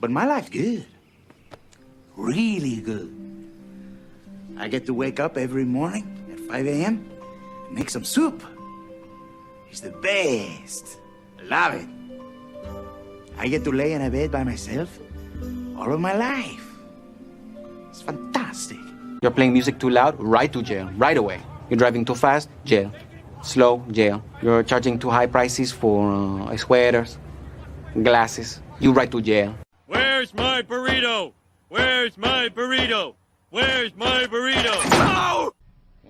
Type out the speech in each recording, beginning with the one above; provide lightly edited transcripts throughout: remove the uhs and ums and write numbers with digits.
But my life's good. Really good. I get to wake up every morning at 5 a.m. and make some soup. It's the best. I love it. I get to lay in a bed by myself all of my life. It's fantastic. You're playing music too loud, right to jail, right away. You're driving too fast, jail. Slow, jail. You're charging too high prices for sweaters, glasses. You right to jail. Where's my burrito? Where's my burrito? Where's my burrito? Oh!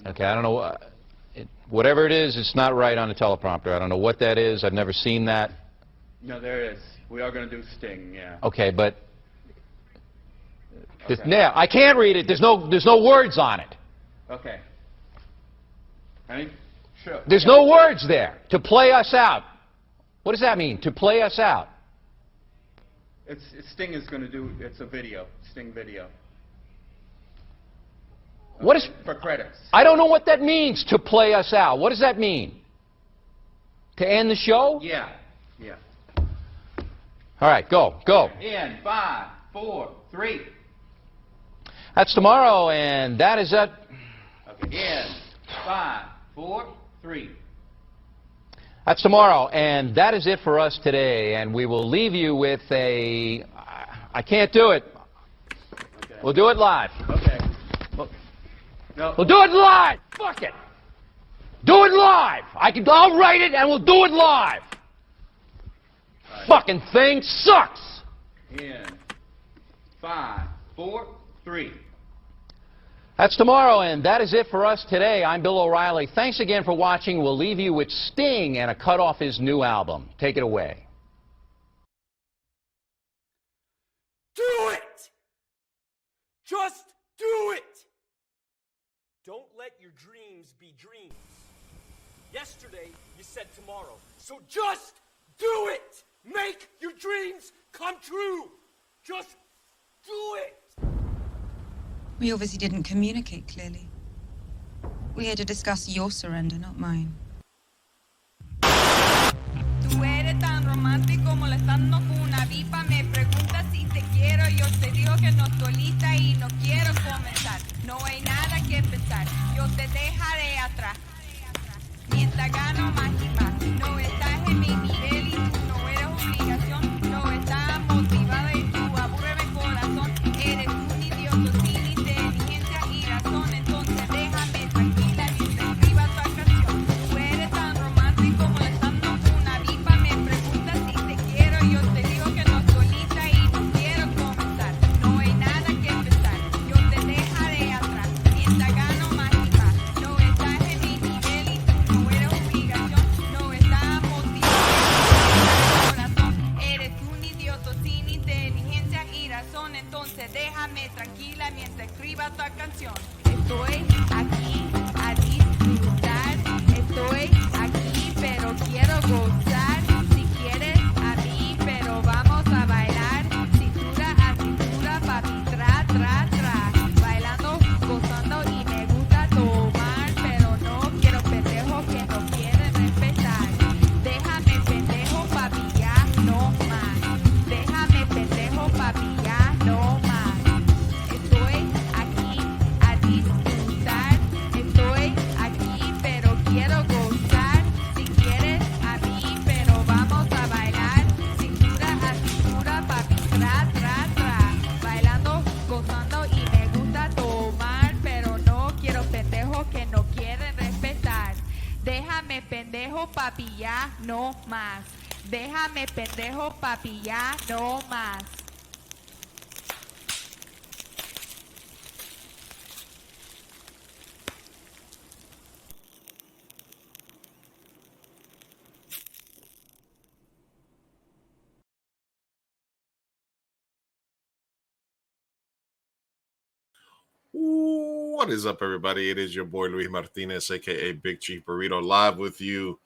Okay, I don't know. Whatever it is, it's not right on the teleprompter. I don't know what that is. I've never seen that. No, there is. We are going to do Sting, yeah. Okay, but now I can't read it. There's no words on it. Okay. Ready? Sure. There's no words there. To play us out. What does that mean? To play us out. Sting is going to do. It's a video. Sting video. What is for credits? I don't know what that means. To play us out. What does that mean? To end the show? Yeah. Yeah. All right, go. In 5, 4, 3. That's tomorrow, and that is it. Okay. In 5, 4, 3. That's tomorrow, and that is it for us today. And we will leave you with a. I can't do it. Okay. We'll do it live. Okay. No. We'll do it live. Fuck it. Do it live. I'll write it, and we'll do it live. Right. Fucking thing sucks. In 5, 4, 3. That's tomorrow, and that is it for us today. I'm Bill O'Reilly. Thanks again for watching. We'll leave you with Sting and a cut off his new album. Take it away. Do it! Just do it! Don't let your dreams be dreams. Yesterday, you said tomorrow. So just do it! Make your dreams come true! Just do it! We obviously didn't communicate clearly. We're here to discuss your surrender, not mine. Tú eres tan romántico molestando con una vipa. Me preguntas si te quiero. Yo te digo que no estoy lista y no quiero comenzar. No hay nada que pensar. Yo te dejaré atrás. Mientras gano más y más. No estás en mi nivel y tú no eres obligación. No estás motivada y tú aburre corazón. Eres un idiota sin inteligencia y razón. Entonces déjame tranquila y te escriba tu canción. Tú eres tan romántico molestando con una vipa. Me preguntas si te quiero. Yo te digo que no estoy lista y no quiero comenzar. No hay nada que pensar. Yo te dejaré atrás. Mientras gano más y más. No estás en mi nivel y tú no eres obligación. No estás motivado. Corazón, eres un idiota sin inteligencia y razón. Entonces déjame tranquila mientras escriba tu canción. Estoy aquí a disfrutar. Estoy aquí pero quiero gozar. Si quieres a mí pero vamos a bailar. Cintura a cintura, papi, tra, tra, tra. Bailando, gozando y me gusta tomar. Pero no quiero pendejos que no quieren respetar. Déjame pendejo, papi, ya no más. Déjame pendejo, papi, ya no más. Estoy aquí a disfrutar. Estoy aquí pero quiero gozar. Si quieres a mí pero vamos a bailar. Cintura a cintura, papi, tra, tra, tra. Bailando, gozando y me gusta tomar. Pero no quiero pendejos que no quieren respetar. Déjame pendejo, papi, ya no más. Déjame pendejo, papi, ya no más. What is up, everybody? It is your boy Luis Martinez, aka Big Chief Burrito, live with you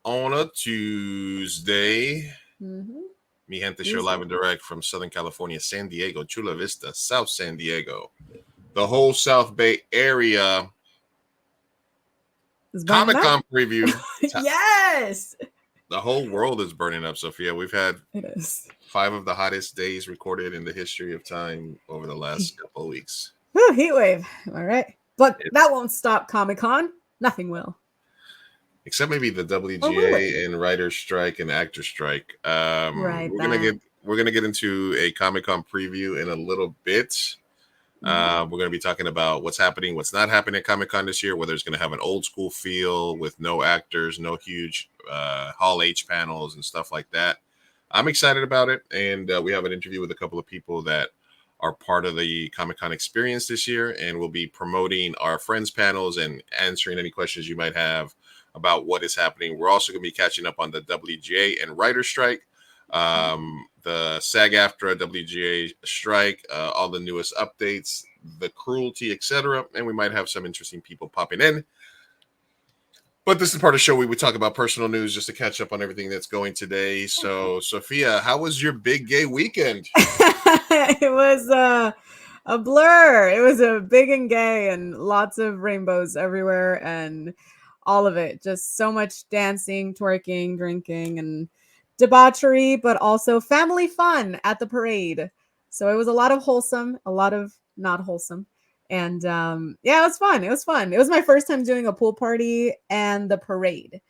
on a Tuesday. Mi Gente show live and direct from Southern California, San Diego, Chula Vista, South San Diego, the whole South Bay area. Comic-Con preview. Yes. The whole world is burning up, Sophia. We've had It is. 5 of the hottest days recorded in the history of time over the last couple of weeks. Whew, heat wave. All right. But that won't stop Comic-Con. Nothing will. Except maybe the will it? WGA and writer strike and actor strike. Right, we're gonna get into a Comic-Con preview in a little bit. We're going to be talking about what's happening, what's not happening at Comic-Con this year, whether it's going to have an old school feel with no actors, no huge Hall H panels and stuff like that. I'm excited about it, and we have an interview with a couple of people that are part of the Comic-Con experience this year, and we'll be promoting our friends panels and answering any questions you might have about what is happening. We're also going to be catching up on the WGA and writer strike, the SAG-AFTRA WGA strike, all the newest updates, the cruelty, etc. And we might have some interesting people popping in. But this is the part of the show where we talk about personal news just to catch up on everything that's going today. So, Sophia, how was your big gay weekend? It was a blur. It was a big and gay and lots of rainbows everywhere and all of it. Just so much dancing, twerking, drinking, and debauchery, but also family fun at the parade. So it was a lot of wholesome, a lot of not wholesome. And yeah, it was fun. It was fun. It was my first time doing a pool party and the parade,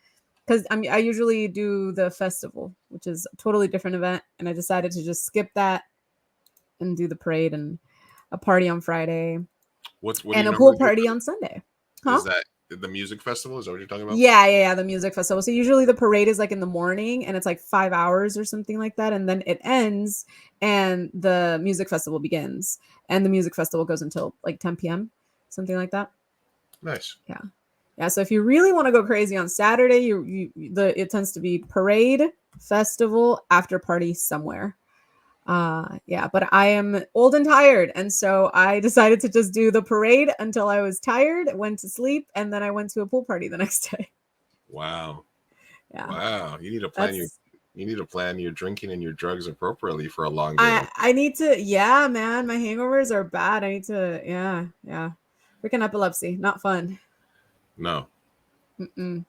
because I usually do the festival, which is a totally different event. And I decided to just skip that and do the parade and a party on Friday and a pool party on Sunday. Huh? Is that the music festival? Is that what you're talking about? Yeah, the music festival. So usually the parade is like in the morning and it's like 5 hours or something like that, and then it ends and the music festival begins, and the music festival goes until like 10 p.m. something like that. Nice. Yeah. So if you really want to go crazy on Saturday, it tends to be parade, festival, after party somewhere. Yeah, but I am old and tired, and so I decided to just do the parade until I was tired, went to sleep, and then I went to a pool party the next day. Wow. Yeah. Wow. You need to plan your drinking and your drugs appropriately for a long day. I need to. Yeah, man, my hangovers are bad. I need to. Yeah. Freaking epilepsy, not fun. No. Mm-mm.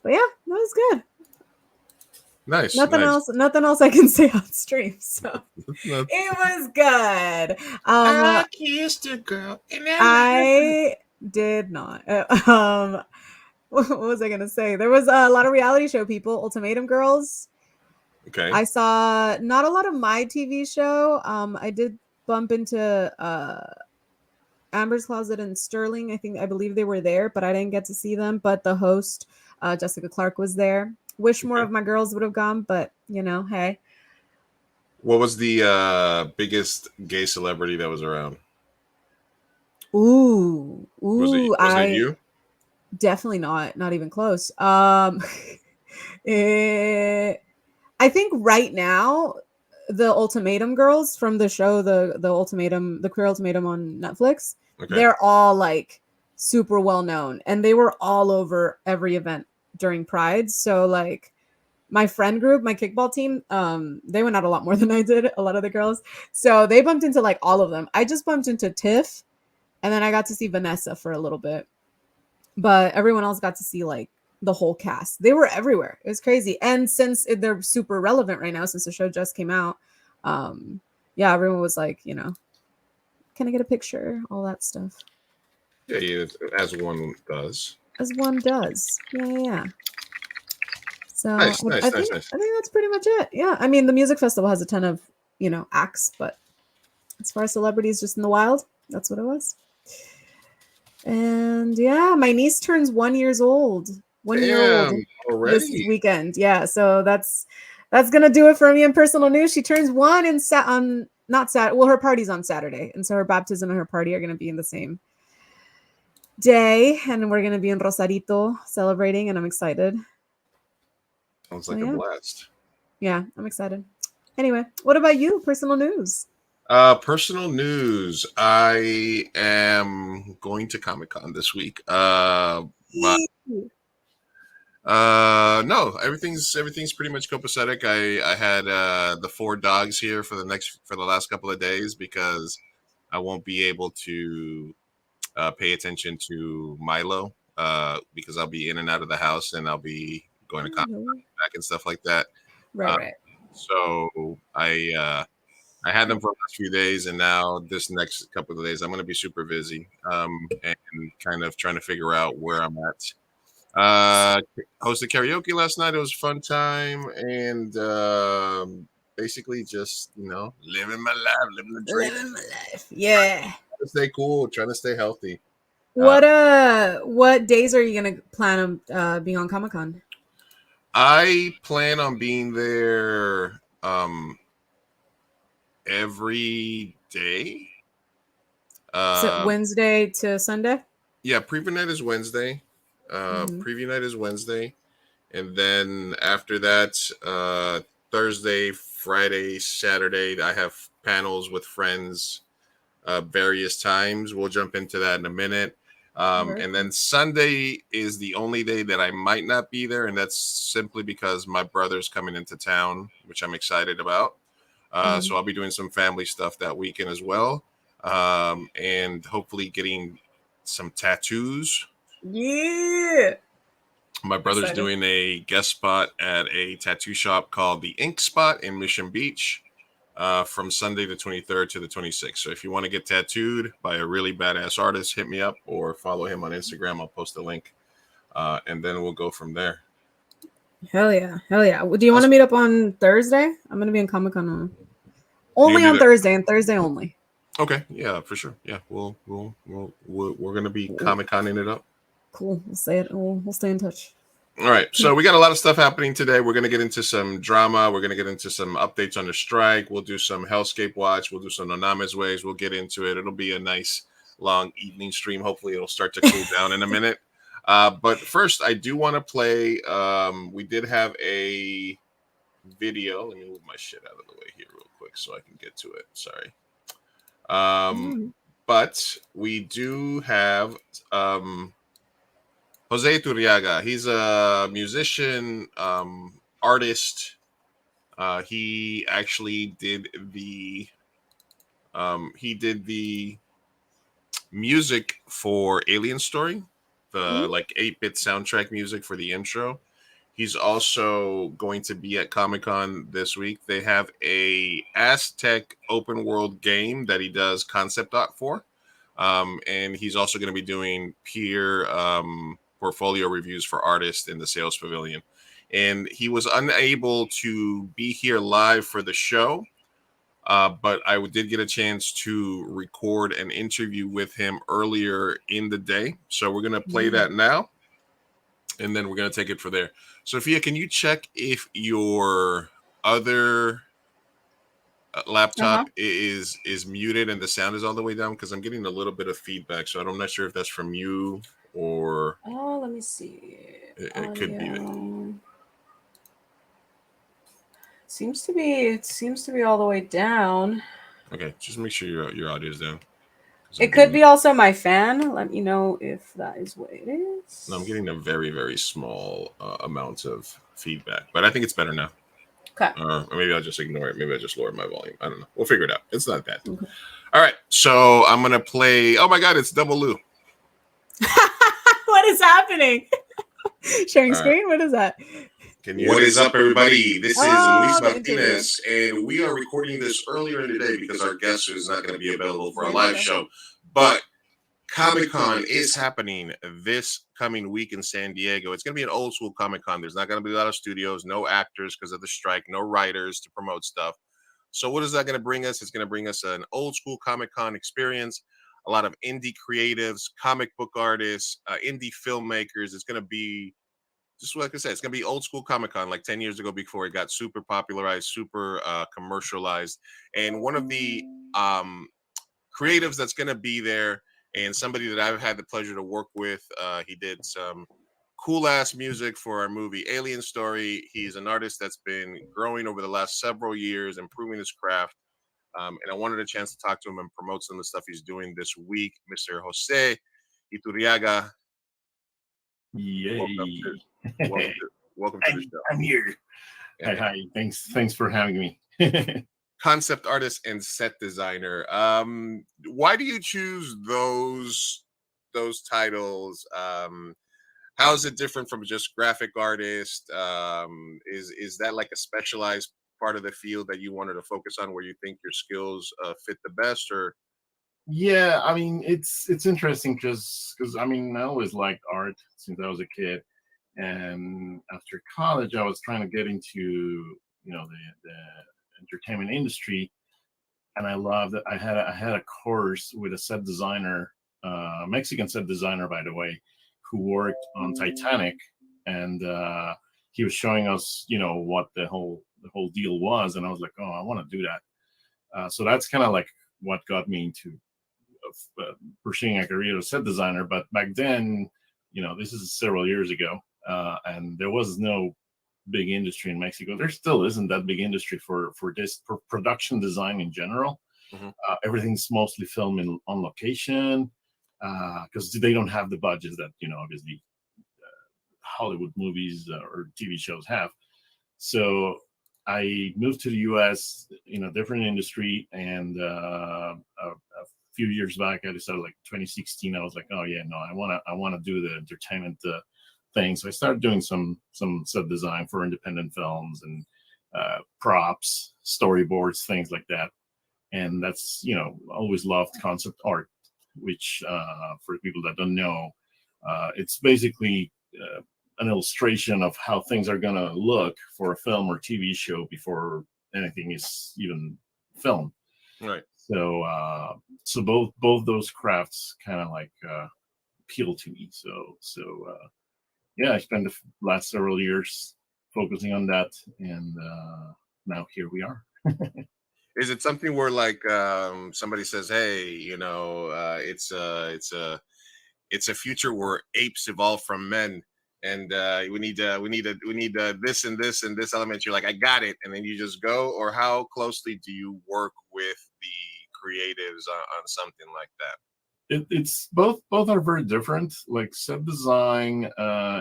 But yeah, that was good. Nice. Nothing else I can say on stream. So it was good. I kissed a girl. And I did not. What was I gonna say? There was a lot of reality show people. Ultimatum Girls. Okay. I saw not a lot of my TV show. I did bump into Amber's Closet and Sterling. I believe they were there, but I didn't get to see them. But the host, Jessica Clark, was there. Wish more of my girls would have gone, but hey. What was the biggest gay celebrity that was around? Ooh. Was it you? Definitely not even close. I think right now the Ultimatum Girls from the show, the Queer Ultimatum on Netflix, they're all like super well known, and they were all over every event during Pride. So like my friend group, my kickball team, they went out a lot more than I did, a lot of the girls. So they bumped into like all of them. I just bumped into Tiff, and then I got to see Vanessa for a little bit. But everyone else got to see like the whole cast. They were everywhere. It was crazy. And since they're super relevant right now, since the show just came out, yeah, everyone was like, can I get a picture? All that stuff. Yeah, as one does. As one does. Yeah. So nice. I think that's pretty much it. Yeah. I mean, the music festival has a ton of, acts, but as far as celebrities just in the wild, that's what it was. And yeah, my niece turns 1 year old. 1 year old already this weekend. Yeah. So that's gonna do it for me in personal news. She turns 1 her party's on Saturday. And so her baptism and her party are gonna be in the same day, and we're going to be in Rosarito celebrating, and I'm excited. Sounds like a blast. Yeah, I'm excited. Anyway, what about you? Personal news. Personal news. I am going to Comic-Con this week. No, everything's pretty much copacetic. I had the 4 dogs here for the last couple of days because I won't be able to pay attention to Milo because I'll be in and out of the house, and I'll be going to Comic-Con back and stuff like that. Right. So I had them for the last few days, and now this next couple of days I'm going to be super busy and kind of trying to figure out where I'm at. Hosted karaoke last night. It was a fun time, and basically just living my life, living the dream. Living my life. Yeah. Trying to stay cool, trying to stay healthy. What days are you gonna plan on being on Comic-Con? I plan on being there every day. So Wednesday to Sunday? Yeah, preview night is Wednesday. Preview night is Wednesday. And then after that, Thursday, Friday, Saturday, I have panels with friends various times. We'll jump into that in a minute. And then Sunday is the only day that I might not be there, and that's simply because my brother's coming into town, which I'm excited about. So I'll be doing some family stuff that weekend as well, and hopefully getting some tattoos. Yeah. My brother's doing a guest spot at a tattoo shop called the Ink Spot in Mission Beach from Sunday the 23rd to the 26th. So if you want to get tattooed by a really badass artist, hit me up or follow him on Instagram. I'll post a link, and then we'll go from there. Hell yeah. Do you want to meet up on Thursday? I'm gonna be in Comic-Con only on Thursday, and Thursday only. Okay, yeah, for sure. Yeah, we're gonna be Comic-Conning it up. Cool. We'll stay in touch. All right, so we got a lot of stuff happening today. We're going to get into some drama. We're going to get into some updates on the strike. We'll do some Hellscape Watch. We'll do some Naname's Ways. We'll get into it. It'll be a nice, long evening stream. Hopefully, it'll start to cool down in a minute. But first, I do want to play. We did have a video. Let me move my shit out of the way here real quick so I can get to it. Sorry. But we do have... Jose Iturriaga. He's a musician, artist. He actually did the music for Alien Story, the like 8-bit soundtrack music for the intro. He's also going to be at Comic-Con this week. They have a Aztec open world game that he does concept art for. And he's also going to be doing peer portfolio reviews for artists in the sales pavilion. And he was unable to be here live for the show, but I did get a chance to record an interview with him earlier in the day. So we're going to play that now, and then we're going to take it from there. Sophia, can you check if your other laptop is muted and the sound is all the way down? Because I'm getting a little bit of feedback, so I'm not sure if that's from you or... Oh, let me see. It could be that. Seems to be all the way down. Okay, just make sure your audio is down. It could be also my fan. Let me know if that is what it is. No, I'm getting a very, very small amount of feedback, but I think it's better now. Okay. Or maybe I'll just ignore it. Maybe I'll just lower my volume. I don't know. We'll figure it out. It's not bad. Okay. All right, so I'm going to play... Oh my God, it's Double Lou. What is happening? Sharing screen? What is that? What is up, everybody? This is Luis Martinez, and we are recording this earlier in the day because our guest is not going to be available for a live show. But Comic-Con is happening this coming week in San Diego. It's going to be an old school Comic-Con. There's not going to be a lot of studios, no actors because of the strike, no writers to promote stuff. So what is that going to bring us? It's going to bring us an old school Comic-Con experience. A lot of indie creatives, comic book artists, indie filmmakers. It's going to be, just like I said, it's going to be old school Comic-Con like 10 years ago before it got super popularized, super commercialized. And one of the creatives that's going to be there, and somebody that I've had the pleasure to work with, he did some cool-ass music for our movie Alien Story. He's an artist that's been growing over the last several years, improving his craft. And I wanted a chance to talk to him and promote some of the stuff he's doing this week. Mr. Jose Iturriaga. Yay. Welcome to the show. I'm here. Hi. Thanks for having me. Concept artist and set designer. Why do you choose those titles? How is it different from just graphic artist? Is that like a specialized part of the field that you wanted to focus on, where you think your skills fit the best, or? Yeah, I mean, it's interesting because I mean, I always liked art since I was a kid, and after college, I was trying to get into the entertainment industry, and I loved it. I had a course with a set designer, Mexican set designer, by the way, who worked on Titanic, and he was showing us, what the whole deal was, and I was like, oh, I want to do that. So that's kind of like what got me into pursuing a career as set designer. But back then, this is several years ago, and there was no big industry in Mexico. There still isn't that big industry for production design in general. Mm-hmm. Everything's mostly filmed on location because they don't have the budgets that obviously Hollywood movies or TV shows have. So I moved to the U.S. in a different industry, and a few years back, I decided, like 2016, I was like, oh yeah, no, I want to do the entertainment thing. So I started doing some set design for independent films and props, storyboards, things like that. And that's, always loved concept art, which for people that don't know, it's basically an illustration of how things are going to look for a film or TV show before anything is even filmed. Right. So both those crafts kind of like appeal to me. So yeah, I spent the last several years focusing on that, and now here we are. Is it something where like somebody says, hey, it's a future where apes evolve from men, and we need this and this and this element? You're like, I got it, and then you just go? Or how closely do you work with the creatives on something like that? It's both are very different. Like set design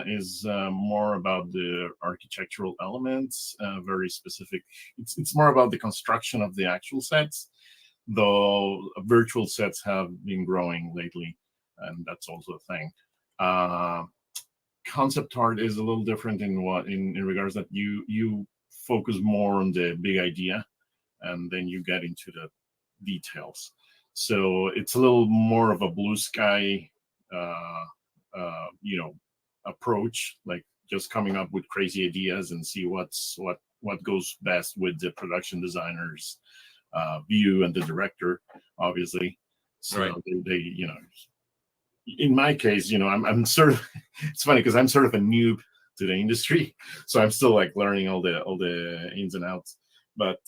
is more about the architectural elements, very specific. It's more about the construction of the actual sets, though virtual sets have been growing lately, and that's also a thing. Concept art is a little different in regards that you focus more on the big idea, and then you get into the details. So it's a little more of a blue sky, approach, like just coming up with crazy ideas and see what goes best with the production designer's view and the director, obviously. So right. they in my case, I'm sort of, it's funny because I'm sort of a noob to the industry, so I'm still like learning all the ins and outs. But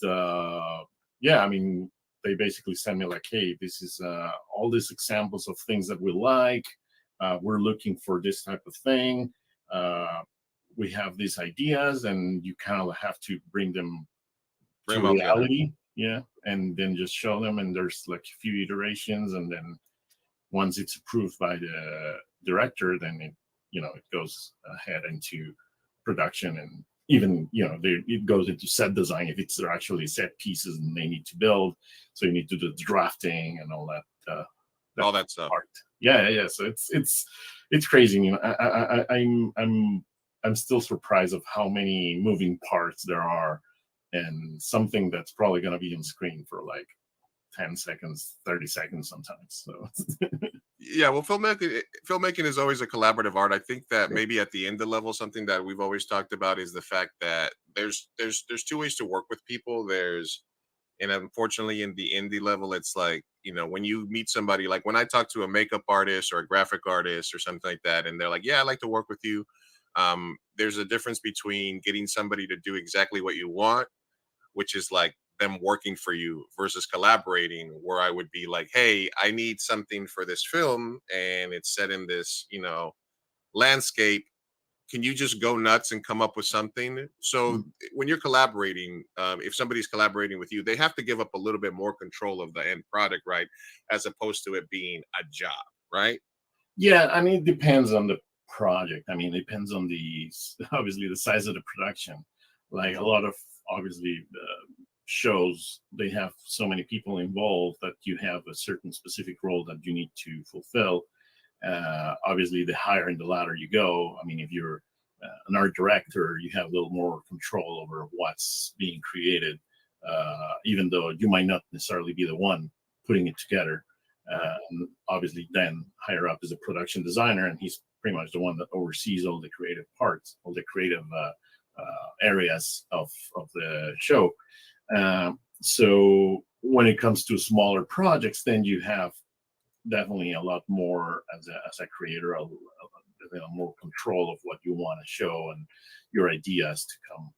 yeah, I mean, they basically send me like, hey, this is all these examples of things that we like. We're looking for this type of thing. We have these ideas, and you kind of have to bring them to reality. Yeah, and then just show them, and there's like a few iterations, and then once it's approved by the director, then it goes ahead into production, and even it goes into set design if it's actually set pieces and they need to build. So you need to do the drafting and all that. All that stuff. Part. Yeah. So it's crazy. I'm still surprised of how many moving parts there are, and something that's probably going to be on screen for like 10 seconds, 30 seconds sometimes. So yeah, well, filmmaking is always a collaborative art. I think that maybe at the indie level, something that we've always talked about is the fact that there's two ways to work with people. And unfortunately in the indie level, it's like, when you meet somebody, like when I talk to a makeup artist or a graphic artist or something like that, and they're like, yeah, I'd like to work with you. There's a difference between getting somebody to do exactly what you want, which is like them working for you, versus collaborating, where I would be like, hey, I need something for this film and it's set in this, landscape. Can you just go nuts and come up with something? So when you're collaborating, if somebody's collaborating with you, they have to give up a little bit more control of the end product, right? As opposed to it being a job, right? Yeah, I mean, it depends on the project. I mean, it depends on obviously the size of the production. Like a lot of obviously shows, they have so many people involved that you have a certain specific role that you need to fulfill, Obviously, the higher in the ladder you go, I mean, if you're an art director, you have a little more control over what's being created, even though you might not necessarily be the one putting it together. And obviously, then higher up is a production designer, and he's pretty much the one that oversees all the creative parts, all the creative areas of the show. So when it comes to smaller projects, then you have definitely a lot more as a creator, more control of what you want to show and your ideas to come.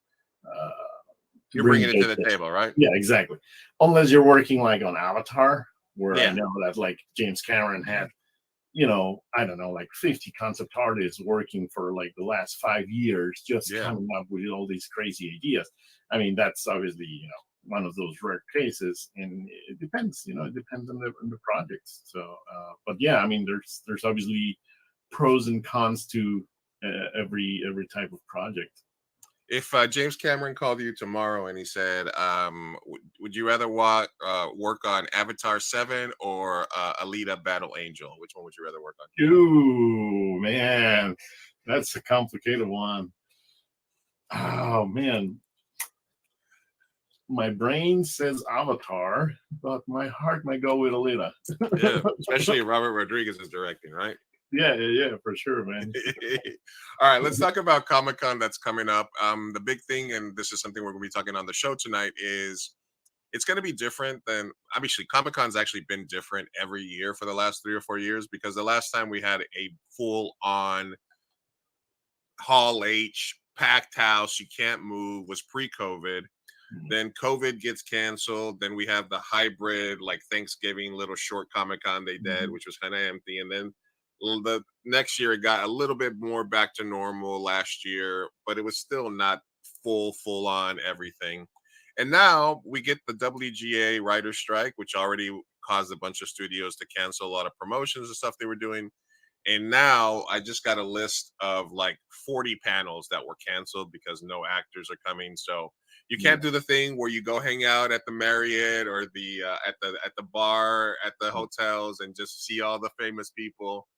You're bringing it to the table, right? Yeah, exactly. Unless you're working like on Avatar, where Yeah. I know that like James Cameron had, you know, I don't know, like 50 concept artists working for like the last 5 years, just coming up with all these crazy ideas. I mean, that's obviously, you know, one of those rare cases, and it depends, you know, it depends on the projects. So, but yeah, I mean, there's obviously pros and cons to every type of project. If James Cameron called you tomorrow and he said, would you rather work on Avatar 7 or Alita Battle Angel? Which one would you rather work on? Ooh, man, that's a complicated one. Oh, man. My brain says Avatar, but my heart might go with Alita. Yeah, especially Robert Rodriguez is directing, right? Yeah, for sure, man. All right, let's talk about Comic-Con that's coming up. The big thing, and this is something we're going to be talking on the show tonight, is it's going to be different than, obviously, Comic-Con's actually been different every year for the last 3 or 4 years, because the last time we had a full-on Hall H, packed house, you can't move, was pre-COVID. Then COVID gets canceled. Then we have the hybrid, like Thanksgiving little short Comic-Con they did, which was kind of empty. And then the next year it got a little bit more back to normal last year, but it was still not full on everything. And now we get the WGA writer's strike, which already caused a bunch of studios to cancel a lot of promotions and stuff they were doing. And now I just got a list of like 40 panels that were canceled because no actors are coming. So you can't do the thing where you go hang out at the Marriott or the at the bar at the hotels and just see all the famous people,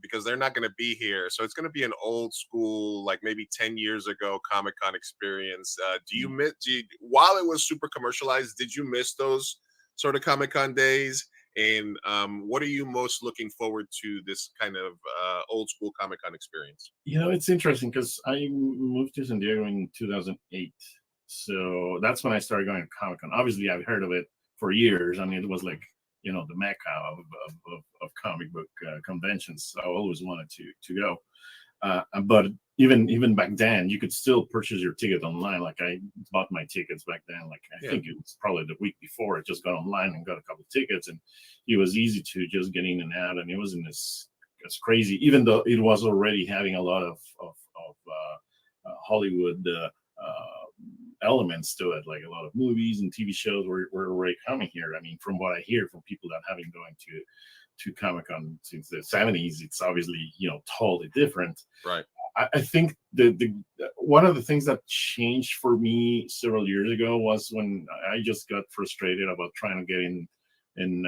because they're not going to be here. So it's going to be an old school, like maybe 10 years ago Comic-Con experience. Do you miss? While it was super commercialized, did you miss those sort of Comic-Con days? And what are you most looking forward to this kind of old school Comic-Con experience? You know, it's interesting because I moved to San Diego in 2008. So that's when I started going to Comic-Con. Obviously, I've heard of it for years. I mean, it was like, you know, the mecca of comic book conventions. I always wanted to go. But even back then, you could still purchase your ticket online. Like I bought my tickets back then. Like I think it was probably the week before. I just got online and got a couple of tickets, and it was easy to just get in and out. And it wasn't as crazy, even though it was already having a lot of Hollywood elements to it. Like a lot of movies and TV shows were already coming here. I mean, from what I hear from people that have been going to Comic-Con since the 70s, it's obviously, you know, totally different. Right. I think the one of the things that changed for me several years ago was when I just got frustrated about trying to get in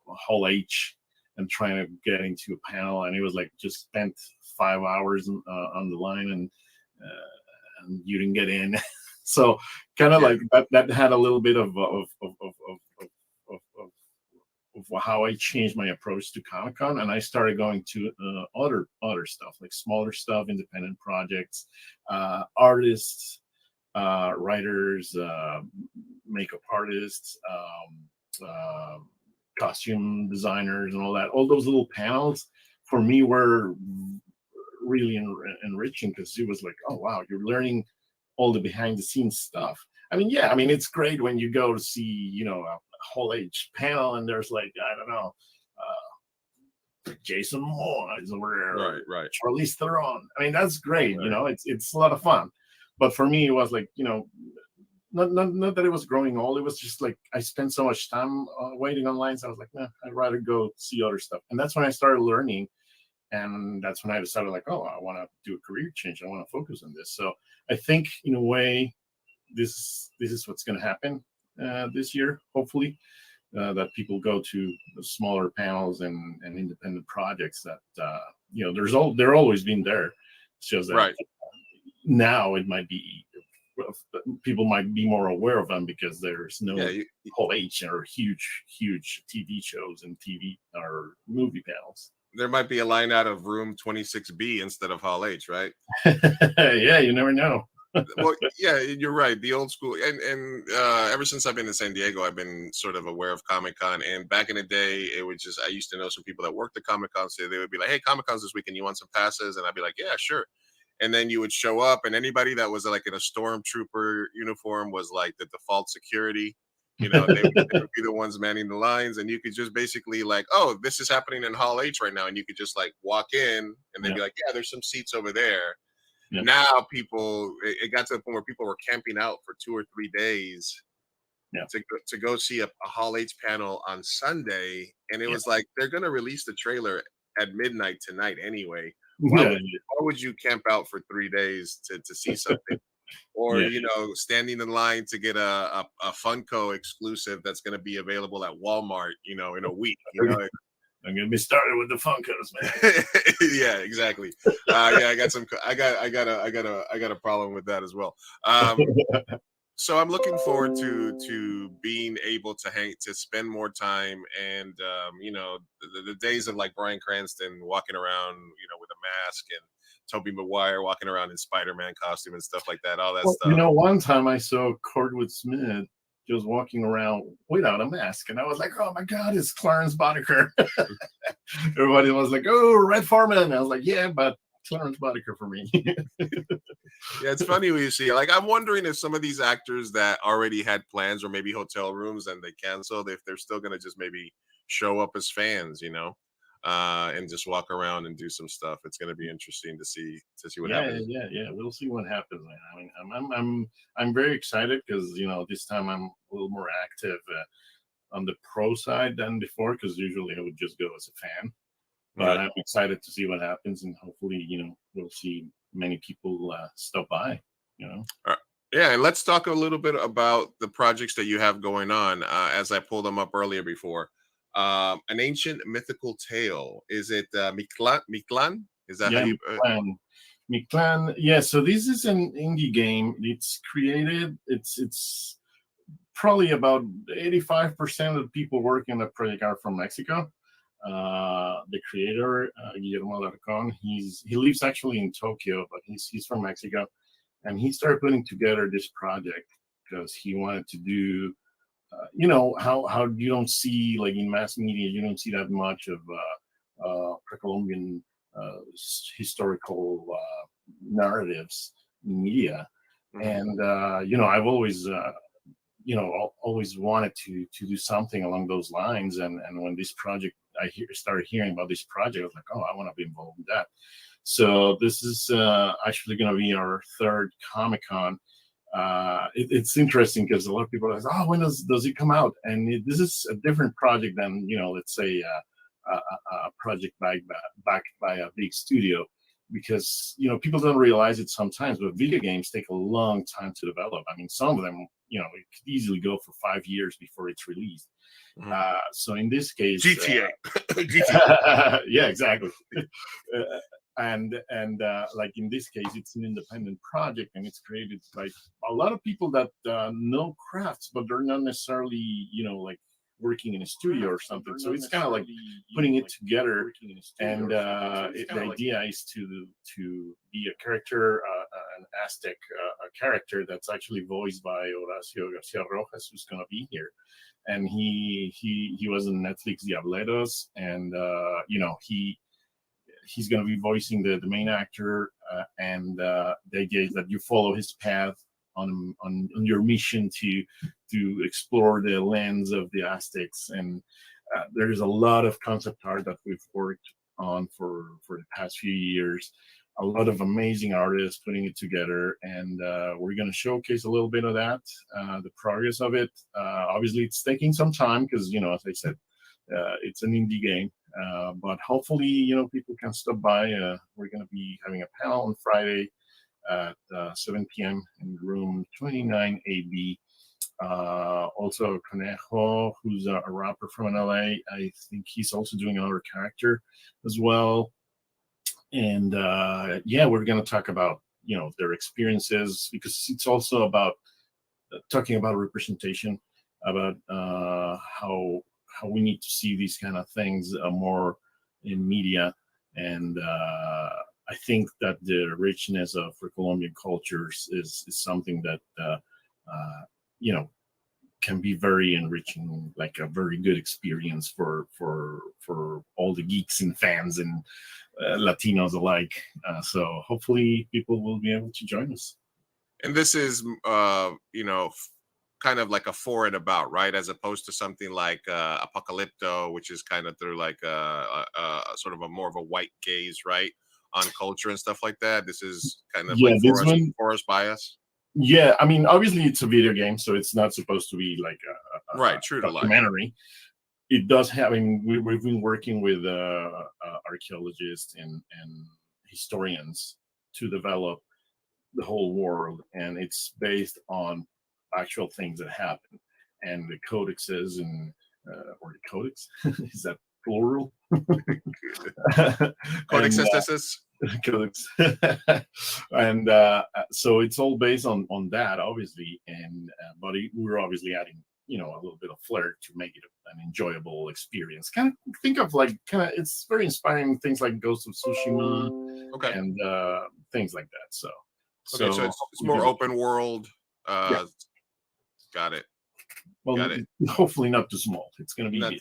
Hall H and trying to get into a panel, and it was like just spent 5 hours on the line and you didn't get in. So kind of like that had a little bit of how I changed my approach to Comic-Con, and I started going to other stuff, like smaller stuff, independent projects, artists, writers, makeup artists, costume designers, and all that. All those little panels for me were really enriching, because it was like, oh wow, you're learning all the behind the scenes stuff. I mean, yeah, I mean, it's great when you go to see, you know, a Hall H panel and there's like, I don't know, Jason Momoa is over there, right, Charlize Theron. I mean, that's great, you know, it's a lot of fun. But for me, it was like, you know, not that it was growing old. It was just like I spent so much time waiting online. So I was like, nah, I'd rather go see other stuff. And that's when I started learning. And that's when I decided, like, oh, I want to do a career change. I want to focus on this. So I think, in a way, this is what's going to happen this year, hopefully. that people go to the smaller panels and independent projects that they're always been there. It's just that Right. now it might be people might be more aware of them because there's no Hall H or huge TV shows and TV or movie panels. There might be a line out of room 26B instead of Hall H, right? Yeah, you never know. Well, yeah, you're right. The old school, and ever since I've been in San Diego, I've been sort of aware of Comic-Con. And back in the day, it was just, I used to know some people that worked at Comic-Con, so they would be like, "Hey, Comic-Con's this weekend. You want some passes?" And I'd be like, "Yeah, sure." And then you would show up, and anybody that was like in a stormtrooper uniform was like the default security. They would be the ones manning the lines, and you could just basically like, "Oh, this is happening in Hall H right now," and you could just like walk in, and they'd be like, "Yeah, there's some seats over there." Yeah. Now it got to the point where people were camping out for 2 or 3 days to go see a Hall H panel on Sunday, and it was like they're going to release the trailer at midnight tonight anyway. Why would you camp out for 3 days to see something? Or standing in line to get a Funko exclusive that's going to be available at Walmart, in a week. I'm gonna be started with the Funkos, man. Yeah, exactly. I got a problem with that as well. So I'm looking forward to being able to spend more time, and the days of like Bryan Cranston walking around, with a mask, and Tobey Maguire walking around in Spider-Man costume and stuff like that. All that stuff. One time I saw Kurtwood Smith just walking around without a mask, and I was like, "Oh my God, it's Clarence Boddicker!" Everybody was like, "Oh, Red Foreman!" I was like, "Yeah, but Clarence Boddicker for me." Yeah, it's funny when you see, like, I'm wondering if some of these actors that already had plans or maybe hotel rooms and they canceled, if they're still gonna just maybe show up as fans, and just walk around and do some stuff. It's gonna be interesting to see what happens. Yeah. We'll see what happens, man. I mean, I'm very excited because this time I'm a little more active on the pro side than before, because usually I would just go as a fan. But I'm excited to see what happens, and hopefully, we'll see many people stop by. All right. Yeah, and let's talk a little bit about the projects that you have going on. As I pulled them up earlier before, an ancient mythical tale. Is it Mictlan? Is that how you? Mictlan. Yeah. So this is an indie game. It's created. It's probably about 85% of the people working on the project are from Mexico. The creator, Guillermo Alarcón, he lives actually in Tokyo, but he's from Mexico, and he started putting together this project because he wanted to do, how you don't see, like in mass media, you don't see that much of pre-Columbian historical narratives in media, and I've always always wanted to do something along those lines, and when this project started hearing about this project, I was like, oh, I want to be involved in that. So this is actually going to be our third Comic-Con. It's interesting because a lot of people are like, oh, when does it come out? And this is a different project than, let's say a project backed by a big studio, because people don't realize it sometimes, but video games take a long time to develop. I mean, some of them, it could easily go for 5 years before it's released. So in this case, GTA. Yeah, exactly. And like in this case, it's an independent project, and it's created by a lot of people that know crafts, but they're not necessarily like working in a studio or something. So it's kind of like putting it together, and the idea is to be a character, an Aztec character that's actually voiced by Horacio Garcia Rojas, who's going to be here. And he was in Netflix Diableros, and he's going to be voicing the main actor, and the idea is that you follow his path on your mission to explore the lands of the Aztecs. And there's a lot of concept art that we've worked on for the past few years. A lot of amazing artists putting it together, and we're going to showcase a little bit of that, the progress of it. Obviously, it's taking some time because, as I said, it's an indie game, but hopefully, people can stop by. We're going to be having a panel on Friday at 7 p.m. in room 29AB. Also Conejo, who's a rapper from LA. I think he's also doing another character as well. And yeah, we're going to talk about, you know, their experiences, because it's also about talking about representation, about how we need to see these kind of things more in media. And I think that the richness of Colombian cultures is something that you know, can be very enriching, like a very good experience for all the geeks and fans and Latinos alike. So hopefully people will be able to join us. And this is, you know, kind of like a for and about, right? As opposed to something like Apocalypto, which is kind of through like a sort of a more of a white gaze, right, on culture and stuff like that. This is kind of like for us, by us. Yeah, I mean, obviously it's a video game, so it's not supposed to be like a right, true to life documentary. It does have. I mean, we've been working with archaeologists and historians to develop the whole world, and it's based on actual things that happen, and the codexes and or the codex is that plural? Codex. Codex. And so it's all based on that, obviously, and but we're obviously adding, you know, a little bit of flair to make it an enjoyable experience. Kind of think of like it's very inspiring things like Ghost of Tsushima, okay, and things like that. So okay, so it's more open world. Yeah. Got it. Well, got it. Hopefully not too small. It's going to be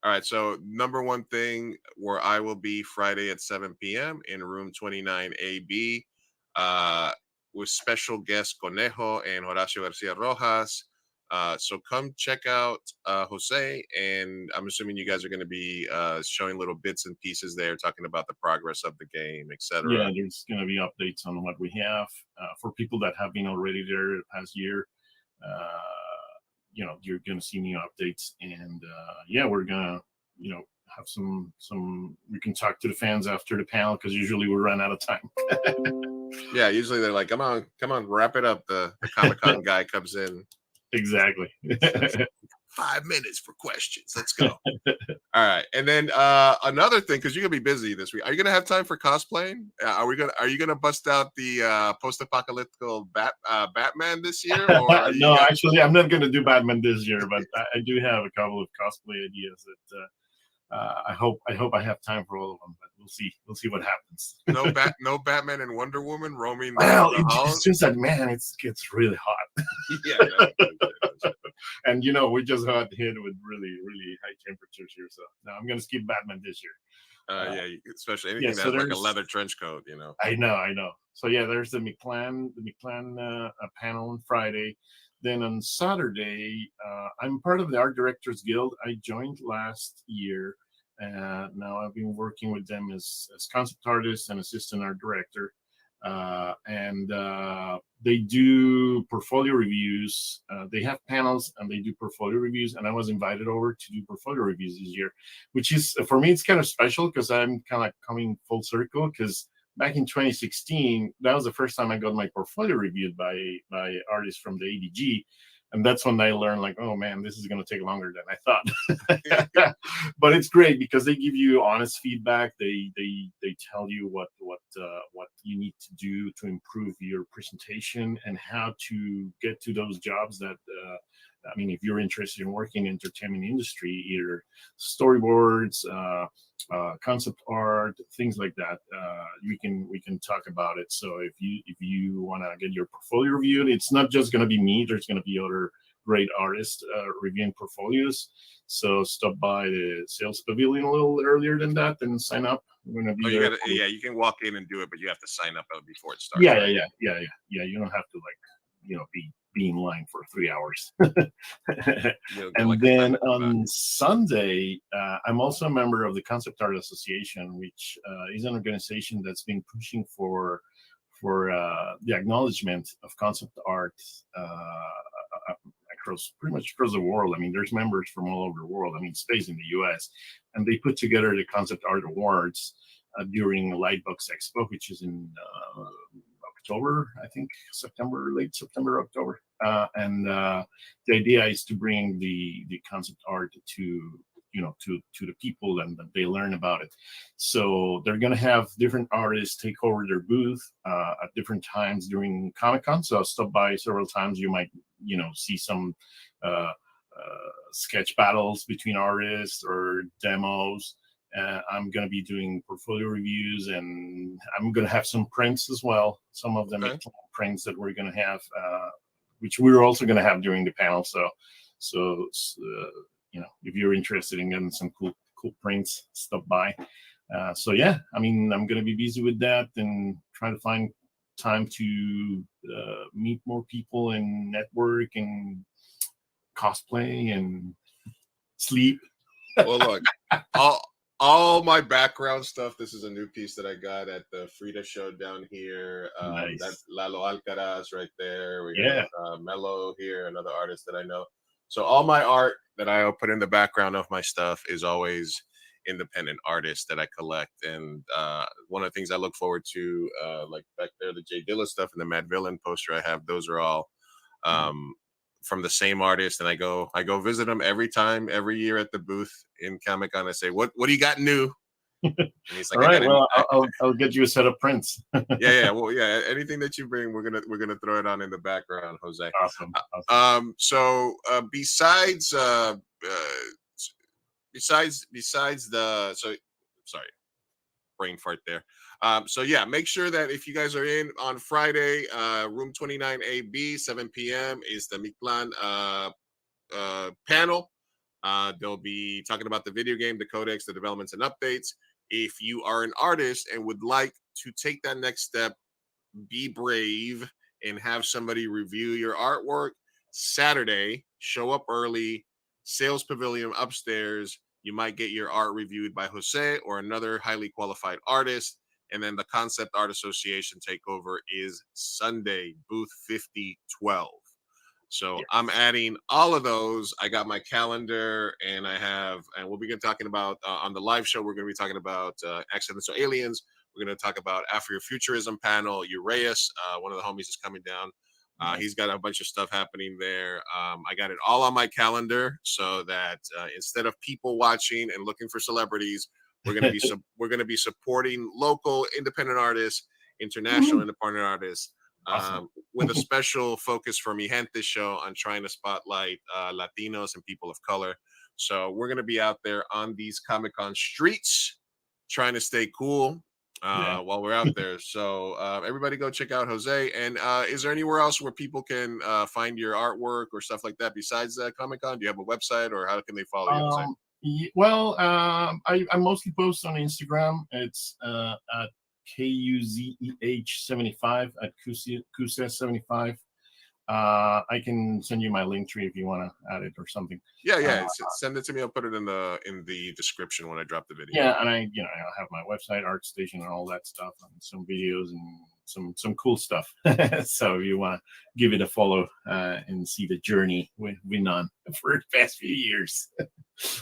All right, so number one thing where I will be Friday at 7 p.m. in room 29AB with special guests Conejo and Horacio Garcia Rojas. So come check out Jose, and I'm assuming you guys are going to be showing little bits and pieces there, talking about the progress of the game, etc. Yeah, there's going to be updates on what we have for people that have been already there the past year. You know, you're going to see new updates, and yeah, we're going to, you know, have some we can talk to the fans after the panel, because usually we run out of time. Yeah, usually they're like, come on, wrap it up. The Comic-Con guy comes in. Exactly. 5 minutes for questions. Let's go. All right, and then another thing, because you're gonna be busy this week. Are you gonna have time for cosplaying? Are you gonna bust out the post-apocalyptic Batman this year? Or no, actually, I'm not gonna do Batman this year, but I do have a couple of cosplay ideas that I hope I have time for all of them. But we'll see what happens. No Batman and Wonder Woman roaming. Well, it's just that, man, it gets really hot. Yeah. And you know, we just got hit with really high temperatures here, so no, I'm gonna skip Batman this year. Yeah, especially anything that's like a leather trench coat, you know. I know. So yeah, there's the McPlan panel on Friday. Then on Saturday, I'm part of the Art Directors Guild. I joined last year. Now I've been working with them as concept artist and assistant art director. And they do portfolio reviews. They have panels and they do portfolio reviews. And I was invited over to do portfolio reviews this year, which is, for me, it's kind of special because I'm kind of coming full circle, because back in 2016, that was the first time I got my portfolio reviewed by artists from the ADG. And that's when I learned, like, oh man, this is going to take longer than I thought. But it's great because they give you honest feedback. They tell you what you need to do to improve your presentation and how to get to those jobs that, I mean, if you're interested in working in the entertainment industry, either storyboards, concept art, things like that, we can talk about it. So if you want to get your portfolio reviewed, it's not just going to be me. There's going to be other great artists reviewing portfolios. So stop by the sales pavilion a little earlier than that and sign up. We're going to be there. You can walk in and do it, but you have to sign up before it starts. Yeah. You don't have to, like, you know, be in line for 3 hours. And then on Sunday, I'm also a member of the Concept Art Association, which is an organization that's been pushing for the acknowledgement of concept art pretty much across the world. I mean, there's members from all over the world. I mean, it's based in the US, and they put together the Concept Art Awards during Lightbox Expo, which is in October, I think, late September, October. and the idea is to bring the concept art to to the people and that they learn about it. So they're going to have different artists take over their booth at different times during Comic-Con. So stop by several times. You might, see some sketch battles between artists or demos. I'm going to be doing portfolio reviews, and I'm going to have some prints as well. Some of them prints that we're going to have, which we're also going to have during the panel. So if you're interested in getting some cool prints, stop by. So yeah, I mean, I'm going to be busy with that and trying to find time to meet more people and network and cosplay and sleep. Well, look, all my background stuff. This is a new piece that I got at the Frida show down here. Nice. That's Lalo Alcaraz right there. We Yeah. got Mello here, another artist that I know. So all my art that I put in the background of my stuff is always independent artists that I collect. And one of the things I look forward to, like back there, the Jay Dilla stuff and the Mad Villain poster I have, those are all from the same artist. And I go visit them every year at the booth in Comic-Con. I say, what do you got new? And he's like, all right, well, I'll get you a set of prints. yeah. Well, yeah, anything that you bring, we're gonna throw it on in the background, Jose. Awesome. So besides sorry, brain fart there. So yeah, make sure that if you guys are in on Friday, room 29AB, 7 p.m. is the Mictlan panel. They'll be talking about the video game, the codex, the developments and updates. If you are an artist and would like to take that next step, be brave and have somebody review your artwork, Saturday, show up early, sales pavilion upstairs. You might get your art reviewed by Jose or another highly qualified artist. And then the Concept Art Association takeover is Sunday, booth 5012. So yes. I'm adding all of those. I got my calendar, and we'll be talking about on the live show. We're going to be talking about Accidental Aliens. We're going to talk about Afrofuturism panel. Uraeus, one of the homies, is coming down. He's got a bunch of stuff happening there. I got it all on my calendar so that instead of people watching and looking for celebrities, we're going to be supporting local independent artists, international independent artists. Awesome. With a special focus for Mi Gente show on trying to spotlight Latinos and people of color. So we're going to be out there on these Comic-Con streets trying to stay cool while we're out there. So everybody go check out Jose. And is there anywhere else where people can find your artwork or stuff like that besides Comic-Con? Do you have a website, or how can they follow you? Well, I mostly post on Instagram. It's at KUZEH75 at KUSES75. I can send you my link tree if you want to add it or something. Yeah. Send it to me. I'll put it in the description when I drop the video. Yeah, and I have my website, ArtStation, and all that stuff, and some videos and some cool stuff. So if you want to give it a follow and see the journey we've been on for the past few years.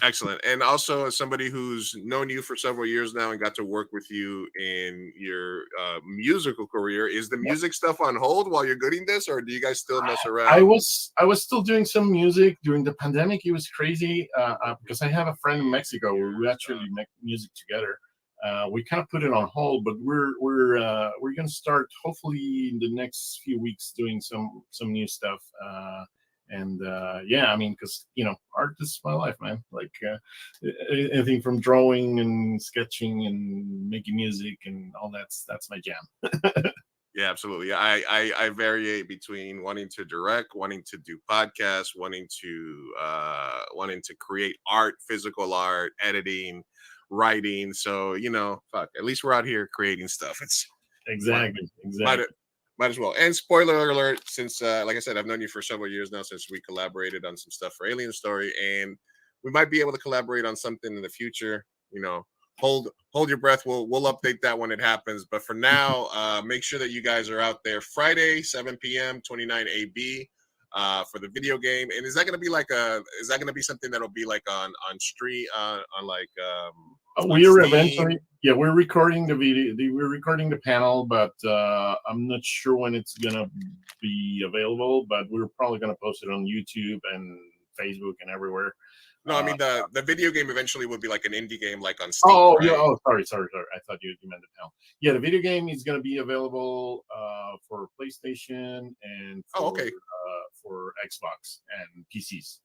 Excellent. And also, as somebody who's known you for several years now and got to work with you in your musical career, is the music stuff on hold while you're doing this, or do you guys still mess around? I was still doing some music during the pandemic. It was crazy because I have a friend in Mexico where we actually make music together. We kind of put it on hold, but we're gonna start hopefully in the next few weeks doing some new stuff. I mean, because art is my life, man. Like anything from drawing and sketching and making music and all that's my jam. Yeah, absolutely. I vary between wanting to direct, wanting to do podcasts, wanting to create art, physical art, editing, writing. So at least we're out here creating stuff. It's exactly. Might as well. And spoiler alert, since like I said, I've known you for several years now, since we collaborated on some stuff for Alien Story, and we might be able to collaborate on something in the future. Hold your breath. We'll update that when it happens. But for now, make sure that you guys are out there Friday, 7 p.m., 29AB for the video game. And is that going to be something that'll be like on stream, on like We're eventually, we're recording the video. We're recording the panel, but I'm not sure when it's gonna be available. But we're probably gonna post it on YouTube and Facebook and everywhere. No, I mean the video game eventually would be like an indie game, like on Steam. Oh, right? yeah. Oh, sorry. I thought you meant the panel. Yeah, the video game is gonna be available for PlayStation and for Xbox and PCs.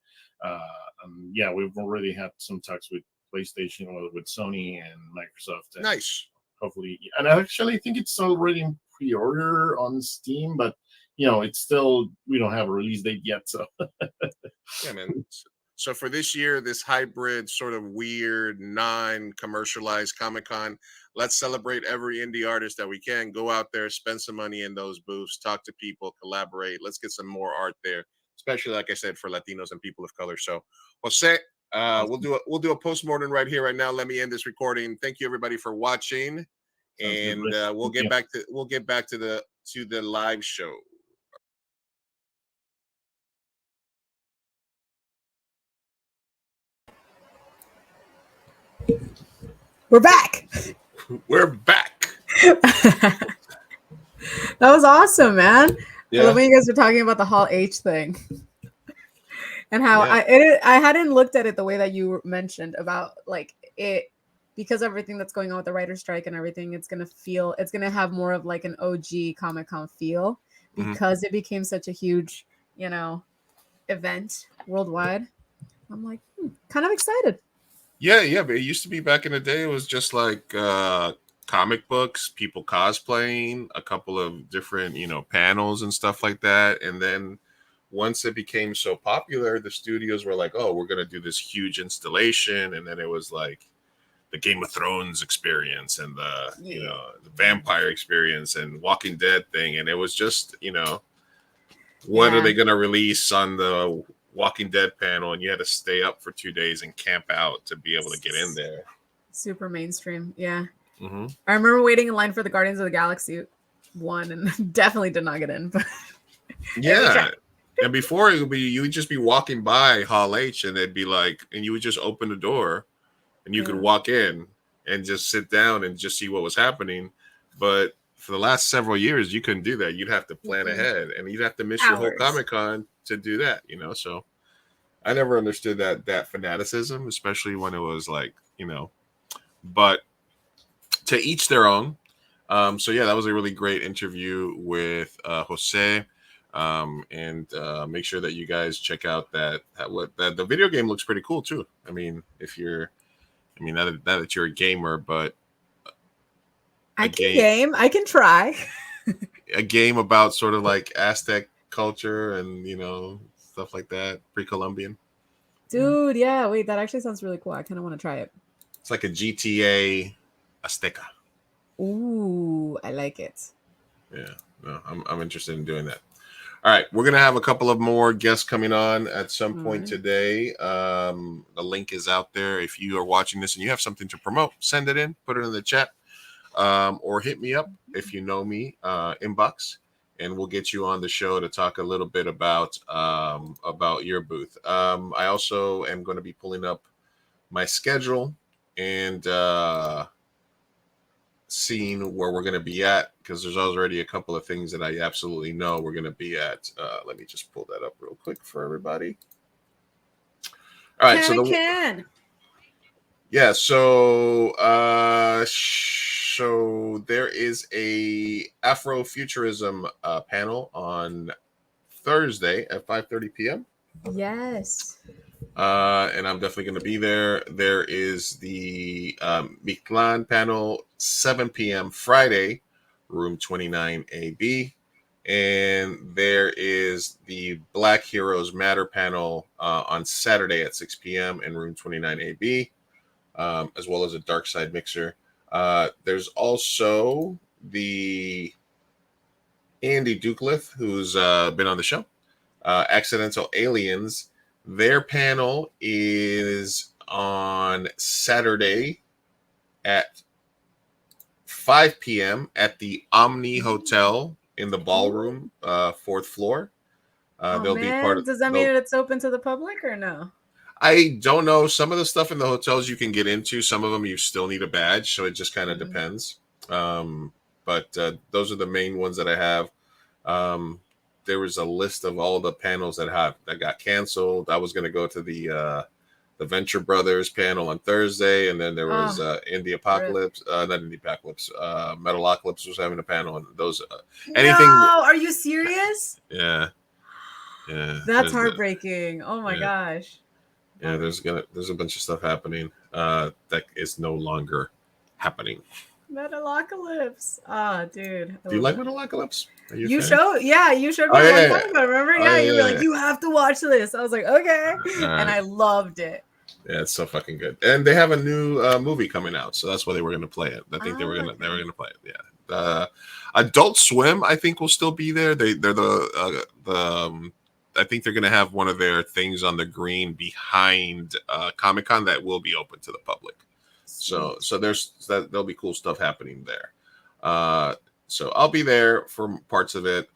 Yeah, we've already had some talks with PlayStation, with Sony and Microsoft. And nice. Hopefully, and I actually think it's already in pre-order on Steam, but it's still, we don't have a release date yet. So yeah, man. So for this year, this hybrid sort of weird, non-commercialized Comic-Con, let's celebrate every indie artist that we can. Go out there, spend some money in those booths, talk to people, collaborate. Let's get some more art there, especially, like I said, for Latinos and people of color. So, Jose, we'll do a postmortem right here, right now. Let me end this recording. Thank you, everybody, for watching, and we'll get back to the live show. We're back. We're back. That was awesome, man. Yeah. I love when you guys were talking about the Hall H thing. And how I hadn't looked at it the way that you mentioned about like it, because of everything that's going on with the writer's strike and everything. It's gonna have more of like an OG Comic-Con feel because it became such a huge, event worldwide. I'm like, kind of excited. Yeah, but it used to be back in the day. It was just like comic books, people cosplaying, a couple of different, panels and stuff like that, and then once it became so popular, the studios were like, oh, we're going to do this huge installation. And then it was like the Game of Thrones experience and the vampire experience and Walking Dead thing. And it was just, what are they going to release on the Walking Dead panel? And you had to stay up for 2 days and camp out to be able to get in there. Super mainstream. Yeah. I remember waiting in line for the Guardians of the Galaxy one and definitely did not get in. But yeah. And before it would be, you would just be walking by Hall H and they'd be like, and you would just open the door and you could walk in and just sit down and just see what was happening. But for the last several years, you couldn't do that. You'd have to plan ahead and you'd have to miss your whole Comic-Con to do that, So I never understood that fanaticism, especially when it was like, but to each their own. So yeah, that was a really great interview with Jose. And make sure that you guys check out that the video game looks pretty cool too. I mean, not that you're a gamer, but I can try. A game about sort of like Aztec culture and stuff like that, pre-Columbian. Dude, yeah. Wait, that actually sounds really cool. I kind of want to try it. It's like a GTA Azteca. Ooh, I like it. Yeah, no, I'm interested in doing that. All right, we're gonna have a couple of more guests coming on at some point today. The link is out there. If you are watching this and you have something to promote, send it in, put it in the chat, or hit me up if you know me, inbox, and we'll get you on the show to talk a little bit about your booth. I also am going to be pulling up my schedule and seeing where we're going to be at, because there's already a couple of things that I absolutely know we're going to be at. Let me just pull that up real quick for everybody. All right, yeah, so there is a Afrofuturism panel on Thursday at 5:30 p.m. Yes. And I'm definitely going to be there. There is the Mictlan panel, 7 p.m. Friday, room 29AB. And there is the Black Heroes Matter panel on Saturday at 6 p.m. in room 29AB, as well as a Dark Side Mixer. There's also the Andy Dukelith, who's been on the show, Accidental Aliens. Their panel is on Saturday at 5 p.m. at the Omni Hotel in the ballroom, 4th floor. They'll be part of. Does that mean it's open to the public or no? I don't know. Some of the stuff in the hotels you can get into. Some of them you still need a badge, so it just kind of depends. But those are the main ones that I have. There was a list of all the panels that got canceled. I was going to go to the Venture Brothers panel on Thursday, and then there was Indie Apocalypse, not Indie Apocalypse, Metalocalypse was having a panel, and those anything. No, are you serious? Yeah. That's heartbreaking. Oh my gosh. Yeah, there's a bunch of stuff happening that is no longer happening. Metalocalypse. Ah, dude. Do you like Metalocalypse? You showed me a long time ago, remember? You were like, you have to watch this. I was like, okay. And I loved it. Yeah, it's so fucking good. And they have a new movie coming out, so that's why they were going to play it. I think they were going to play it. Yeah. Adult Swim, I think, will still be there. They're the I think they're going to have one of their things on the green behind Comic-Con that will be open to the public. So there'll be cool stuff happening there. So I'll be there for parts of it.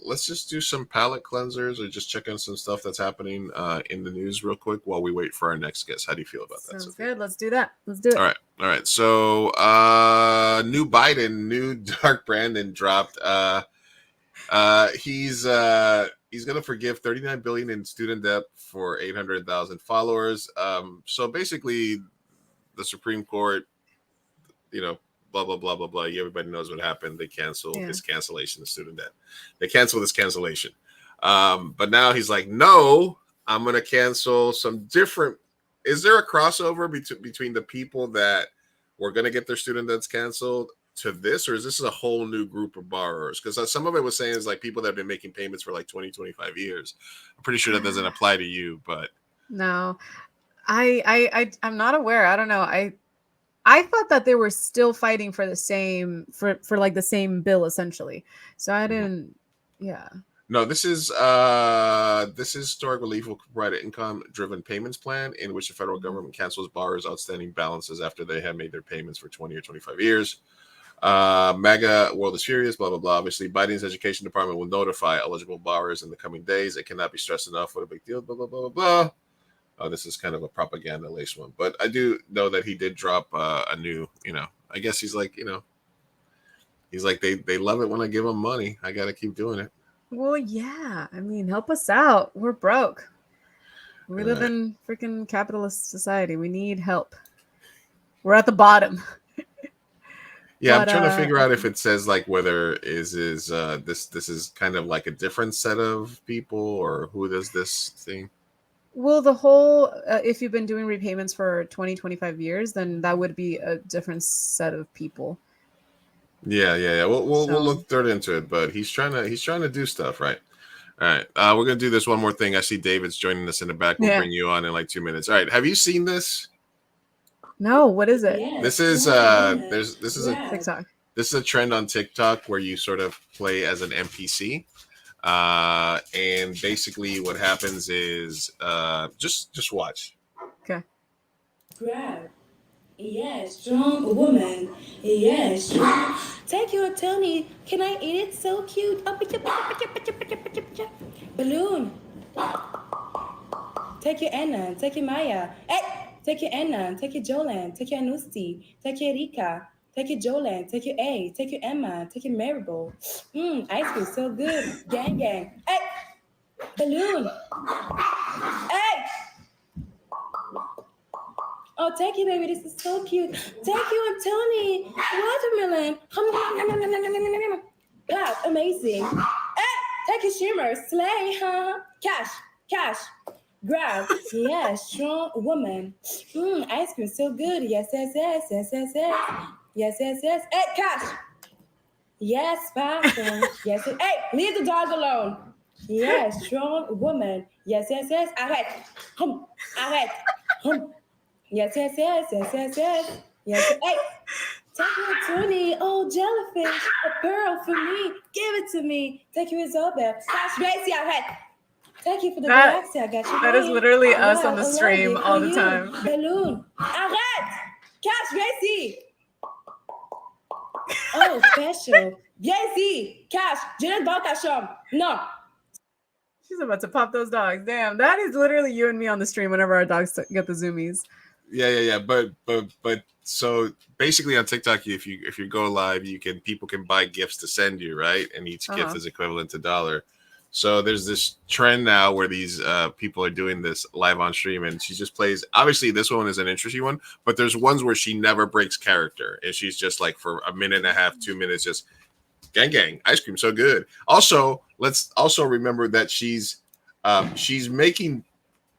Let's just do some palate cleansers or just check on some stuff that's happening in the news real quick while we wait for our next guest. How do you feel about that? Sounds good. Let's do that. Let's do it. All right. So new Dark Brandon dropped. He's going to forgive $39 billion in student debt for 800,000 followers. So basically, the Supreme Court, blah blah blah blah blah. Everybody knows what happened. They canceled his cancellation of student debt. They canceled his cancellation. But now he's like, no, I'm going to cancel some different. Is there a crossover between the people that were going to get their student debts canceled to this, or is this a whole new group of borrowers? Because some of it was saying is like people that have been making payments for like 20-25 years. I'm pretty sure that doesn't apply to you, but no, I'm not aware. I don't know. I thought that they were still fighting for the same for like the same bill essentially. So I didn't. Yeah. No, this is historic relief will provide an income-driven payments plan in which the federal government cancels borrowers' outstanding balances after they have made their payments for 20 or 25 years. MAGA world is furious, blah blah blah. Obviously, Biden's education department will notify eligible borrowers in the coming days. It cannot be stressed enough what a big deal, blah blah blah blah blah. This is kind of a propaganda laced one, but I do know that he did drop a new, I guess he's like, he's like they love it when I give them money. I got to keep doing it. Well, yeah. I mean, help us out. We're broke. We live in freaking capitalist society. We need help. We're at the bottom. Yeah, I'm trying to figure out if it says like whether this is kind of like a different set of people or who does this thing. Well, the whole if you've been doing repayments for 20-25 years, then that would be a different set of people. Yeah. We'll look third into it, but he's trying to do stuff, right? All right, we're gonna do this one more thing. I see David's joining us in the back. We'll bring you on in like 2 minutes. All right, have you seen this? No, what is it? This is this is a TikTok. This is a trend on TikTok where you sort of play as an NPC, and basically what happens is just watch. Okay. Grab. Yes, strong woman. Yes. Take your Tony. Can I eat it? So cute. Balloon. Take your Anna. Take your Maya. Hey! Take your Anna. Take your Jolan. Take your Anusti. Take your Erika. Take your Jolan. Take your A. Take your Emma. Take your Maribel. Ice cream so good. Gang. Hey! Balloon. Hey! Oh, thank you, baby. This is so cute. Thank you, Tony. Watermelon. God, amazing. Hey, take your shimmer. Slay, huh? Cash. Grab. Yeah, strong woman. Ice cream so good. Yes. Yes. Hey, cash. Yes, fashion. Yes. Hey, leave the dog alone. Yes, strong woman. Yes. Arrête. Arrête. Yes. Hey, take your Tony. Oh, jellyfish. A pearl for me. Give it to me. Take you Isabel. Cash, Gracie, arrête. Thank you for the galaxy. I got you. That is literally us on the stream all the time. Balloon. Arrête. Cash, Gracie. Oh, special. Gracie. Cash. Je ne pas ta chambre. Non. She's about to pop those dogs. Damn, that is literally you and me on the stream whenever our dogs get the zoomies. Yeah. But so basically on TikTok, if you go live, people can buy gifts to send you, right? And each gift is equivalent to $1. So there's this trend now where these people are doing this live on stream, and she just plays. Obviously, this one is an interesting one, but there's ones where she never breaks character, and she's just like for a minute and a half, 2 minutes, just gang, ice cream, so good. Also, let's also remember that she's making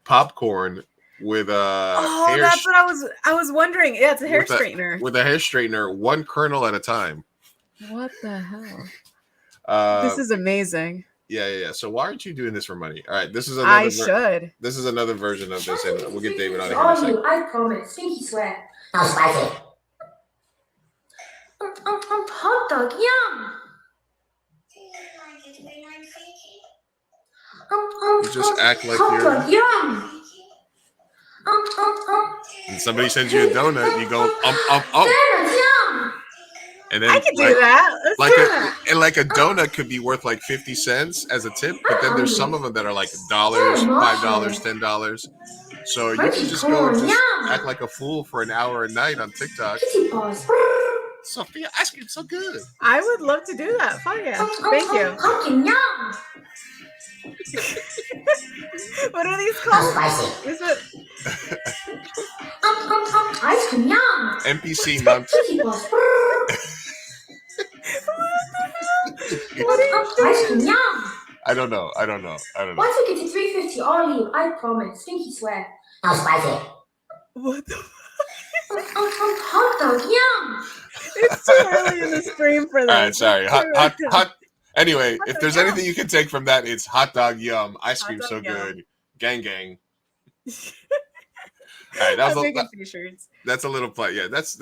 popcorn with hair. That's what I was wondering. Yeah, it's a hair straightener. With a hair straightener, one kernel at a time. What the hell? This is amazing. Yeah. So why aren't you doing this for money? All right, this is another. should. This is another version of this, and we'll get David on here in a second. I promise. Stinky sweat. How spicy? Hot dog, yum. You just act like hot you're. dog, yum. And somebody sends you a donut, you go Donuts, yum. and then I can do that. Let's do that. And like a donut could be worth like 50 cents as a tip, but then there's some of them that are like $1, $5, $10. So you can just go and just act like a fool for an hour a night on TikTok. Sophia, ice cream's so good. I would love to do that. Fuck yeah. Thank you. Pumpkin, yum. What are these called? Spicy. Is it? Ice cream, yum. NPC month. Ice cream, yum. I don't know. Once we get to 350, I'll leave. I promise. Stinky swear. How spicy? What the? Hot dog, yum. It's too early in the stream for that. All right, sorry. Hot. Anyway, if there's anything you can take from that, it's hot dog yum. Ice cream so good. Gang. All right, that's a little play. Yeah, that's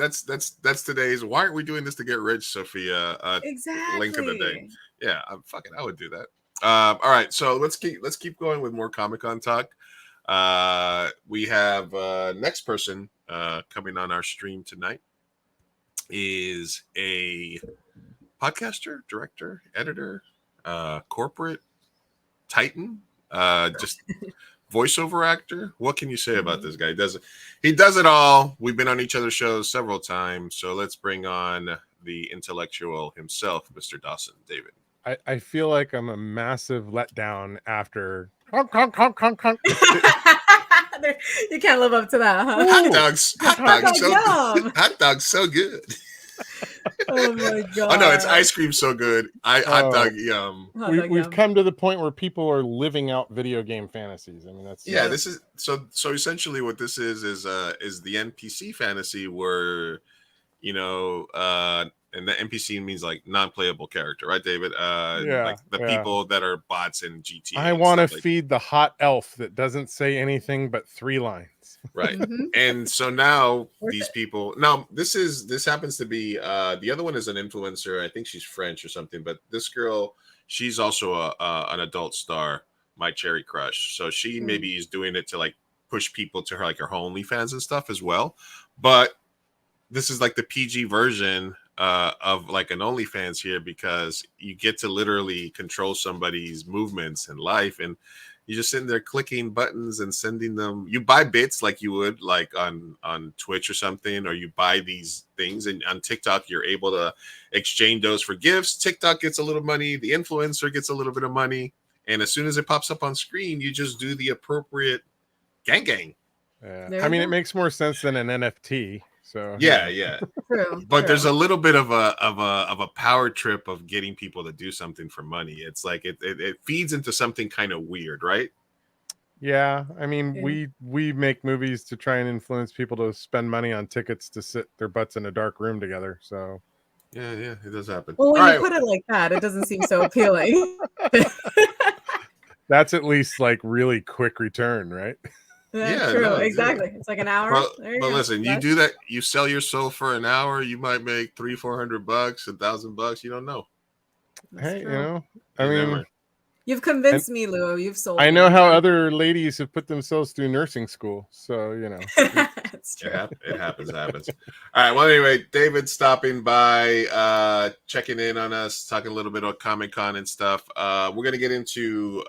today's. Why aren't we doing this to get rich, Sophia? Exactly. Link of the day. Yeah, I would do that. All right, so let's keep going with more Comic-Con talk. We have next person coming on our stream tonight is a podcaster, director, editor, corporate titan, just voiceover actor. What can you say about this guy? He does it all. We've been on each other's shows several times, so let's bring on the intellectual himself, Mr. Dawson. David. I feel like I'm a massive letdown after You can't live up to that, huh? Hot dogs so good. Oh my god! Oh no, it's ice cream so good. Hot dog yum. We've come to the point where people are living out video game fantasies. I mean, that's This is so essentially what this is the NPC fantasy where, and the NPC means like non-playable character, right, David? Like the people that are bots in GTA. I want to feed the hot elf that doesn't say anything but 3 lines. Right. And so now these people, now this happens to be the other one is an influencer. I think she's French or something, but this girl, she's also an adult star, my cherry crush. So she maybe is doing it to like push people to her like her OnlyFans and stuff as well. But this is like the PG version of like an OnlyFans here, because you get to literally control somebody's movements and life, and you're just sitting there clicking buttons and sending them. You buy bits like you would like on Twitch or something, or you buy these things, and on TikTok you're able to exchange those for gifts. TikTok gets a little money, the influencer gets a little bit of money, and as soon as it pops up on screen, you just do the appropriate gang. Yeah. I mean, it makes more sense than an NFT. So yeah. But there's a little bit of a power trip of getting people to do something for money. It's like it feeds into something kind of weird, right? Yeah, I mean, we make movies to try and influence people to spend money on tickets to sit their butts in a dark room together. So yeah, it does happen. Well, when you put it like that, it doesn't seem so appealing. That's at least like really quick return, right? That's true. No, exactly. It's like an hour. But listen, you do that, you sell your soul for an hour, you might make $300-400, $1,000. You don't know. Hey, I mean, you've convinced me, Lou. You've sold. I know how other ladies have put themselves through nursing school, so It's true. It happens. All right. Well, anyway, David stopping by, checking in on us, talking a little bit about Comic-Con and stuff. We're going to get into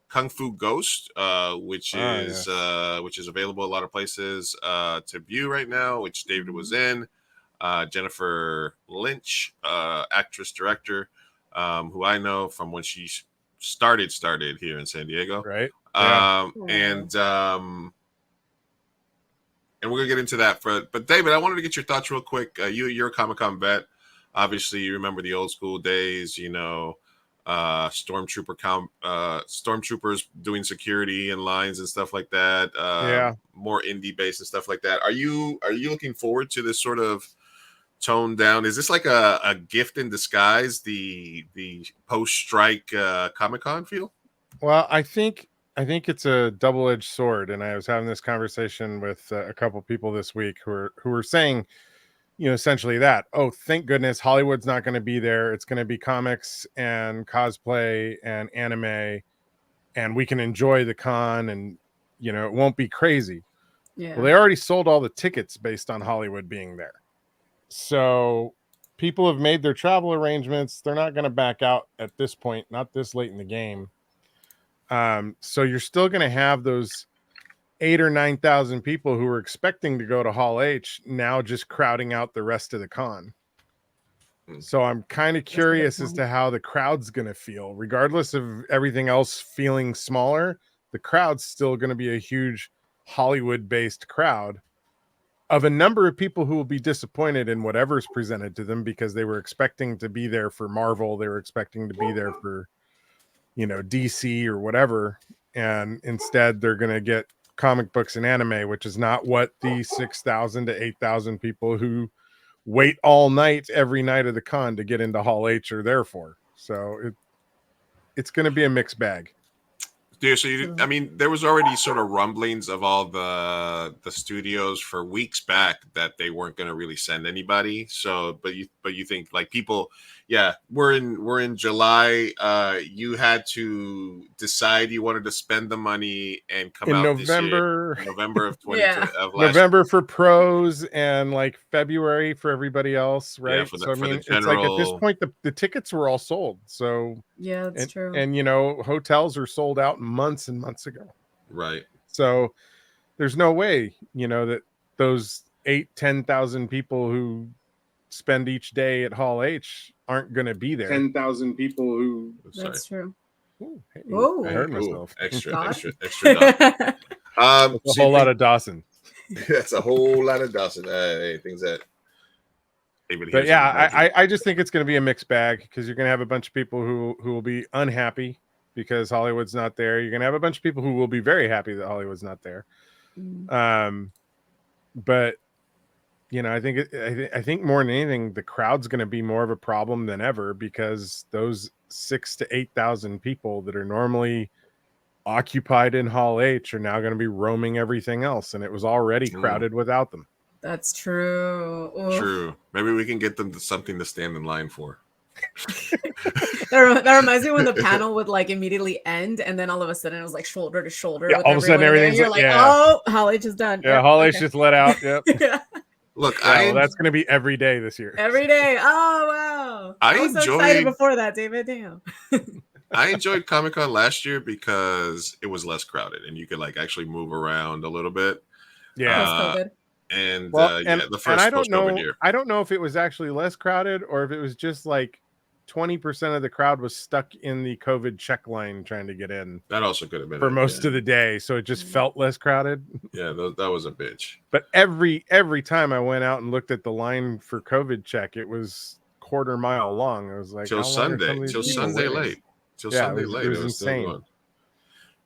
Kung Fu Ghost, which is available a lot of places to view right now, which David was in. Jennifer Lynch, actress, director, who I know from when she started here in San Diego. Right. And we're gonna get into that. But David, I wanted to get your thoughts real quick. You're a Comic-Con vet. Obviously, you remember the old school days. Stormtroopers doing security and lines and stuff like that. More indie based and stuff like that. Are you looking forward to this sort of toned down? Is this like a gift in disguise? The post-strike Comic-Con feel? Well, I think it's a double-edged sword, and I was having this conversation with a couple people this week who were saying, essentially that, oh, thank goodness Hollywood's not going to be there. It's going to be comics and cosplay and anime, and we can enjoy the con, and it won't be crazy. Yeah. Well, they already sold all the tickets based on Hollywood being there, so people have made their travel arrangements. They're not going to back out at this point, not this late in the game. So you're still going to have those 8,000 or 9,000 people who were expecting to go to Hall H now just crowding out the rest of the con. So I'm kind of curious as to how the crowd's going to feel, regardless of everything else feeling smaller. The crowd's still going to be a huge Hollywood-based crowd of a number of people who will be disappointed in whatever's presented to them because they were expecting to be there for Marvel. They were expecting to be there for DC or whatever, and instead they're going to get comic books and anime, which is not what the 6,000 to 8,000 people who wait all night every night of the con to get into Hall H are there for. So it's going to be a mixed bag. Yeah, so there was already sort of rumblings of all the studios for weeks back that they weren't going to really send anybody. So, but you think like people, we're in July. You had to decide you wanted to spend the money and come in out November, this year, November of 20 November for pros and like February for everybody else, right? For So the it's like at this point the tickets were all sold. So yeah, that's true. And hotels are sold out months and months ago. Right. So there's no way, that those 8,000-10,000 people who spend each day at Hall H aren't going to be there. 10,000 people who. That's true. Ooh, hey, Whoa. I hurt myself. Extra. A whole lot of Dawson. That's a whole lot of Dawson. Things that. But yeah, I just think it's going to be a mixed bag because you're going to have a bunch of people who will be unhappy because Hollywood's not there. You're going to have a bunch of people who will be very happy that Hollywood's not there. But I think more than anything, the crowd's going to be more of a problem than ever because those 6,000 to 8,000 people that are normally occupied in Hall H are now going to be roaming everything else, and it was already crowded without them. That's true. Oof. True. Maybe we can get them to something to stand in line for. That reminds me when the panel would like immediately end, and then all of a sudden it was like shoulder to shoulder. Yeah, with all of a sudden everything's you're like, oh, Hall H is done. Yeah, Hall H just let out. Yep. Yeah. Look, that's going to be every day this year. Every day. Oh wow! I was so excited before that, David. Damn. I enjoyed Comic-Con last year because it was less crowded and you could like actually move around a little bit. Yeah. And the first post-COVID year. I don't know if it was actually less crowded or if it was just like 20% of the crowd was stuck in the COVID check line trying to get in. That also could have been for most of the day, so it just felt less crowded. Yeah, that was a bitch. But every time I went out and looked at the line for COVID check, it was quarter mile long. I was like, till Sunday late. Till Sunday late. It was insane.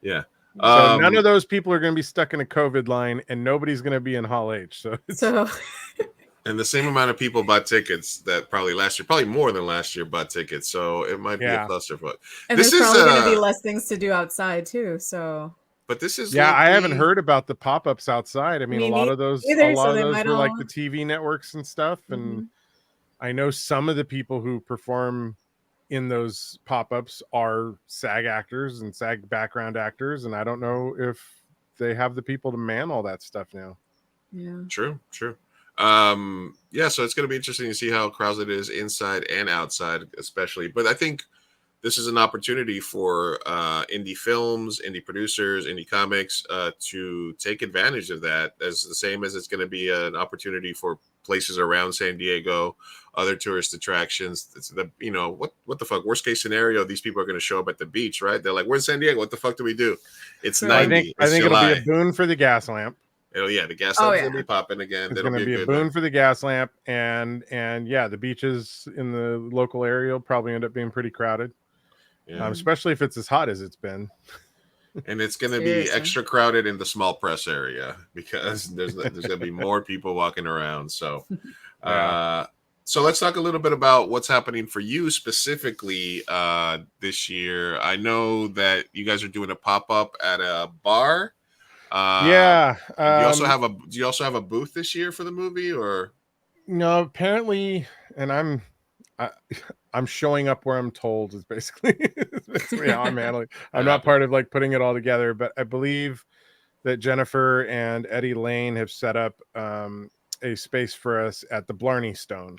Yeah. So none of those people are going to be stuck in a COVID line, and nobody's going to be in Hall H. So and the same amount of people bought tickets that probably last year, probably more than last year, bought tickets. So it might be a clusterfuck. And there's probably going to be less things to do outside too. So, but this is I haven't heard about the pop-ups outside. I mean, a lot of those were like the TV networks and stuff. And I know some of the people who perform in those pop-ups are SAG actors and SAG background actors, and I don't know if they have the people to man all that stuff now. Yeah. True. Yeah, so it's going to be interesting to see how crowded it is inside and outside, especially. But I think this is an opportunity for indie films, indie producers, indie comics to take advantage of that. As the same as it's going to be an opportunity for places around San Diego, other tourist attractions. It's the what the fuck? Worst case scenario, these people are going to show up at the beach, right? They're like, "We're in San Diego. What the fuck do we do?" It's 90. I think it'll July. be a boon for the gas lamp. The gas lamp's gonna be popping again. It's It'll going to be a boon for the gas lamp, and yeah, the beaches in the local area will probably end up being pretty crowded. Yeah. Especially if it's as hot as it's been. And it's going to be extra crowded in the small press area because there's going to be more people walking around. So, so let's talk a little bit about what's happening for you specifically this year. I know that you guys are doing a pop-up at a bar. Do you also have a booth this year for the movie, or? No, apparently, and I'm showing up where I'm told is basically how I'm handling. I'm not part of like putting it all together, but I believe that Jennifer and Eddie Lane have set up a space for us at the Blarney Stone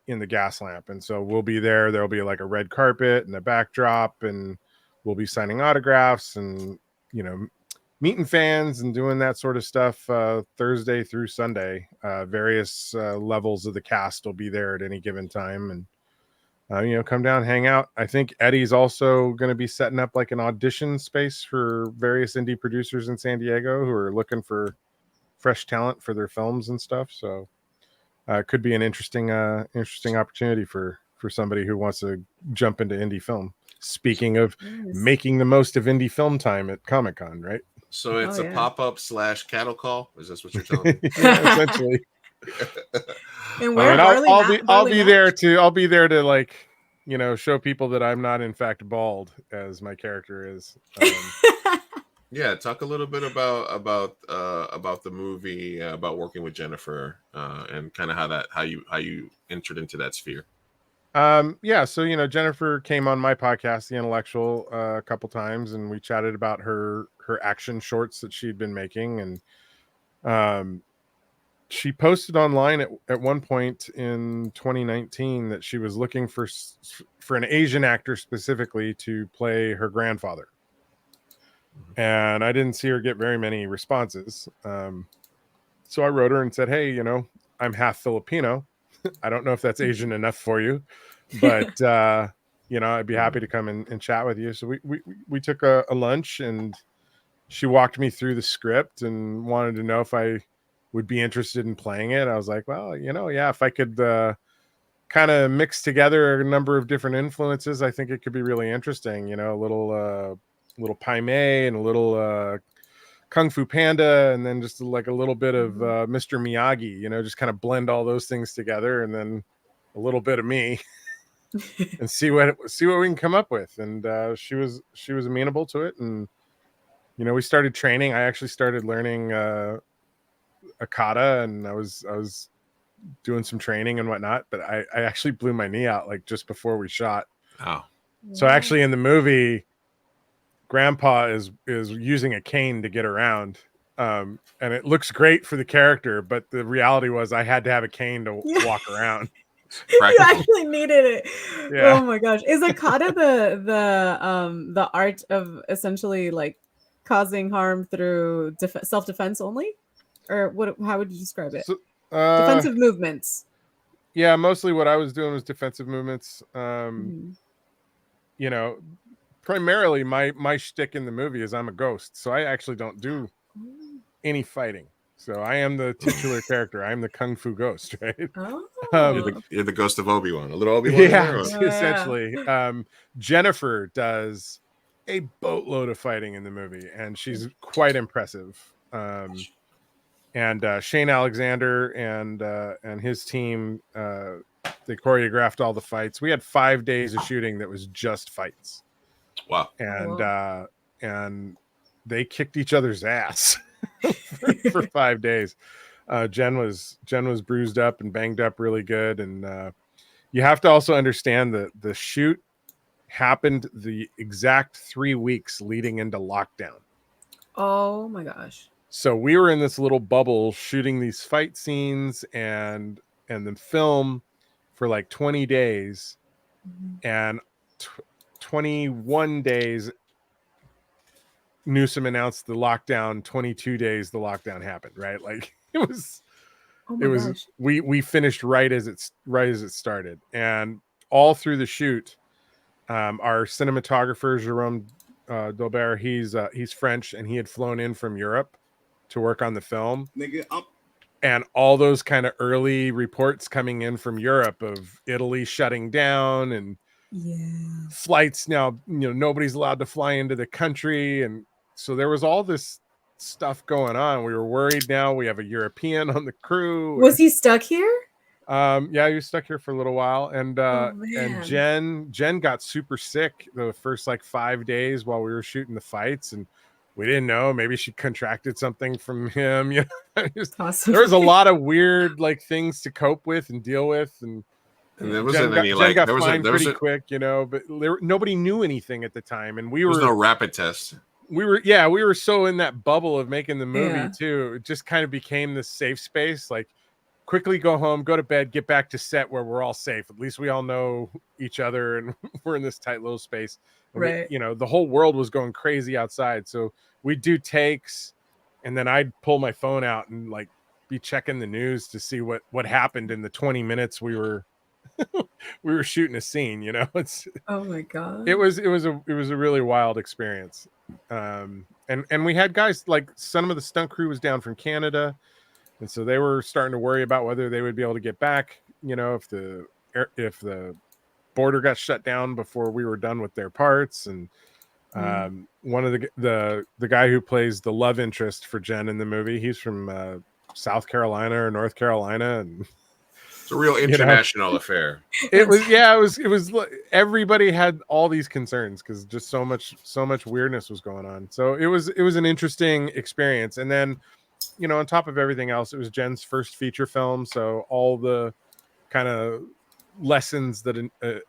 in the gas lamp. And so we'll be there. There'll be like a red carpet and a backdrop, and we'll be signing autographs and, meeting fans and doing that sort of stuff Thursday through Sunday. Various levels of the cast will be there at any given time, and come down, hang out. I think Eddie's also going to be setting up like an audition space for various indie producers in San Diego who are looking for fresh talent for their films and stuff. So it could be an interesting opportunity for somebody who wants to jump into indie film. Speaking of making the most of indie film time at Comic-Con, right? So it's a pop-up / cattle call. Is this what you're telling me? Yeah, essentially. And where I'll be there to like, show people that I'm not in fact bald as my character is. Yeah, talk a little bit about the movie, about working with Jennifer, and kind of how you entered into that sphere. So Jennifer came on my podcast, The Intellectual, a couple times, and we chatted about her action shorts that she'd been making, and she posted online at one point in 2019 that she was looking for an Asian actor specifically to play her grandfather. And I didn't see her get very many responses. So I wrote her and said, "Hey, I'm half Filipino. I don't know if that's Asian enough for you, but I'd be happy to come and chat with you." So we took a lunch, and she walked me through the script and wanted to know if I would be interested in playing it. I was like, well, if I could kind of mix together a number of different influences, I think it could be really interesting. A little Pai Mei and a little Kung Fu Panda, and then just like a little bit of Mr. Miyagi, just kind of blend all those things together, and then a little bit of me and see what we can come up with. And she was amenable to it, and we started training. I actually started learning Akata, and I was doing some training and whatnot, but I actually blew my knee out like just before we shot. Oh. So actually in the movie, Grandpa is using a cane to get around, and it looks great for the character, but the reality was I had to have a cane to walk around. You actually needed it. Yeah. Oh my gosh. Is Akata the art of essentially like causing harm through self-defense only? Or how would you describe it? So, defensive movements. Yeah, mostly what I was doing was defensive movements. Primarily my shtick in the movie is I'm a ghost, so I actually don't do any fighting. So I am the titular character. I'm the Kung Fu ghost, right? You're the ghost of Obi-Wan, a little Obi-Wan. Yeah, essentially. Jennifer does a boatload of fighting in the movie, and she's quite impressive. And Shane Alexander and his team, they choreographed all the fights. We had 5 days of shooting that was just fights. Wow. And they kicked each other's ass for 5 days. Jen was bruised up and banged up really good. And you have to also understand that the shoot happened the exact 3 weeks leading into lockdown. Oh my gosh. So we were in this little bubble shooting these fight scenes and the film for like 20 days, and 21 days Newsom announced the lockdown. 22 days the lockdown happened, right? Like it was gosh. we finished right as it started, and all through the shoot, our cinematographer Jerome Daubert, he's French, and he had flown in from Europe to work on the film. And all those kind of early reports coming in from Europe of Italy shutting down and flights now, nobody's allowed to fly into the country. And so there was all this stuff going on. We were worried. Now we have a European on the crew. Was he stuck here? Yeah, he was stuck here for a little while. And man. Jen got super sick the first like 5 days while we were shooting the fights, and we didn't know. Maybe she contracted something from him. There was a lot of weird like things to cope with and deal with, and there wasn't any like there was pretty quick, but nobody knew anything at the time, and there was no rapid test. We were so in that bubble of making the movie too. It just kind of became this safe space, like quickly go home, go to bed, get back to set where we're all safe. At least we all know each other and we're in this tight little space. And right. The whole world was going crazy outside. So we'd do takes, and then I'd pull my phone out and like be checking the news to see what happened in the 20 minutes we were shooting a scene. It's oh my god. It was a really wild experience. And we had guys like some of the stunt crew was down from Canada, and so they were starting to worry about whether they would be able to get back, if the border got shut down before we were done with their parts. And one of the guy who plays the love interest for Jen in the movie, he's from South Carolina or North Carolina, and it's a real international affair. It was everybody had all these concerns because just so much weirdness was going on. So it was an interesting experience. And then, on top of everything else, it was Jen's first feature film. So all the kind of lessons that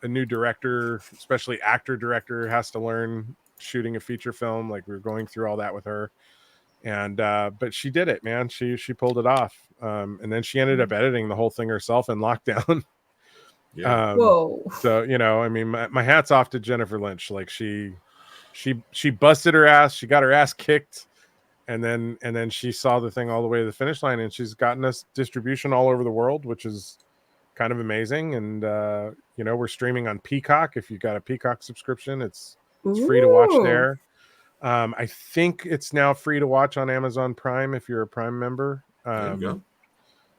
a new director, especially actor director, has to learn shooting a feature film. Like we were going through all that with her. And but she did it, man. She pulled it off. And then she ended up editing the whole thing herself in lockdown. Whoa. So I mean, my hat's off to Jennifer Lynch. Like she busted her ass. She got her ass kicked, and then she saw the thing all the way to the finish line, and she's gotten us distribution all over the world, which is kind of amazing. And we're streaming on Peacock. If you got a Peacock subscription, it's free to watch there. I think it's now free to watch on Amazon Prime if you're a Prime member. There you go.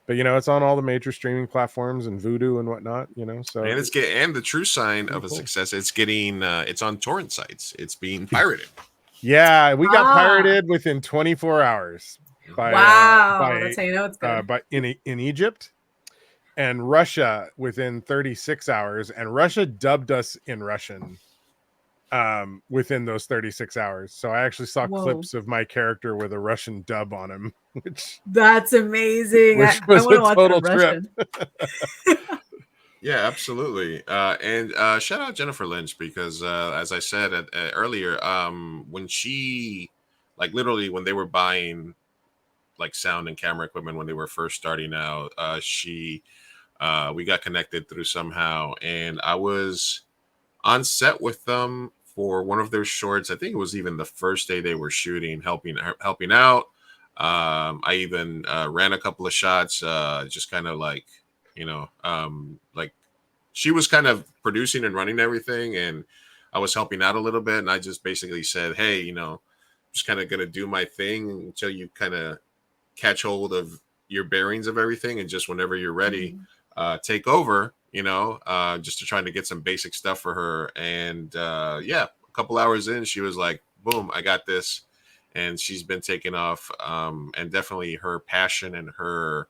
But it's on all the major streaming platforms and Vudu and whatnot. So and and the true sign of a success, it's getting it's on torrent sites. It's being pirated. Yeah, we got pirated within 24 hours. That's how you know it's good. But in Egypt, and Russia within 36 hours, and Russia dubbed us in Russian. Within those 36 hours. So I actually saw clips of my character with a Russian dub on him, that's amazing. Which was a total trip. Yeah, absolutely. And shout out Jennifer Lynch, because as I said earlier, when she literally when they were buying like sound and camera equipment when they were first starting out, we got connected through somehow, and I was on set with them for one of their shorts. I think it was even the first day they were shooting, helping out. I even ran a couple of shots, just kind of like she was kind of producing and running everything, and I was helping out a little bit. And I just basically said, hey, just kind of gonna do my thing until you kind of catch hold of your bearings of everything, and just whenever you're ready, take over. Just to try to get some basic stuff for her. And a couple hours in, she was like, boom, I got this. And she's been taking off. And definitely her passion and her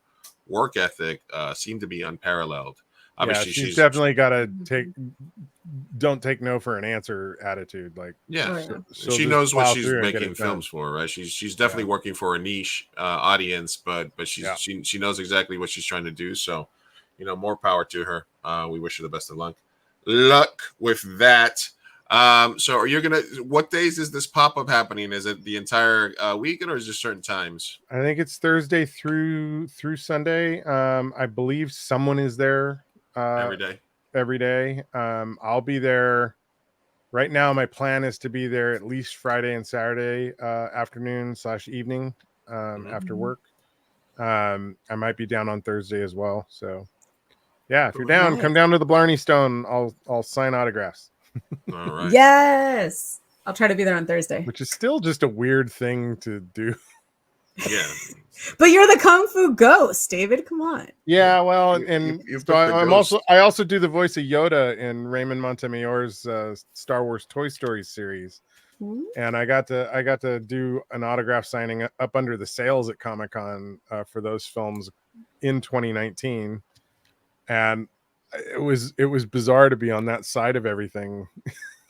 work ethic seem to be unparalleled. Obviously, she's definitely got a don't take no for an answer attitude. Like, she knows what she's making films for, right? She's definitely working for a niche audience, but she knows exactly what she's trying to do. So, more power to her. We wish her the best of luck with that. So are you gonna? What days is this pop up happening? Is it the entire weekend, or is it certain times? I think it's Thursday through Sunday. I believe someone is there Every day. Every day. I'll be there. Right now, my plan is to be there at least Friday and Saturday afternoon / evening after work. I might be down on Thursday as well. So, yeah, if you're down, come down to the Blarney Stone. I'll sign autographs. All right. Yes. I'll try to be there on Thursday. Which is still just a weird thing to do. Yeah. But you're the Kung Fu Ghost, David. Come on. Yeah, well, and you've so got the I'm ghost. I also do the voice of Yoda in Raymond Montemayor's Star Wars Toy Story series. And I got to do an autograph signing up under the sales at Comic-Con for those films in 2019. And it was bizarre to be on that side of everything.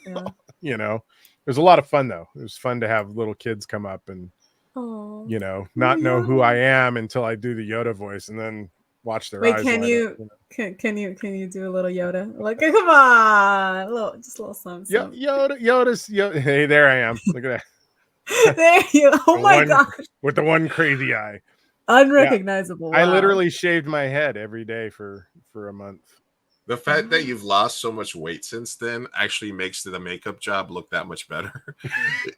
Yeah. You know, it was a lot of fun though. It was fun to have little kids come up and you know, not know who I am until I do the Yoda voice and then watch their eyes. Can light you, up, you know? can you do a little Yoda? Like, come on, just a little something. Yoda's. Hey, there I am. Look at that. There you. Oh my gosh. With the one crazy eye. Unrecognizable. Yeah. I Wow. literally shaved my head every day for a month. The fact that you've lost so much weight since then actually makes the makeup job look that much better.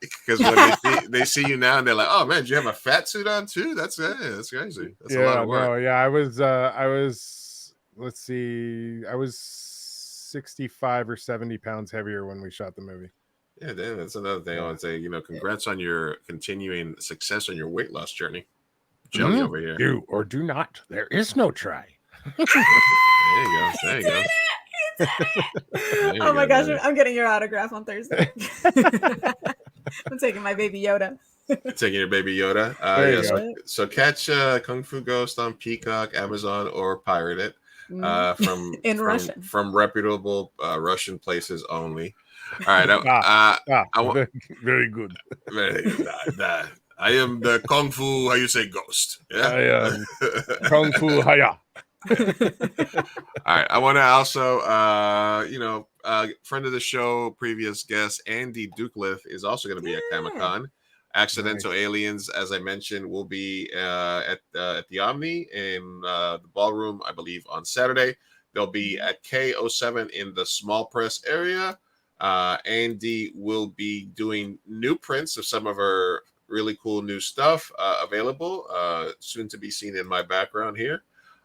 Because when they see you now and they're like, "Oh man, do you have a fat suit on too?" That's crazy. That's a lot of work. No, yeah, I was. Let's see, I was 65 or 70 pounds heavier when we shot the movie. Yeah, Dan, that's another thing I would say. You know, congrats on your continuing success on your weight loss journey. Jelly over here. Do or do not. There is no try. There you go. There you go. There you Oh my go, gosh, man. I'm getting your autograph on Thursday. I'm taking my baby Yoda. Taking your baby Yoda. There you Yeah, go. so catch Kung Fu Ghost on Peacock, Amazon, or pirate it In Russian. from reputable Russian places only. All right. Very good. I am the Kung Fu, how you say, ghost. Yeah. I am Kung Fu Haya. All right. I want to also, friend of the show, previous guest, Andy Dukelith is also going to be at Comic-Con. Accidental Aliens, as I mentioned, will be at the Omni in the ballroom, I believe, on Saturday. They'll be at K07 in the small press area. Andy will be doing new prints of some of her really cool new stuff available, soon to be seen in my background here.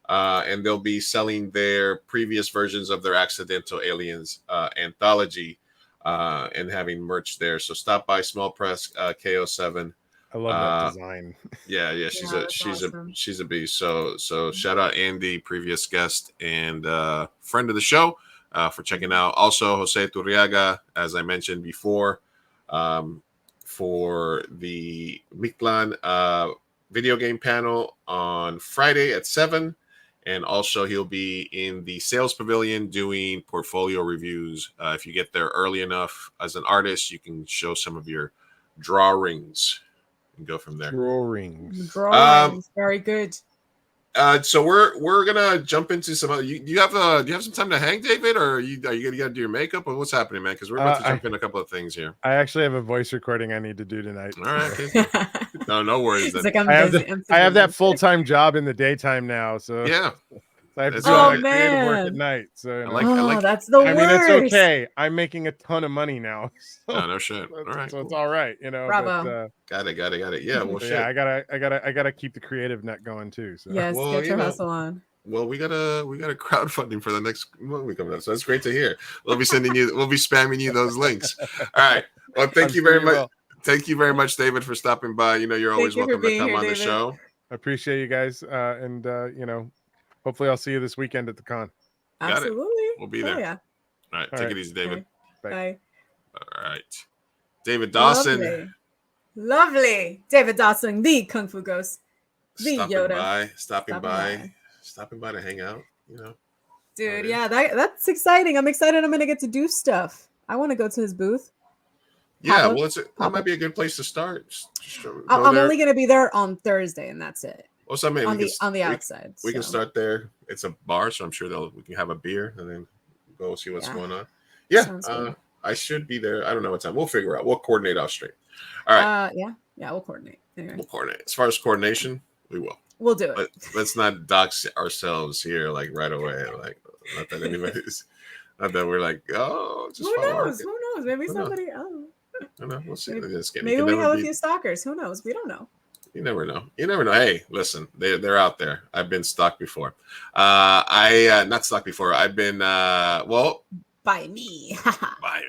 And they'll be selling their previous versions of their Accidental Aliens anthology and having merch there. So stop by Small Press K07. I love that design. Yeah, she's a beast. So shout out Andy, previous guest and friend of the show, for checking out. Also Jose Turriaga, as I mentioned before, for the Mictlan video game panel on Friday at 7. And also he'll be in the sales pavilion doing portfolio reviews. If you get there early enough as an artist, you can show some of your drawings and go from there. Drawings. Very good. So we're gonna jump into some other. Do you have some time to hang, David, or are you gotta do your makeup, or what's happening, man? Because we're about to jump in a couple of things here. I actually have a voice recording I need to do tonight. All right. No worries. Like, I have that full-time job in the daytime now, so yeah. I have to That's do all that right. creative work Man. at night. So I like that's the worst. I mean, it's okay. I'm making a ton of money now. So, no shit. All right. So it's all right, you know. Bravo. Got it. Yeah. Well, shit. Yeah, I gotta keep the creative net going too. So Yes, Well, get your you know, hustle on. Well, we got a crowdfunding for the next movie coming up, so that's great to hear. We'll be spamming you those links. All right. Well, thank you very much. Well. Thank you very much, David, for stopping by. You know, you're always Thank you for welcome to being come here, on the David. show. I appreciate you guys, and you know, hopefully I'll see you this weekend at the con. Got it. Absolutely. We'll be Oh, there. yeah. All right. All Take right. it easy, David. Bye. All right. David Dawson. Lovely. David Dawson, the Kung Fu Ghost. The Yoda. Stopping by to hang out, you know. Dude, yeah, that's exciting. I'm excited I'm gonna get to do stuff. I want to go to his booth. Yeah, Pop-up. well, that might be a good place to start. Just go I'm there. only gonna be there on Thursday, and that's it. Well, so, I mean, On the outside. We can so. start there. It's a bar, so I'm sure we can have a beer and then go see what's Yeah. going on. Yeah, Sounds good. I should be there. I don't know what time. We'll figure out. We'll coordinate off stream. All right. Yeah, we'll coordinate. Anyway, We'll coordinate. As far as coordination, we will. We'll do it. But let's not dox ourselves here like right away. Like not that anybody's, not that we're like, oh, just Who follow knows? Who knows? Maybe somebody. Oh. I don't know. We'll see. Just kidding. Maybe You we can have never a few stalkers. Who knows? We don't know. You never know. You never know. Hey, listen, they're out there. I've been stalked before. I not stalked before. I've been By me. by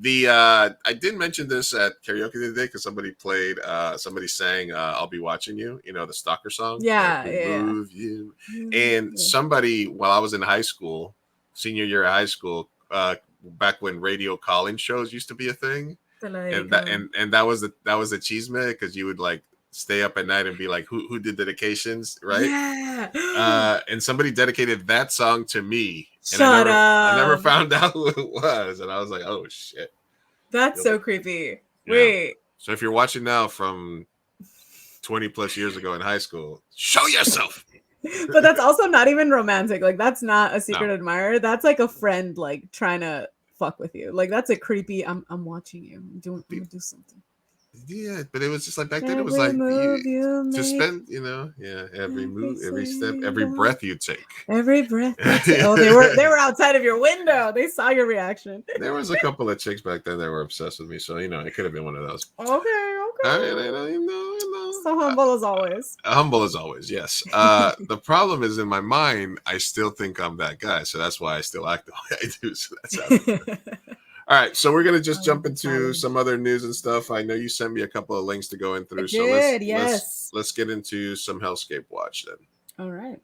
I did mention this at karaoke the other day because somebody sang "I'll Be Watching You," you know, the stalker song. Yeah, Move you. And somebody, while I was in high school, senior year of high school, back when radio call-in shows used to be a thing, and that was the cheeseman, because you would like stay up at night and be like, who did dedications, right? Yeah. And somebody dedicated that song to me. And Shut I never up. found out who it was, and I was like, oh shit. That's so creepy. Yeah. Wait. So if you're watching now from 20 plus years ago in high school, show yourself. But that's also not even romantic. Like, that's not a secret admirer. That's like a friend like trying to fuck with you. Like, that's a creepy I'm watching you. I'm gonna do something. Yeah, but it was just like back then. It was like to spend, every move, every step, every breath you take. Every breath. Oh, they were outside of your window. They saw your reaction. There was a couple of chicks back then that were obsessed with me, so it could have been one of those. Okay. I mean, So humble as always. Humble as always, yes. The problem is in my mind, I still think I'm that guy, so that's why I still act the way I do. So that's how. All right, so we're gonna just jump into some other news and stuff. I know you sent me a couple of links to go in through. Let's get into some Hellscape Watch then. All right.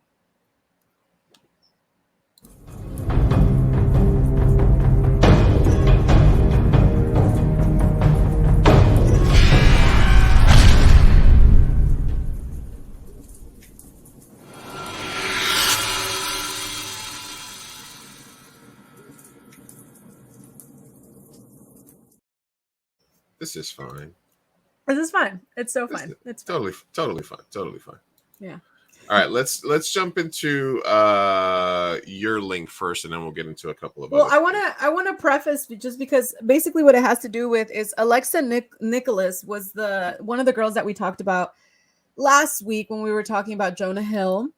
This is fine. This is fine. It's so fine. It's totally fine. Totally fine. Yeah. All right, let's jump into your link first, and then we'll get into a couple of. Well, I want to preface just because basically what it has to do with is Alexa Nicholas was one of the girls that we talked about last week when we were talking about Jonah Hill,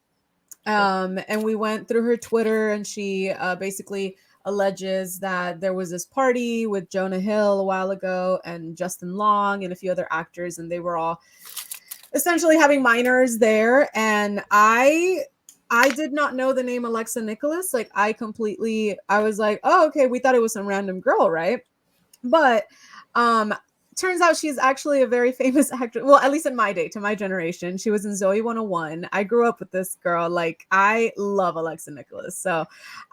and we went through her Twitter, and she basically alleges that there was this party with Jonah Hill a while ago and Justin Long and a few other actors, and they were all essentially having minors there. And I did not know the name Alexa Nicholas. Like, I was like, oh, okay, we thought it was some random girl, right? But turns out she's actually a very famous actress. Well, at least in my day, to my generation. She was in Zoe 101. I grew up with this girl. Like, I love Alexa Nicholas. So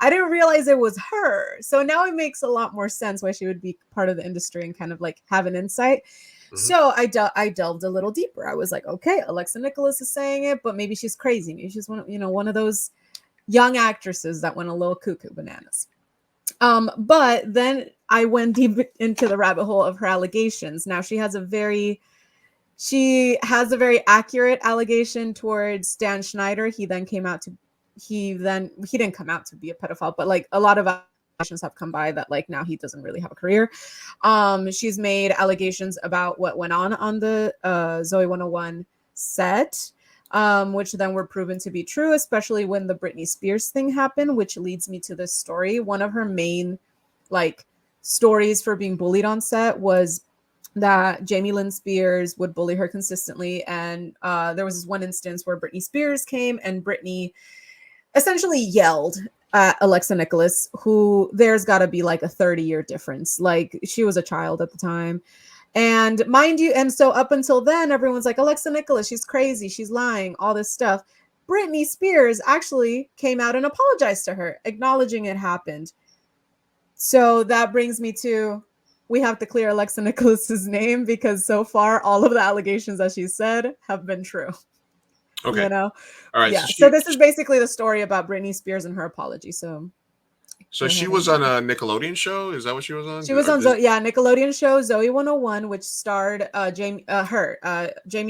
I didn't realize it was her. So now it makes a lot more sense why she would be part of the industry and kind of like have an insight. Mm-hmm. So I delved a little deeper. I was like, okay, Alexa Nicholas is saying it, but maybe she's crazy. Maybe she's one of those young actresses that went a little cuckoo bananas. But then I went deep into the rabbit hole of her allegations. Now she has a very accurate allegation towards Dan Schneider. He didn't come out to be a pedophile, but like a lot of allegations have come by that like now he doesn't really have a career. She's made allegations about what went on the Zoe 101 set. Which then were proven to be true, especially when the Britney Spears thing happened, which leads me to this story. One of her main like stories for being bullied on set was that Jamie Lynn Spears would bully her consistently. And there was this one instance where Britney Spears came and Britney essentially yelled at Alexa Nicholas, who there's got to be like a 30-year difference. Like, she was a child at the time. And mind you, and so up until then, everyone's like, Alexa Nicholas, she's crazy, she's lying, all this stuff. Britney Spears actually came out and apologized to her, acknowledging it happened. So that brings me to, we have to clear Alexa Nicholas's name because so far, all of the allegations that she said have been true. Okay. All right. Yeah. So this is basically the story about Britney Spears and her apology. So she was on a Nickelodeon show. Is that what she was on? She was on Nickelodeon show Zoe 101, which starred Jamie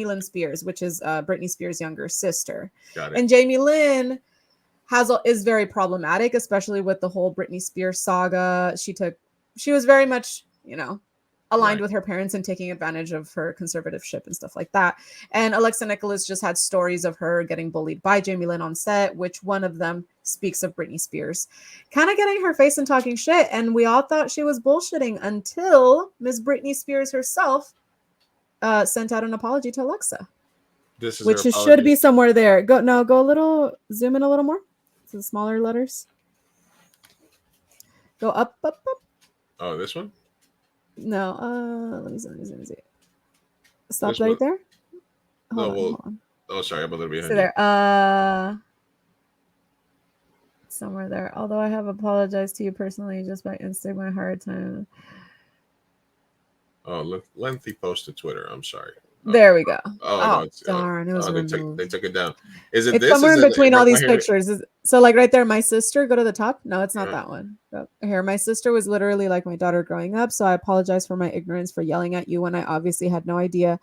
Lynn Spears, which is Britney Spears' younger sister. Got it. And Jamie Lynn is very problematic, especially with the whole Britney Spears saga. She took she was very much, aligned with her parents and taking advantage of her conservativeship and stuff like that. And Alexa Nicholas just had stories of her getting bullied by Jamie Lynn on set, which one of them speaks of Britney Spears kind of getting her face and talking shit. And we all thought she was bullshitting until Miss Britney Spears herself sent out an apology to Alexa. Which should be somewhere there. Go a little, zoom in a little more. To the smaller letters. Go up. Oh, this one? No, let me see. Stop This right one? there. Hold on. Oh, sorry, I'm a little behind. So you. there. Somewhere there. Although I have apologized to you personally just by instinct my hard time. Oh, lengthy post to Twitter. I'm sorry. There we go. No, darn! It was removed. they took it down. Is it It's this? somewhere Is in it between all right these here? pictures. So like right there, my sister, go to the top. No, it's not Yeah. that one. Go here. My sister was literally like my daughter growing up. So I apologize for my ignorance for yelling at you when I obviously had no idea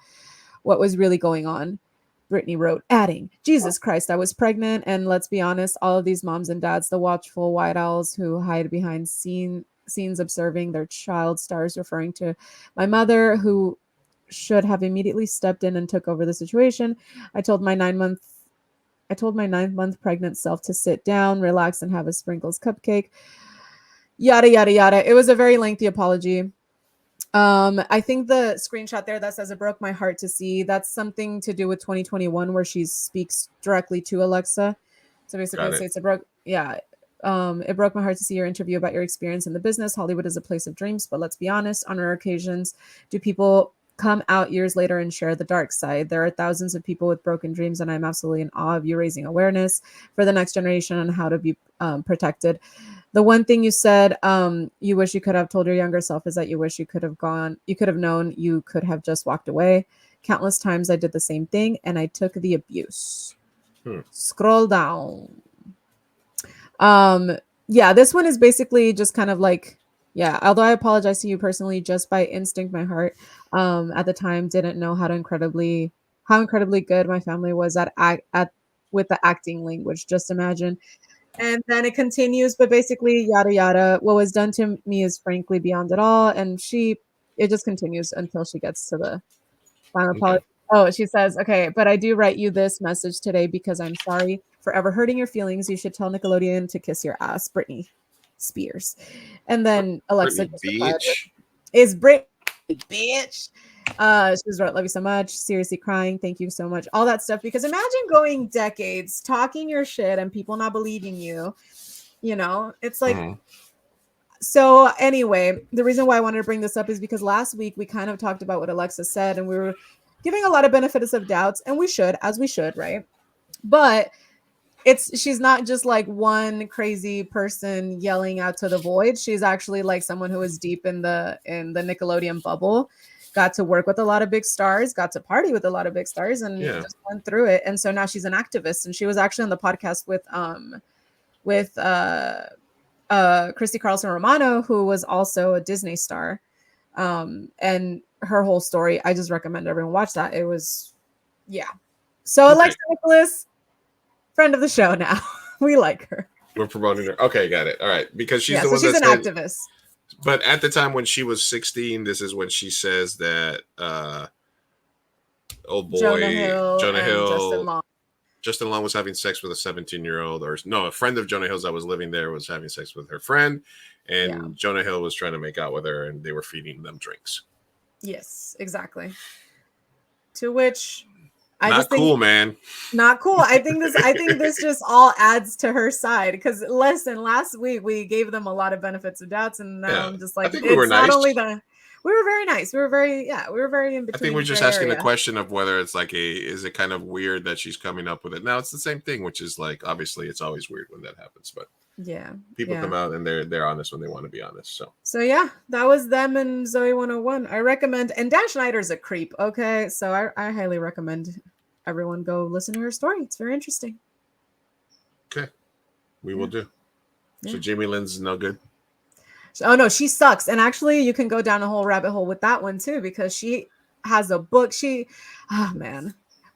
what was really going on. Brittany wrote, adding, Jesus Christ, I was pregnant. And let's be honest, all of these moms and dads, the watchful white owls who hide behind scenes observing their child stars, referring to my mother, who should have immediately stepped in and took over the situation. I told my 9-month pregnant self to sit down, relax, and have a sprinkles cupcake. Yada yada yada. It was a very lengthy apology. I think the screenshot there that says it broke my heart to see, that's something to do with 2021 where she speaks directly to Alexa. So basically it states it broke my heart to see your interview about your experience in the business. Hollywood is a place of dreams, but let's be honest, on rare occasions, do people come out years later and share the dark side? There are thousands of people with broken dreams, and I'm absolutely in awe of you raising awareness for the next generation on how to be protected. The one thing you said you wish you could have told your younger self is that you wish you could have known you could have just walked away. Countless times I did the same thing, and I took the abuse. Scroll down. Yeah, this one is basically just kind of like, yeah, although I apologize to you personally, just by instinct, my heart at the time didn't know how incredibly good my family was with the acting language. Just imagine. And then it continues, but basically yada yada. What was done to me is frankly beyond it all. And it just continues until she gets to the final apology. Oh, she says, okay, but I do write you this message today because I'm sorry for ever hurting your feelings. You should tell Nickelodeon to kiss your ass, Britney Spears. And then Alexa is Britney bitch. She's right, love you so much. Seriously crying. Thank you so much. All that stuff. Because imagine going decades talking your shit and people not believing you. It's like. So anyway, the reason why I wanted to bring this up is because last week we kind of talked about what Alexa said, and we were giving a lot of benefits of doubts, and we should, right? But she's not just like one crazy person yelling out to the void. She's actually like someone who is deep in the Nickelodeon bubble, got to work with a lot of big stars, got to party with a lot of big stars, and just went through it. And so now she's an activist, and she was actually on the podcast with Christy Carlson Romano, who was also a Disney star. And her whole story, I just recommend everyone watch that. It was, So Alexa Nicholas, friend of the show now. We like her. We're promoting her. Okay, got it. All right. Because she's the one she's an activist. But at the time when she was 16, this is when she says that old boy Jonah Hill Justin Long was having sex with a 17-year-old, or no, a friend of Jonah Hill's that was living there was having sex with her friend, and Jonah Hill was trying to make out with her, and they were feeding them drinks. Yes, exactly. To which Not cool, man. Not cool. I think this just all adds to her side. Because listen, last week we gave them a lot of benefits of doubts, and now I'm just like, I think we were nice. We were very nice. We were very in between. I think we're just asking the question of whether it's like is it kind of weird that she's coming up with it. Now it's the same thing, which is like, obviously it's always weird when that happens, but people come out and they're honest when they want to be honest. So yeah, that was them and Zoe 101. I recommend, and Dan Schneider's a creep. Okay, so I highly recommend everyone go listen to her story. It's very interesting. Okay, we will do. So Jamie Lynn's no good. Oh no, she sucks. And actually you can go down a whole rabbit hole with that one too, because she has a book. We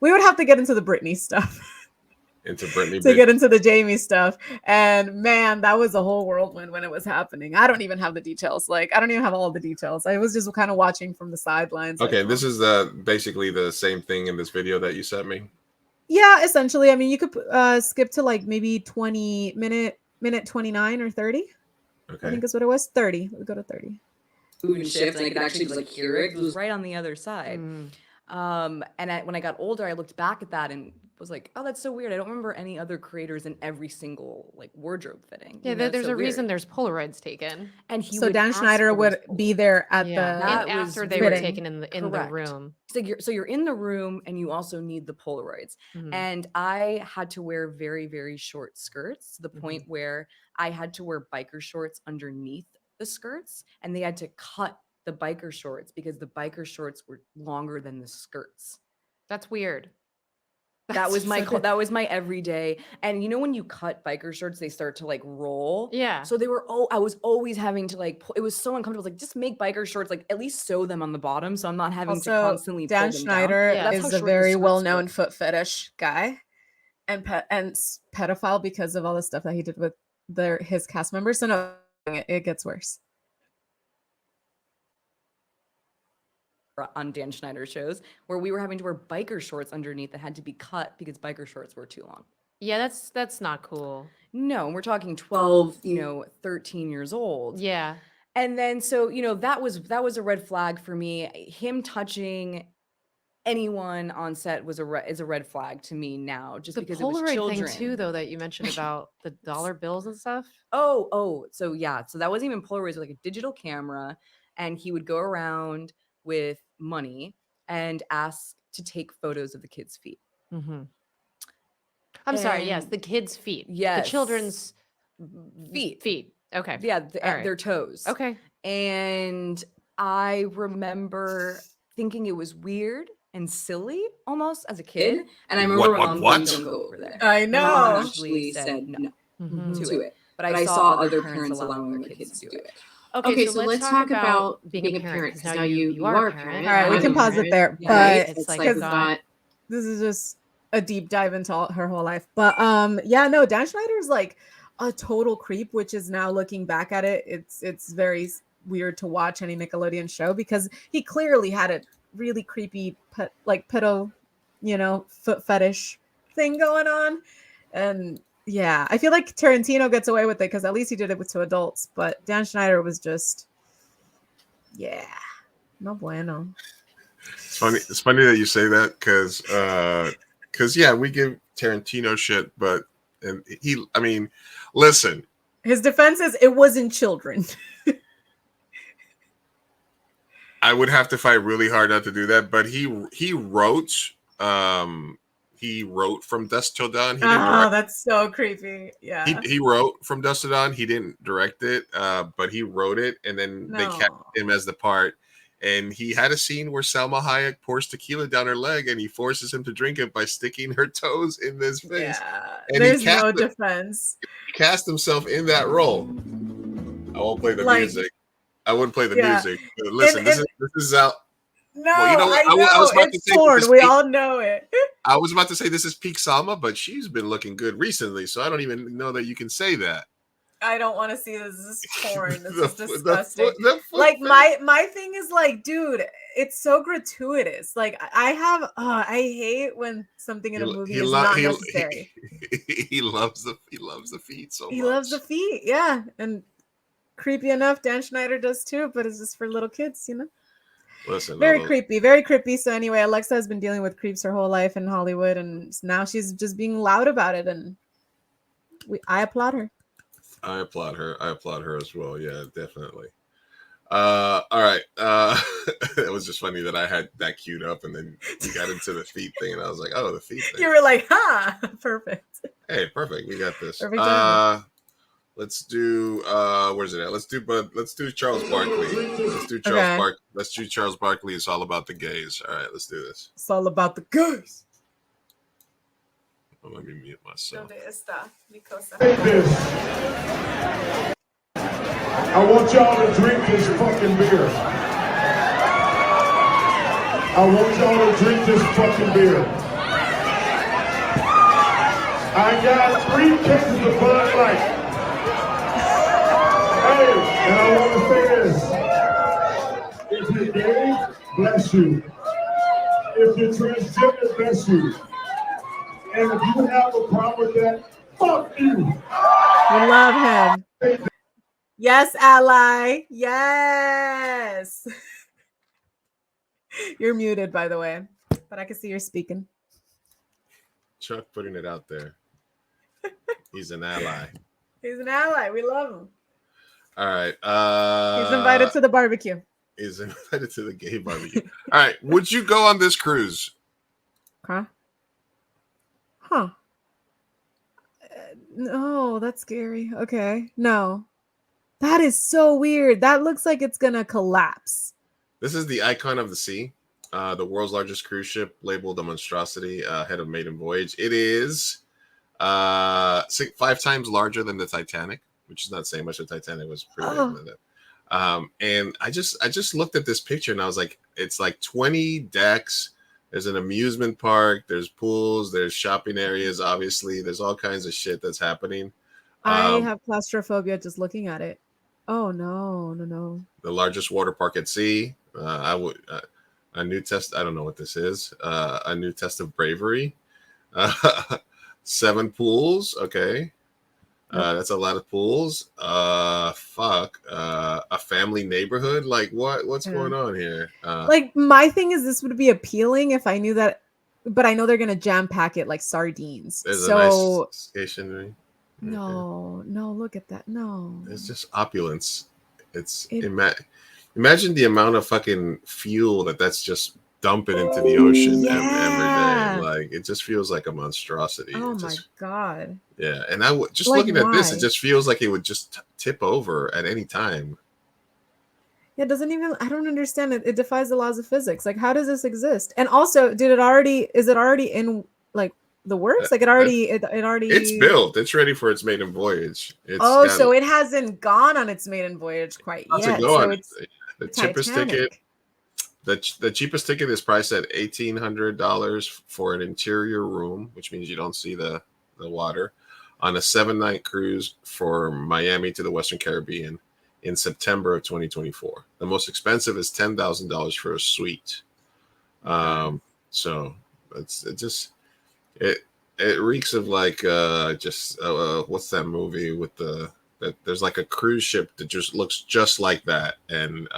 would have to get into the Britney stuff. into Brittany to get into the Jamie stuff. And man, that was a whole whirlwind when it was happening. I don't even have the details. Like, I don't even have all the details. I was just kind of watching from the sidelines. Okay, this is basically the same thing in this video that you sent me. Yeah, essentially. I mean, you could skip to like maybe minute 29 or 30. Okay. I think is what it was. 30. We go to 30. Food shift, and I could actually just like hear it. It was right on the other side. And when I got older, I looked back at that and was like, oh, that's so weird. I don't remember any other creators in every single like wardrobe fitting. Yeah, there's a reason there's Polaroids taken. And he So would Dan ask Schneider for would those be there at after they were taken in the Correct. room. So you're in the room and you also need the Polaroids. And I had to wear very, very short skirts to the point where I had to wear biker shorts underneath the skirts, and they had to cut the biker shorts because the biker shorts were longer than the skirts. That's weird. That was my everyday. And you know when you cut biker shorts, they start to like roll. Yeah. So they were I was always having to like it was so uncomfortable. Like just make biker shorts, like at least sew them on the bottom, so I'm not having to constantly Dan pull them Schneider down. is a very well-known foot fetish guy and pedophile because of all the stuff that he did with his cast members. So no, it gets worse. On Dan Schneider shows where we were having to wear biker shorts underneath that had to be cut because biker shorts were too long. Yeah, that's not cool. No, we're talking 12, 13 years old. Yeah. And then so, that was a red flag for me. Him touching anyone on set is a red flag to me now, just because it was Polaroid children. thing too, though, that you mentioned about the dollar bills and stuff. So yeah. So that wasn't even Polaroids, it was like a digital camera, and he would go around with money and ask to take photos of the kids' feet. I'm sorry. Yes, the kids' feet. Yes, the children's feet. Okay. Yeah, All right. their toes. Okay. And I remember thinking it was weird and silly almost as a kid. And I remember my mom saying, don't go over there. I know. My mom actually said no to it. But I saw other parents allowing their kids to do it. Okay, so let's talk about being a parent, because now you are a parent. All right, we can pause it there. Yeah, But it's like this is just a deep dive into her whole life. But yeah, no, Dan Schneider's like a total creep, which is now looking back at it, it's very weird to watch any Nickelodeon show because he clearly had a really creepy pedo, foot fetish thing going on. And yeah, I feel like Tarantino gets away with it because at least he did it to adults. But Dan Schneider was just, no bueno. It's funny that you say that because yeah, we give Tarantino shit, but listen. His defense is it wasn't children. I would have to fight really hard not to do that, but he wrote From Dusk Till Dawn. That's so creepy. Yeah. He wrote From Dusk Till Dawn. He didn't direct it, but he wrote it, and then they cast him as the part. And he had a scene where Salma Hayek pours tequila down her leg, and he forces him to drink it by sticking her toes in his face. Yeah, and there's no defense. He cast himself in that role. I won't play the music. I wouldn't play the music. But listen, this is out. No, I was about to say torn. We all know it. I was about to say this is peak Salma, but she's been looking good recently, so I don't even know that you can say that. I don't want to see this. This is porn. This is disgusting. My thing is like, dude, it's so gratuitous. Like I hate when something in a movie is not necessary. He loves the feet so much. He loves the feet, yeah. And creepy enough, Dan Schneider does too, but it's just for little kids, Listen, very creepy. So anyway, Alexa has been dealing with creeps her whole life in Hollywood, and now she's just being loud about it, and I applaud her. I applaud her as well. Yeah, definitely. All right. It was just funny that I had that queued up, and then we got into the feet thing, and I was like, "Oh, the feet thing." You were like, perfect." Hey, perfect. We got this. Perfect. Let's do. Where's it at? Let's do Charles Barkley. Let's do Charles Barkley. It's all about the gays. All right, let's do this. It's all about the gays. Let me mute myself. Take this. I want y'all to drink this fucking beer. I want y'all to drink this fucking beer. I got 3 cases of Bud Light. Hey, and I want to say this. If you're gay, bless you. If you're transgender, bless you. And if you have a problem with that, fuck you. We love him. Yes, ally. Yes. You're muted, by the way, but I can see you're speaking. Chuck putting it out there. He's an ally. He's an ally. We love him. All right. He's invited to the barbecue. He's invited to the gay barbecue. All right. Would you go on this cruise? Huh? Huh. No, that's scary. Okay. No. That is so weird. That looks like it's going to collapse. This is the Icon of the Sea, the world's largest cruise ship, labeled a monstrosity ahead of maiden voyage. It is 5 times larger than the Titanic, which is not saying much. The Titanic was pretty big than that. And I just looked at this picture and I was like, it's like 20 decks. There's an amusement park. There's pools. There's shopping areas. Obviously, there's all kinds of shit that's happening. I have claustrophobia just looking at it. Oh no. The largest water park at sea. A new test. I don't know what this is. A new test of bravery. 7 pools. Okay. That's a lot of pools. A family neighborhood. Like what's going on here? Like my thing is this would be appealing if I knew that, but I know they're gonna jam pack it like sardines. There's a nice stationery. No, look at that. No. It's just opulence. Imagine the amount of fucking fuel that's just dumping into the ocean every day. Like it just feels like a monstrosity. Oh my god. Yeah, and just like, looking at this, it just feels like it would just tip over at any time. Yeah, it doesn't even. I don't understand it. It defies the laws of physics. Like, how does this exist? And also, is it already in like the works? Like it already. It's built. It's ready for its maiden voyage. So it hasn't gone on its maiden voyage quite yet. So it's the cheapest ticket. The cheapest ticket is priced at $1,800 for an interior room, which means you don't see the water, on a 7-night cruise for Miami to the Western Caribbean in September of 2024. The most expensive is $10,000 for a suite. So it reeks of like what's that movie with there's like a cruise ship that just looks just like that, and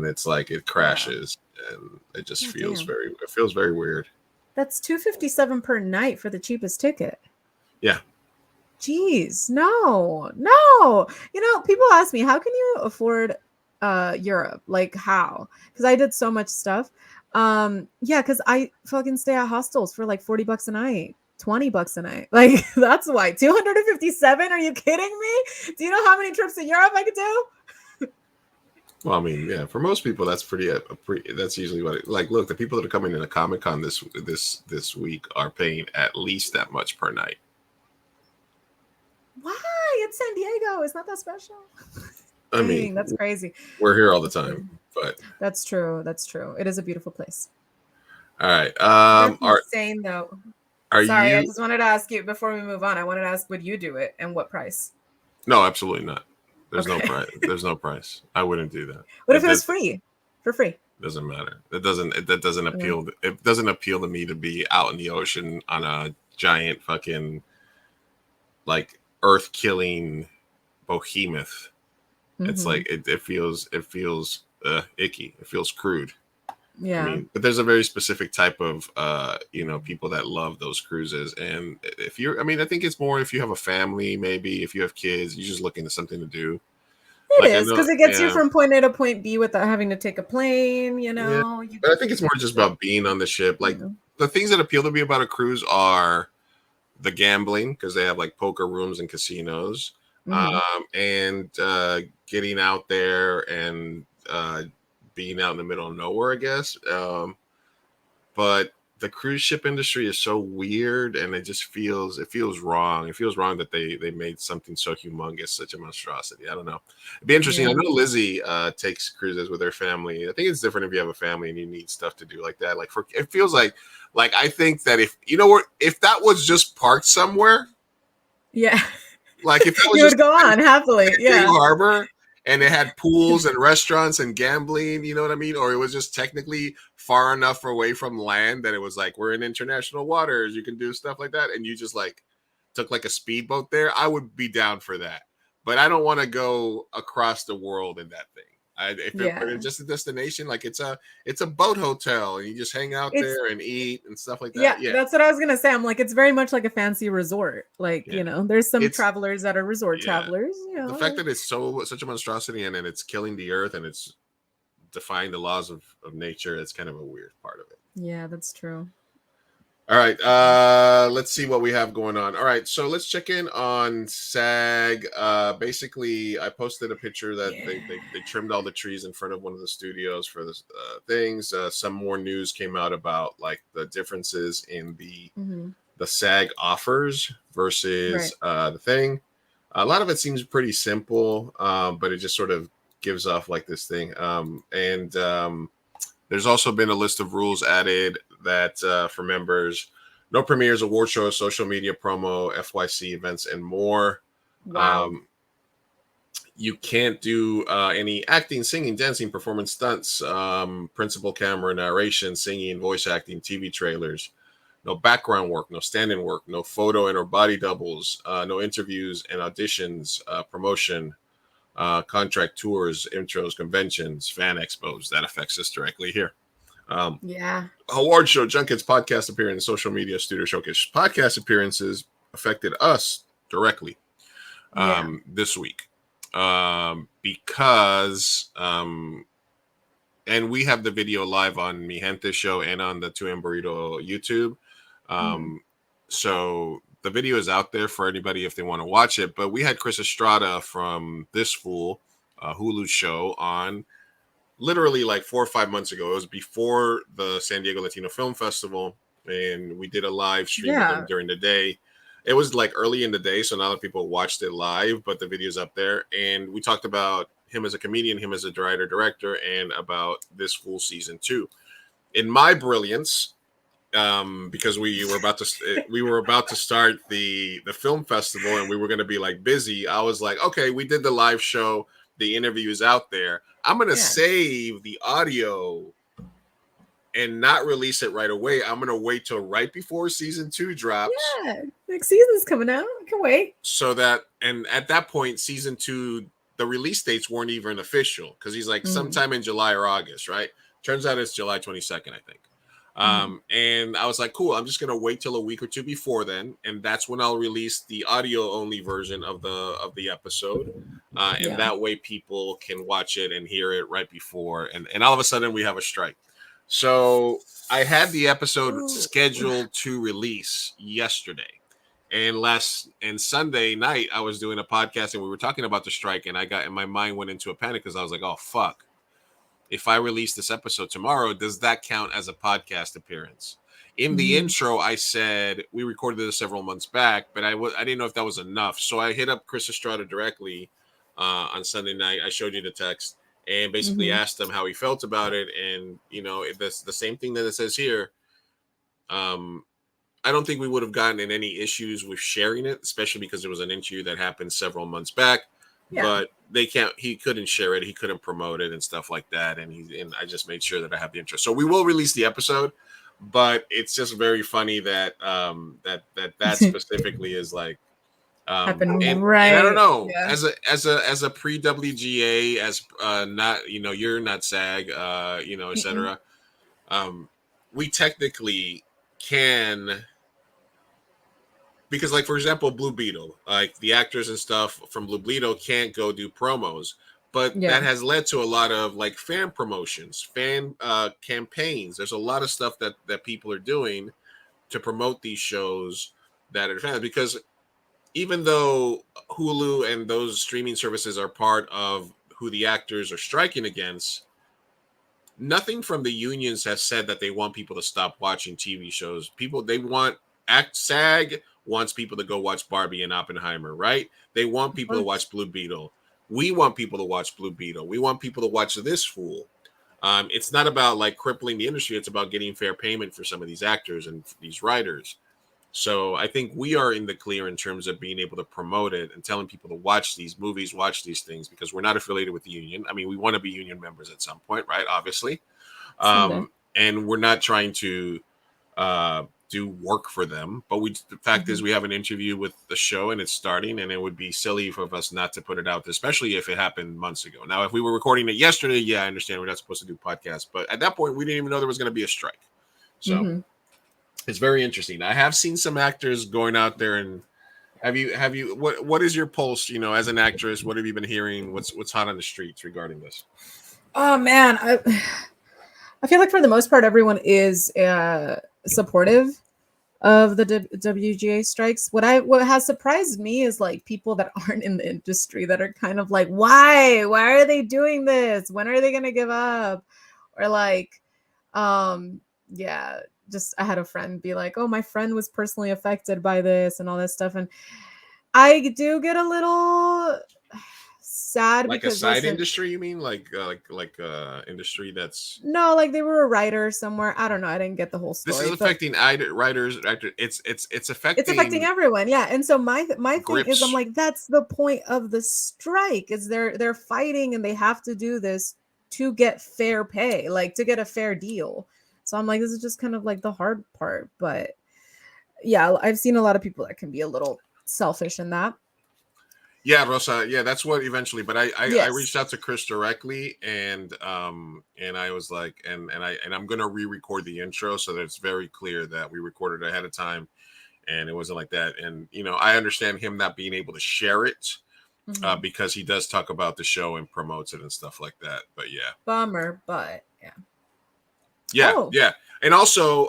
it's like it crashes and it just feels very weird. That's $257 per night for the cheapest ticket. Yeah. Jeez, no. You know, people ask me, how can you afford Europe? Like how? Because I did so much stuff. Because I fucking stay at hostels for like $40 a night, $20 a night. Like that's why. 257? Are you kidding me? Do you know how many trips to Europe I could do? Well, I mean, yeah, for most people, that's pretty. That's usually what. Look, the people that are coming into Comic-Con this week are paying at least that much per night. Why? It's San Diego. It's not that special. I mean, that's crazy. We're here all the time, but that's true. It is a beautiful place. All right. Insane though. Sorry, I just wanted to ask you before we move on. I wanted to ask, would you do it and what price? No, absolutely not. There's no price. There's no price. I wouldn't do that. What if it was free? For free? Doesn't matter. That doesn't appeal. It doesn't appeal to me to be out in the ocean on a giant fucking like earth killing behemoth. Mm-hmm. It's like it feels icky. It feels crude. Yeah. I mean, but there's a very specific type of people that love those cruises. And I think it's more if you have a family, maybe if you have kids, you're just looking at something to do. It is because it gets you from point A to point B without having to take a plane, you know. Yeah. But I think it's more just about being on the ship. Like the things that appeal to me about a cruise are the gambling, because they have like poker rooms and casinos, and getting out there and being out in the middle of nowhere, I guess. But the cruise ship industry is so weird, and it feels wrong. It feels wrong that they made something so humongous such a monstrosity. I don't know. It'd be interesting. Yeah. I know Lizzie takes cruises with her family. I think it's different if you have a family and you need stuff to do like that. Like it feels like I think that if that was just parked somewhere, Yeah. like if that was You just would go on happily. Yeah. Big Harbor, and it had pools and restaurants and gambling, you know what I mean? Or it was just technically far enough away from land that it was like, we're in international waters, you can do stuff like that, and you just like took like a speedboat there, I would be down for that. But I don't want to go across the world in that thing. If it were just a destination, like it's a boat hotel, and you just hang out there and eat and stuff like that. Yeah, that's what I was gonna say. I'm like, it's very much like a fancy resort. Like, you know, there's some travelers that are resort travelers. You know, the fact that it's such a monstrosity, and then it's killing the earth, and it's defying the laws of nature, it's kind of a weird part of it. Yeah, that's true. All right, let's see what we have going on. All right, so let's check in on SAG. Basically, I posted a picture that they trimmed all the trees in front of one of the studios for the things. Some more news came out about like the differences in the SAG offers versus the thing. A lot of it seems pretty simple, but it just sort of gives off like this thing. There's also been a list of rules added that for members: no premieres, award shows, social media promo, FYC events, and more. Wow. You can't do any acting, singing, dancing, performance stunts, principal camera, narration, singing, voice acting, TV trailers. No background work, no stand-in work, no photo and or body doubles, no interviews and auditions, promotion, contract tours, intros, conventions, fan expos. That affects us directly here. Award show, junkets, podcast appearance, social media, studio showcase. Podcast appearances affected us directly this week because and we have the video live on Mi Gente show and on the 2M Burrito YouTube. So the video is out there for anybody if they want to watch it. But we had Chris Estrada from This Fool, Hulu show, on literally like 4 or 5 months ago. It was before the San Diego Latino Film Festival, and we did a live stream with them during the day. It was like early in the day, so not a lot of people watched it live, but the video's up there. And we talked about him as a comedian, him as a writer-director, and about This Fool season 2. In my brilliance, because we were about to start the film festival, and we were going to be like busy, I was like, okay, we did the live show, the interview is out there. I'm going to save the audio and not release it right away. I'm going to wait till right before season 2 drops. Yeah, next season's coming out. I can wait. So that, and at that point, season 2, the release dates weren't even official, because he's like sometime in July or August, right? Turns out it's July 22nd, I think. And I was like, cool, I'm just going to wait till a week or two before then. And that's when I'll release the audio only version of the episode. And that way people can watch it and hear it right before. And all of a sudden we have a strike. So I had the episode scheduled to release yesterday. And Sunday night, I was doing a podcast and we were talking about the strike. And my mind went into a panic because I was like, oh, fuck. If I release this episode tomorrow, does that count as a podcast appearance? In the intro, I said we recorded this several months back, but I didn't know if that was enough. So I hit up Chris Estrada directly on Sunday night. I showed you the text and basically asked him how he felt about it. And, you know, it's the same thing that it says here. I don't think we would have gotten in any issues with sharing it, especially because it was an interview that happened several months back. But he couldn't share it, he couldn't promote it and stuff like that, and I just made sure that I have the interest. So we will release the episode, but it's just very funny that that specifically is like happened and I don't know, as a pre WGA, as not, you know, you're not SAG, you know, etc. We technically can. Because, like, for example, Blue Beetle, like the actors and stuff from Blue Beetle can't go do promos, but that has led to a lot of like fan promotions, fan campaigns. There's a lot of stuff that people are doing to promote these shows that are fans. Because even though Hulu and those streaming services are part of who the actors are striking against, nothing from the unions has said that they want people to stop watching TV shows. SAG wants people to go watch Barbie and Oppenheimer, right? They want people to watch Blue Beetle. We want people to watch Blue Beetle. We want people to watch This Fool. It's not about like crippling the industry. It's about getting fair payment for some of these actors and these writers. So I think we are in the clear in terms of being able to promote it and telling people to watch these movies, watch these things, because we're not affiliated with the union. I mean, we want to be union members at some point, right? Obviously. And we're not trying to do work for them. But the fact is we have an interview with the show and it's starting, and it would be silly for us not to put it out there, especially if it happened months ago. Now, if we were recording it yesterday, yeah, I understand we're not supposed to do podcasts. But at that point, we didn't even know there was going to be a strike. So it's very interesting. I have seen some actors going out there, and have you what is your pulse, you know, as an actress? What have you been hearing? What's hot on the streets regarding this? Oh man, I feel like for the most part everyone is supportive of the WGA strikes. What has surprised me is like people that aren't in the industry that are kind of like, why are they doing this? When are they going to give up? Or like, just I had a friend be like, oh, my friend was personally affected by this and all this stuff. And I do get a little sad, like because a side industry, you mean? Like industry that's no, like they were a writer somewhere. I don't know. I didn't get the whole story. This is affecting writers, actors. It's affecting everyone. Yeah. And so my thing grips. is, I'm like, that's the point of the strike, is they're fighting and they have to do this to get fair pay, like to get a fair deal. So I'm like, this is just kind of like the hard part. But yeah, I've seen a lot of people that can be a little selfish in that. Yeah, Rosa. Yeah, that's what eventually. But I reached out to Chris directly, and I was like, and I'm gonna re-record the intro so that it's very clear that we recorded ahead of time, and it wasn't like that. And you know, I understand him not being able to share it because he does talk about the show and promotes it and stuff like that. But yeah, bummer. But yeah. Yeah, yeah. And also,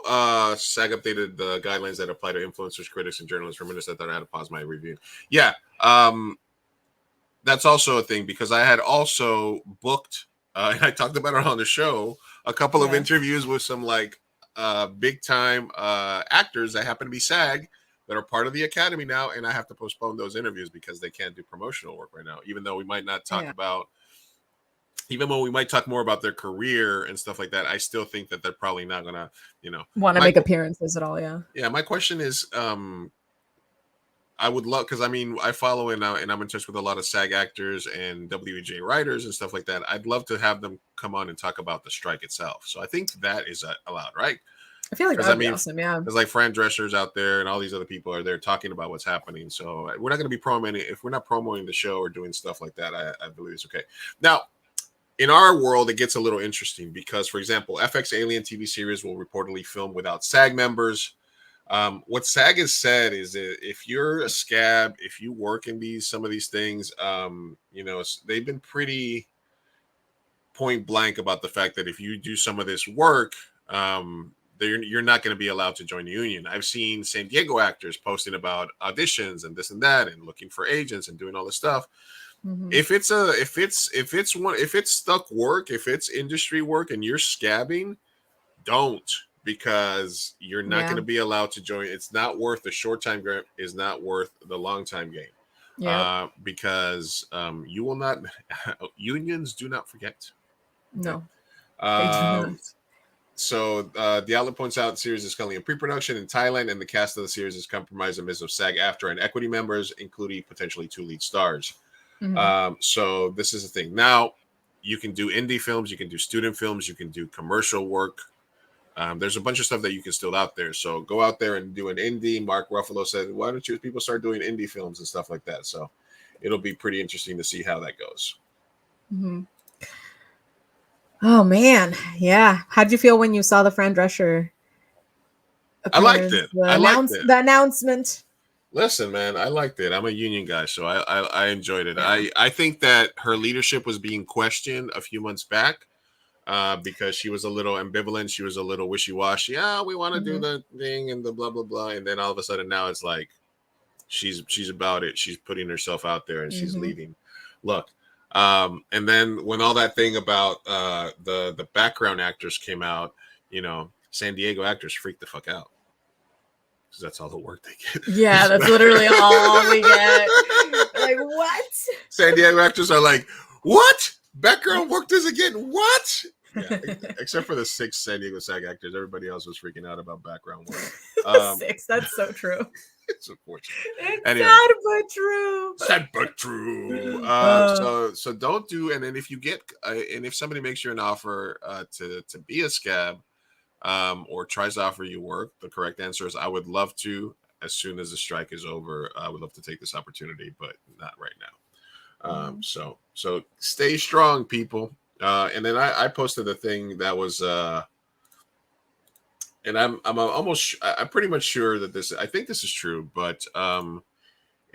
SAG updated the guidelines that apply to influencers, critics, and journalists. For a minute, I thought I had to pause my review. Yeah, that's also a thing, because I had also booked, and I talked about it on the show, a couple of interviews with some like big-time actors that happen to be SAG that are part of the Academy now, and I have to postpone those interviews because they can't do promotional work right now, even though we might not talk about... Even though we might talk more about their career and stuff like that, I still think that they're probably not gonna, you know, want to make appearances at all. Yeah. Yeah. My question is, I would love, because I mean, I follow and I'm in touch with a lot of SAG actors and WGA writers and stuff like that. I'd love to have them come on and talk about the strike itself. So I think that is allowed, right? I feel like that'd be awesome. Yeah. Because like Fran Drescher's out there and all these other people are there talking about what's happening. So we're not going to be promoting, if we're not promoting the show or doing stuff like that, I believe it's okay. Now, in our world, it gets a little interesting because, for example, FX Alien TV series will reportedly film without SAG members. What SAG has said is that if you're a scab, if you work in some of these things, you know, they've been pretty point blank about the fact that if you do some of this work, you're not going to be allowed to join the union. I've seen San Diego actors posting about auditions and this and that and looking for agents and doing all this stuff. If it's stuck work, if it's industry work and you're scabbing, don't, because you're not going to be allowed to join. It's not worth the short time game, is not worth the long time game. Yeah. Because you will not, unions do not forget. No. So the outlet points out the series is currently in pre-production in Thailand, and the cast of the series is comprised of members of SAG-AFTRA and equity members, including potentially 2 lead stars. So this is the thing. Now you can do indie films, you can do student films, you can do commercial work. There's a bunch of stuff that you can still out there. So go out there and do an indie. Mark Ruffalo said, why don't you people start doing indie films and stuff like that? So it'll be pretty interesting to see how that goes. Oh man. Yeah. How'd you feel when you saw the Fran Drescher? I liked it. The announcement. Listen, man, I liked it. I'm a union guy, so I enjoyed it. I think that her leadership was being questioned a few months back because she was a little ambivalent. She was a little wishy-washy. Yeah, we want to do the thing and the blah, blah, blah. And then all of a sudden now it's like she's about it. She's putting herself out there and she's leading. Look, And then when all that thing about the background actors came out, San Diego actors freaked the fuck out because that's all the work they get. Yeah, that's literally all we get. Like, what? San Diego actors are like, what? Background work doesn't get what? Yeah, except for the 6 San Diego SAG actors, everybody else was freaking out about background work. 6, that's so true. It's unfortunate. It's Anyway. sad but true. Sad but true. So don't do. And then if you get, and if somebody makes you an offer to be a scab, or tries to offer you work, the correct answer is I would love to. As soon as the strike is over, I would love to take this opportunity, but not right now. So stay strong, people. And then I posted a thing that was, and I'm pretty much sure that I think this is true, but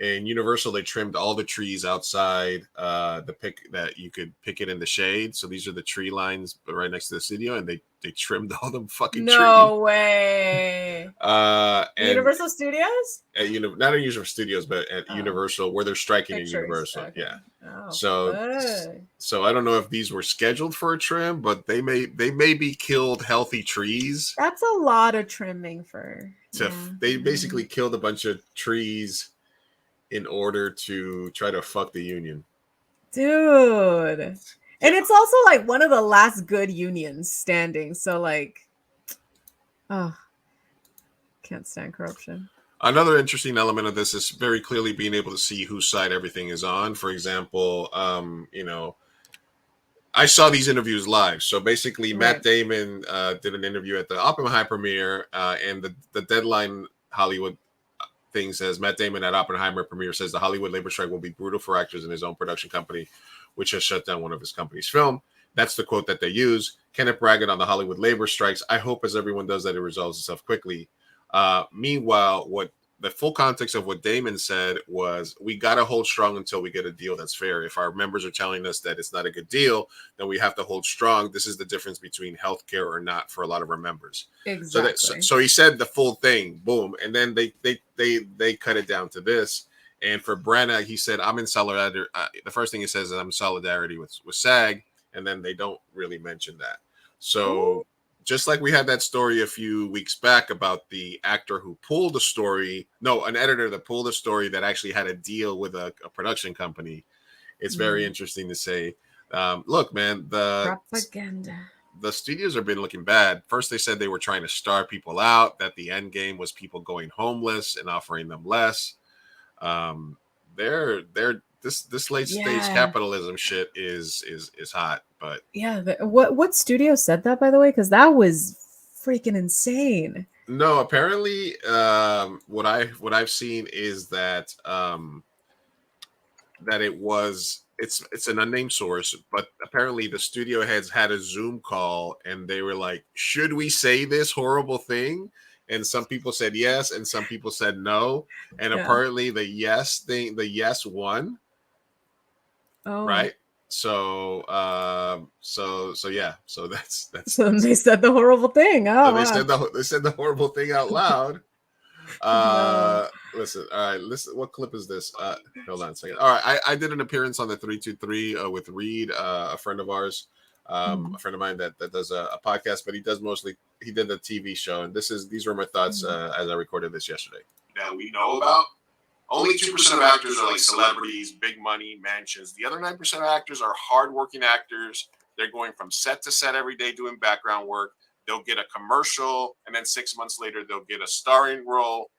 in Universal they trimmed all the trees outside that you could picket in the shade. So these are the tree lines right next to the studio, and they trimmed all them fucking trees. No way. Universal Studios? Not at Universal Studios, but at Universal, where they're striking Pictures. in Universal. Okay. Yeah. Oh, So I don't know if these were scheduled for a trim, but they may be killed healthy trees. that's a lot of trimming for. They basically killed a bunch of trees in order to try to fuck the union. Dude. And it's also like one of the last good unions standing. So like, can't stand corruption. Another interesting element of this is very clearly being able to see whose side everything is on. For example, I saw these interviews live. So basically, Matt Damon did an interview at the Oppenheimer premiere, and the Deadline Hollywood thing says Matt Damon at Oppenheimer premiere says the Hollywood labor strike will be brutal for actors in his own production company, which has shut down one of his company's film. That's the quote that they use. Kenneth Braggett on the Hollywood labor strikes. I hope, as everyone does, that it resolves itself quickly. Meanwhile, what the full context of what Damon said was, we got to hold strong until we get a deal that's fair. If our members are telling us that it's not a good deal, then we have to hold strong. This is the difference between healthcare or not for a lot of our members. Exactly. So he said the full thing, boom, and then they cut it down to this. And for Brenna, he said, I'm in solidarity. The first thing he says is I'm in solidarity with SAG, and then they don't really mention that. So just like we had that story a few weeks back about the actor who pulled the story, an editor that pulled a story that actually had a deal with a production company. It's very interesting to say, look, man, propaganda. The studios have been looking bad. First, they said they were trying to starve people out, that the end game was people going homeless and offering them less. This late stage capitalism shit is hot, but what studio said that, by the way? Because that was freaking insane. No, apparently, what I've seen is that it's an unnamed source, but apparently the studio heads had a Zoom call and they were like, should we say this horrible thing? And some people said yes, and some people said no. And apparently the yes won. Oh. Right. So yeah. So that's. So they said the horrible thing. Oh, so they said the horrible thing out loud. Listen. All right. Listen. What clip is this? Hold on a second. All right. I did an appearance on the 323 with Reed, a friend of ours, a friend of mine that does a podcast, but he did the TV show, and these were my thoughts as I recorded this yesterday. That we know about. Only 2% of actors are like celebrities, big money, mansions. The other 9% of actors are hardworking actors. They're going from set to set every day doing background work. They'll get a commercial, and then 6 months later, they'll get a starring role.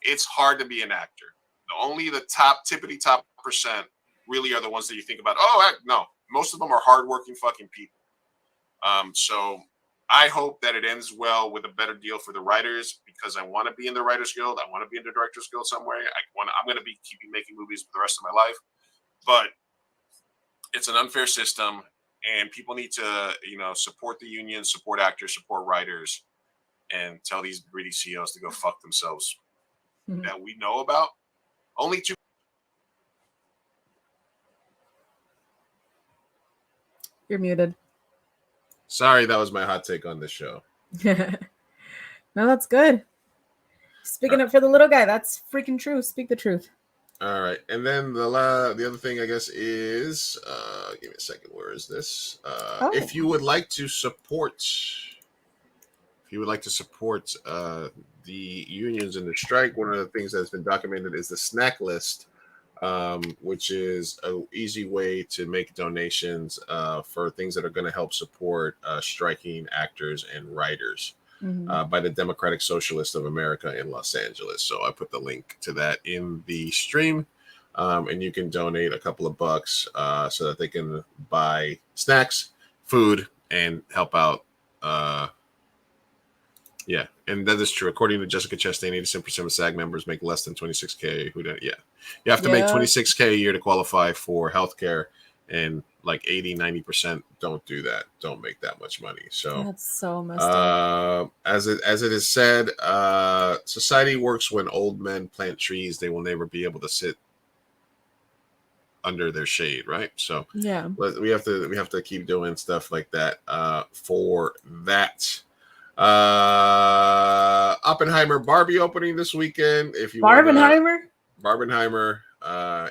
It's hard to be an actor. Only the tippity top percent really are the ones that you think about. No, most of them are hardworking fucking people. So I hope that it ends well with a better deal for the writers, because I want to be in the Writers Guild. I want to be in the Directors Guild somewhere. I'm going to be keeping making movies for the rest of my life, but it's an unfair system, and people need to, support the union, support actors, support writers, and tell these greedy CEOs to go fuck themselves. That we know about. Only 2. You're muted. Sorry, that was my hot take on this show. No, that's good. Speaking up for the little guy. That's freaking true. Speak the truth. All right, and then the other thing I guess is give me a second. Where is this? If you would like to support, the unions in the strike, one of the things that's been documented is the snack list, which is an easy way to make donations for things that are going to help support striking actors and writers. By the Democratic Socialists of America in Los Angeles. So I put the link to that in the stream, and you can donate a couple of bucks so that they can buy snacks, food, and help out. Yeah, and that is true. According to Jessica Chastain, 87% of SAG members make less than $26K. You have to make $26K a year to qualify for healthcare, and like 80-90% don't do that, don't make that much money. So that's so messed up. As it is said, society works when old men plant trees. They will never be able to sit under their shade, right? So yeah, we have to keep doing stuff like that for that. Oppenheimer Barbie opening this weekend. If you Barbenheimer,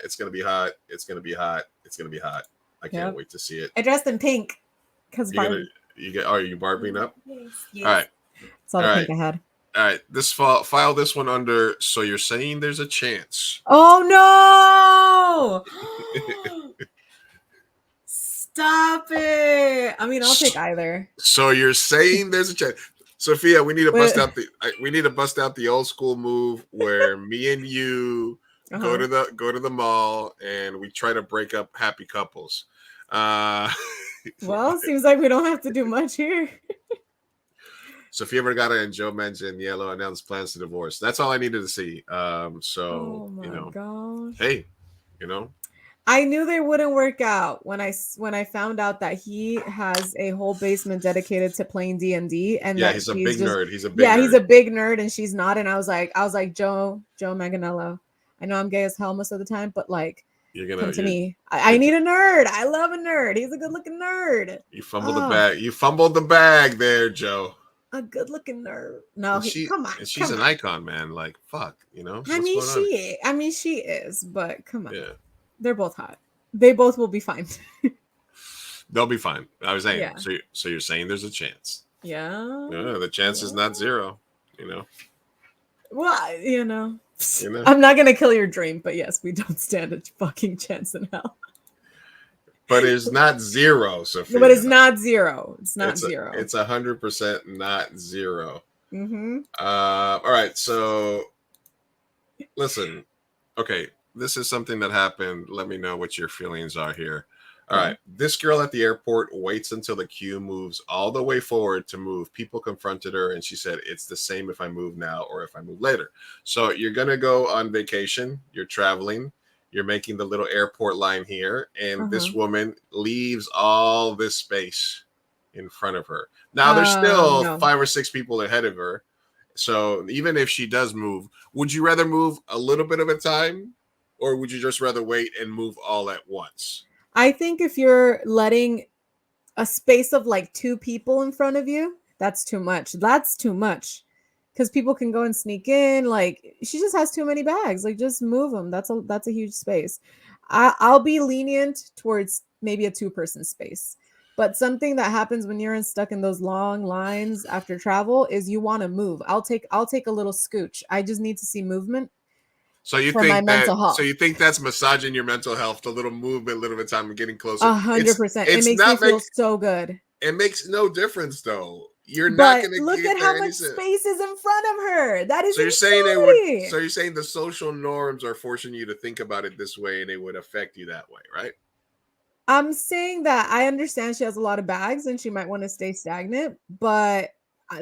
it's gonna be hot. It's gonna be hot. I can't wait to see it. I dressed in pink because Barbie. Are you Barbieing up? Yes. All right. It's all the pink I had. All right. File this one under. So you're saying there's a chance? Oh no! Stop it! I mean, I'll take either. So you're saying there's a chance, Sophia? We need to bust out the old school move where me and you go to the mall and we try to break up happy couples. Well, seems like we don't have to do much here. Sofia Vergara and Joe Manganiello announced plans to divorce. That's all I needed to see. Gosh. Hey, I knew they wouldn't work out when I found out that he has a whole basement dedicated to playing D&D, and he's a big nerd. He's a big nerd, and she's not. And I was like, Joe Manganiello, I know I'm gay as hell most of the time, but like, come to me. I need a nerd. I love a nerd. He's a good-looking nerd. You fumbled the bag. You fumbled the bag there, Joe. A good-looking nerd. No, come on. And she's an icon, man. Like, fuck, I mean, she is, but come on. Yeah. They're both hot. They both will be fine. They'll be fine. I was saying. Yeah. So you're saying there's a chance. Yeah. Yeah, the chance is not zero. Well, I'm not gonna kill your dream, but yes, we don't stand a fucking chance in hell. But it's not zero, Sophia. But it's not zero. It's not zero. It's 100% not zero. Mm-hmm. All right. So, listen. Okay, this is something that happened. Let me know what your feelings are here. All right. This girl at the airport waits until the queue moves all the way forward to move. People confronted her, and she said, "It's the same if I move now or if I move later." So you're gonna go on vacation. You're traveling. You're making the little airport line here, and this woman leaves all this space in front of her. Now, there's still 5 or 6 people ahead of her. So even if she does move, would you rather move a little bit of a time, or would you just rather wait and move all at once? I think if you're letting a space of like 2 people in front of you, that's too much. That's too much. Because people can go and sneak in. Like, she just has too many bags. Like, just move them. That's a huge space. I'll be lenient towards maybe a 2-person space. But something that happens when you're stuck in those long lines after travel is you want to move. I'll take a little scooch. I just need to see movement. So you think that's massaging your mental health, a little movement, a little bit of time, and getting closer. 100%. It makes me feel so good. It makes no difference, though. You're not going to look at how much space is in front of her. That is so you're saying So you're saying the social norms are forcing you to think about it this way, and it would affect you that way, right? I'm saying that I understand she has a lot of bags and she might want to stay stagnant, but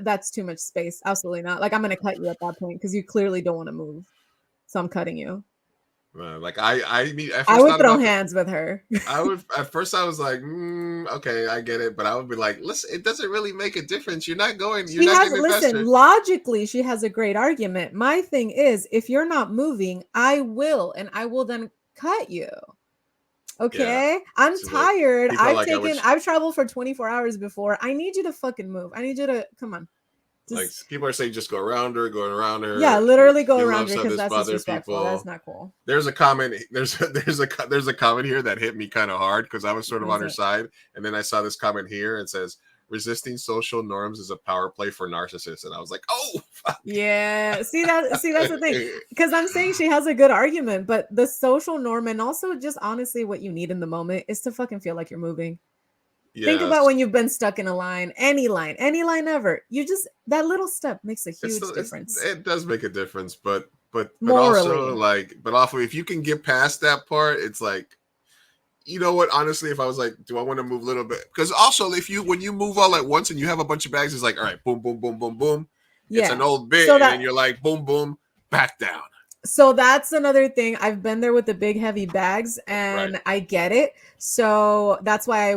that's too much space. Absolutely not. Like, I'm going to cut you at that point because you clearly don't want to move. So I'm cutting you. Like I would throw hands with her. At first I was like, okay, I get it, but I would be like, listen, it doesn't really make a difference. You're not going. Logically, she has a great argument. My thing is, if you're not moving, I will, and I will then cut you. Okay, I'm tired. I've traveled for 24 hours before. I need you to fucking move. I need you to come on. Like people are saying, just go around her, going around her. Yeah, literally go He around loves her how because this that's bothers disrespectful. people. That's not cool. There's a comment. There's a comment here that hit me kind of hard because I was sort of What on her is it? side, and then I saw this comment here and says, "Resisting social norms is a power play for narcissists," and I was like, "Oh, fuck." Yeah, see that's the thing, because I'm saying she has a good argument, but the social norm and also just honestly what you need in the moment is to fucking feel like you're moving. Think about Yes. when you've been stuck in a line, any line ever. You just that little step makes a huge difference. It does make a difference, but also Morally. like, but also if you can get past that part, it's like, you know what? Honestly, if I was like, do I want to move a little bit? Because also, when you move all at once and you have a bunch of bags, it's like, all right, boom, boom, boom, boom, boom. It's Yeah. an old bit, So and that- then you're like, boom, boom, back down. So that's another thing. I've been there with the big heavy bags, and I get it. So that's why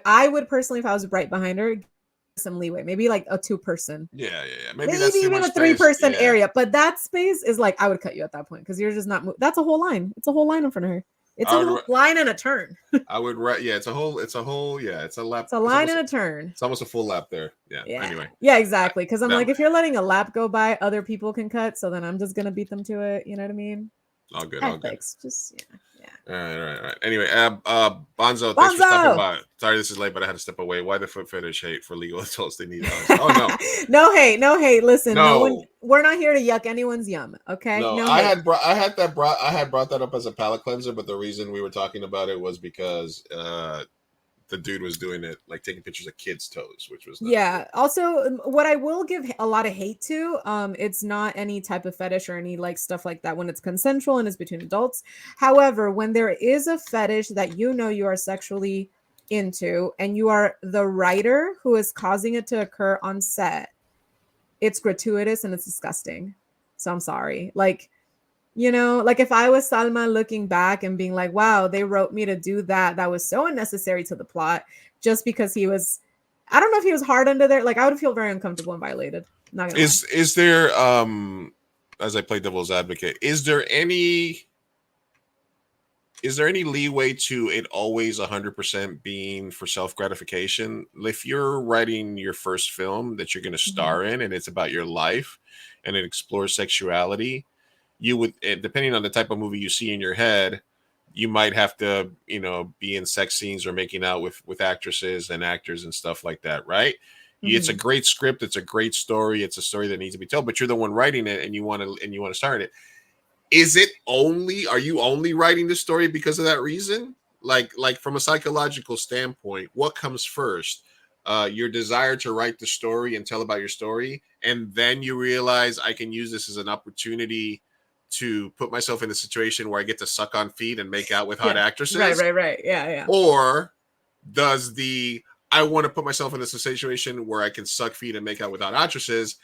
I would personally, if I was right behind her, give her some leeway, maybe like a 2-person. Yeah. Maybe that's too even much a 3-person space. Yeah. area, but that space is like I would cut you at that point because you're just not. That's a whole line. It's a whole line in front of her. It's a I would whole line and a turn. I would yeah, it's a lap. It's a line and a turn. It's almost a full lap there. Yeah. Anyway. Yeah, exactly. Because I'm that- like, if you're letting a lap go by, other people can cut. So then I'm just gonna beat them to it. You know what I mean? All good. Ethics. Just All right. Anyway, Bonzo, thanks for stopping by. Sorry this is late, but I had to step away. Why the foot fetish hate for legal adults? They need us. Oh no. No hate. Listen, no one. No. We're not here to yuck anyone's yum. Okay. No, No I hate. had brought that up as a palate cleanser, but the reason we were talking about it was because the dude was doing it, like taking pictures of kids' toes, which was Yeah. Also, what I will give a lot of hate to, it's not any type of fetish or any like stuff like that when it's consensual and it's between adults. However, when there is a fetish that you know you are sexually into and you are the writer who is causing it to occur on set, it's gratuitous and it's disgusting. So I'm sorry. Like, you know, like if I was Salma looking back and being like, wow, they wrote me to do that. That was so unnecessary to the plot just because he was, I don't know if he was hard under there. Like I would feel very uncomfortable and violated. Not gonna lie. Is there as I play devil's advocate, is there any leeway to it always 100% being for self-gratification? If you're writing your first film that you're going to star in and it's about your life and it explores sexuality, you would, depending on the type of movie you see in your head, you might have to, you know, be in sex scenes or making out with actresses and actors and stuff like that, right? It's a great script, it's a great story, it's a story that needs to be told, but you're the one writing it and you want to star in it. Are you only writing the story because of that reason? Like from a psychological standpoint, what comes first? Your desire to write the story and tell about your story, and then you realize I can use this as an opportunity to put myself in a situation where I get to suck on feet and make out with hot actresses. Right. Yeah. Or does I want to put myself in a situation where I can suck feet and make out with hot actresses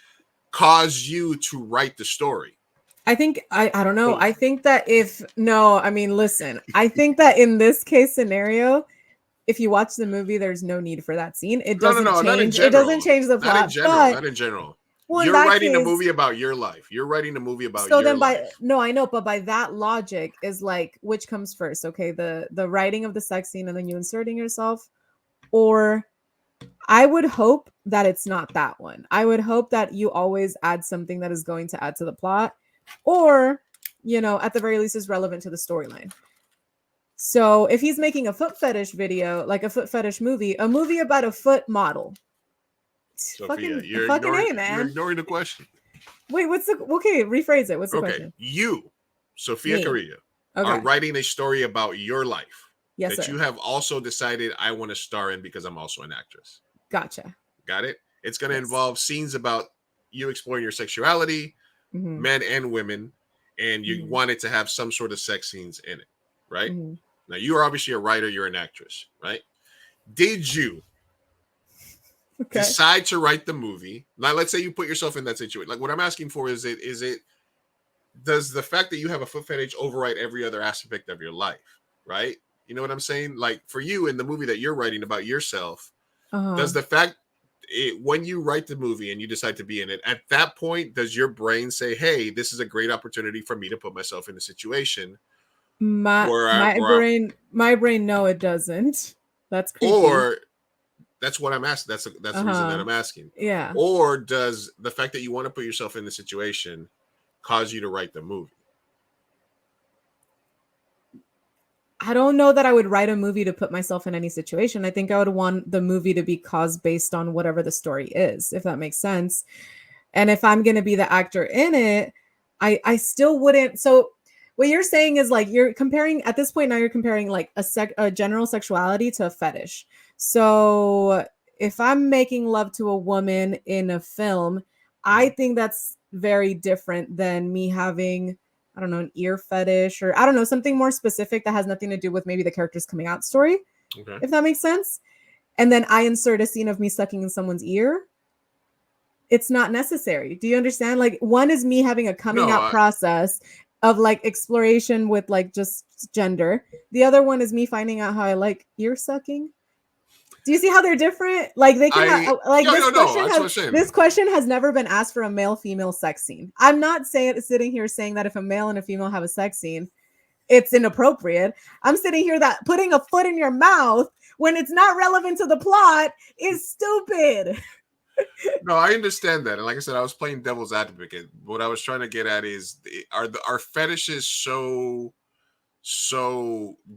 cause you to write the story? I think I don't know. I think that listen, I think that in this case scenario, if you watch the movie, there's no need for that scene. It doesn't change. Not in It doesn't change the plot. Not in general. Well, You're writing a movie about your life. You're writing a movie about your life. I know, but by that logic is like, which comes first? Okay, the writing of the sex scene and then you inserting yourself, or I would hope that it's not that one. I would hope that you always add something that is going to add to the plot, or, you know, at the very least is relevant to the storyline. So if he's making a foot fetish video, like a foot fetish movie, a movie about a foot model. Sophia, you're man. ignoring the question. Wait, rephrase it. What's the question? You, Sophia Me. Carrillo, Okay. are writing a story about your life Yes, that sir. you have also decided I want to star in because I'm also an actress. Gotcha. Got it? It's going to involve scenes about you exploring your sexuality, Mhm. men and women, and you want it to have some sort of sex scenes in it, right? Mhm. Now, you are obviously a writer, you're an actress, right? Did you decide to write the movie? Now, let's say you put yourself in that situation. Like, what I'm asking for is does the fact that you have a foot fetish override every other aspect of your life, right? You know what I'm saying? Like, for you in the movie that you're writing about yourself, does the fact when you write the movie and you decide to be in it, at that point, does your brain say, hey, this is a great opportunity for me to put myself in a situation? My brain, no, it doesn't. That's creepy. Or That's what I'm asking. That's the reason that I'm asking. Yeah. Or does the fact that you want to put yourself in the situation cause you to write the movie? I don't know that I would write a movie to put myself in any situation. I think I would want the movie to be caused based on whatever the story is, if that makes sense. And if I'm going to be the actor in it, I still wouldn't. So what you're saying is like you're comparing at this point now you're comparing like a general sexuality to a fetish. So if I'm making love to a woman in a film, I think that's very different than me having, I don't know, an ear fetish or I don't know, something more specific that has nothing to do with maybe the character's coming out story, if that makes sense. And then I insert a scene of me sucking in someone's ear. It's not necessary. Do you understand? Like one is me having a coming out process of like exploration with like just gender. The other one is me finding out how I like ear sucking. Do you see how they're different? Like they can this question has never been asked for a male-female sex scene. I'm not sitting here saying that if a male and a female have a sex scene, it's inappropriate. I'm sitting here that putting a foot in your mouth when it's not relevant to the plot is stupid. No, I understand that. And like I said, I was playing devil's advocate. What I was trying to get at is are fetishes so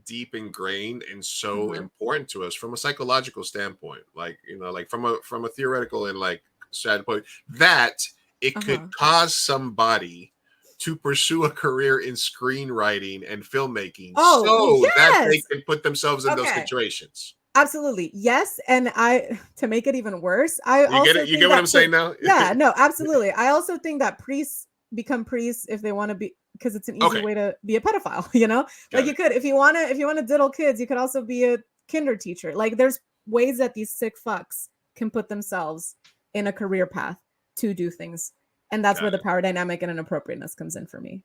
deep ingrained and so important to us from a psychological standpoint, like like from a theoretical and like standpoint, that it could cause somebody to pursue a career in screenwriting and filmmaking that they can put themselves in those situations. Absolutely. Yes. And to make it even worse, you get what I'm saying now? Yeah, no, absolutely. I also think that priests become priests if they want to be, because it's an easy way to be a pedophile, like you could, if you want to diddle kids, you could also be a kinder teacher. Like there's ways that these sick fucks can put themselves in a career path to do things. And that's where the power dynamic and inappropriateness comes in for me.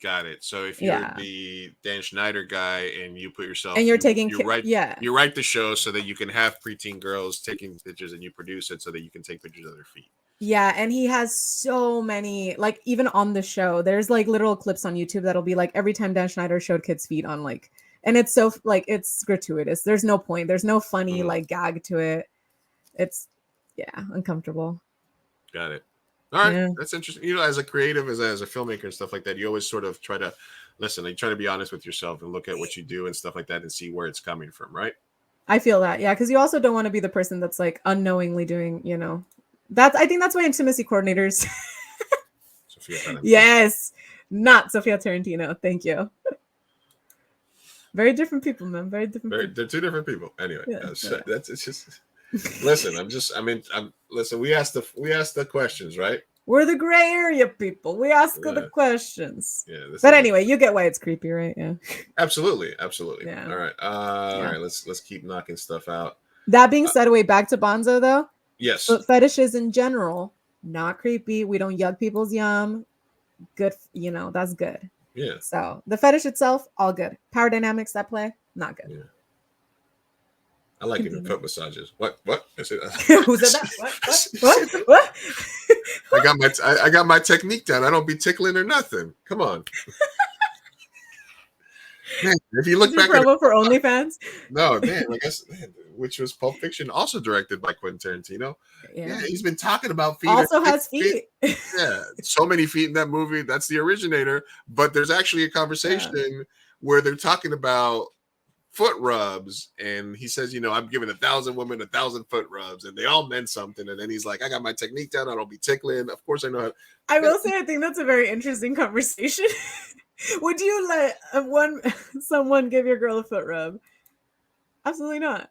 Got it. So if you're the Dan Schneider guy and you put yourself and you write the show so that you can have preteen girls taking pictures and you produce it so that you can take pictures of their feet. Yeah, and he has so many, like even on the show, there's like literal clips on YouTube that'll be like every time Dan Schneider showed kids' feet on like, and it's so like it's gratuitous. There's no point. There's no funny like gag to it. It's uncomfortable. Got it. All right, that's interesting. As a creative, as a filmmaker and stuff like that, you always sort of try to listen. You try to be honest with yourself and look at what you do and stuff like that and see where it's coming from, right? I feel that, because you also don't want to be the person that's like unknowingly doing, I think that's why intimacy coordinators. Yes, not Sophia Tarantino. Thank you. Very different people, man. Very different. They're two different people. Anyway, it's just. Listen, listen. We asked the questions, right? We're the gray area people. We ask the questions. Yeah. But anyway, you get why it's creepy, right? Yeah. Absolutely. Yeah. All right. All right. Let's keep knocking stuff out. That being said, way back to Bonzo though. Yes. But fetishes in general, not creepy. We don't yuck people's yum. Good. That's good. Yeah. So the fetish itself, all good. Power dynamics that play, not good. Yeah. I like even foot massages. What? Who said that? What? I got my technique down. I don't be tickling or nothing. Come on. Man, if you look back at promo for OnlyFans. No, man, I guess which was Pulp Fiction, also directed by Quentin Tarantino. Yeah, he's been talking about feet. Also has feet. Yeah, so many feet in that movie. That's the originator. But there's actually a conversation where they're talking about foot rubs, and he says, I'm giving 1,000 women 1,000 foot rubs, and they all meant something. And then he's like, I got my technique down. I don't be tickling. Of course, I know how. I will say, I think that's a very interesting conversation. Would you let someone give your girl a foot rub? Absolutely not.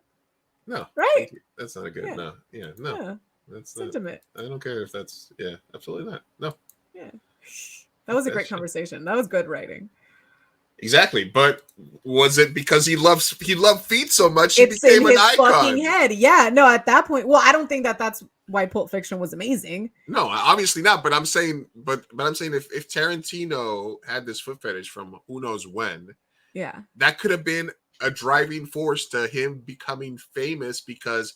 No. Right? That's not a good. No. Yeah. No. Yeah. That's intimate. I don't care if that's. Yeah. Absolutely not. No. Yeah. That was a great conversation. That was good writing. Exactly, but was it because he loved feet so much he became an icon? Fucking head. Yeah, no. At that point, well, I don't think that's why Pulp Fiction was amazing. No, obviously not. But I'm saying, if Tarantino had this foot fetish from who knows when, that could have been a driving force to him becoming famous because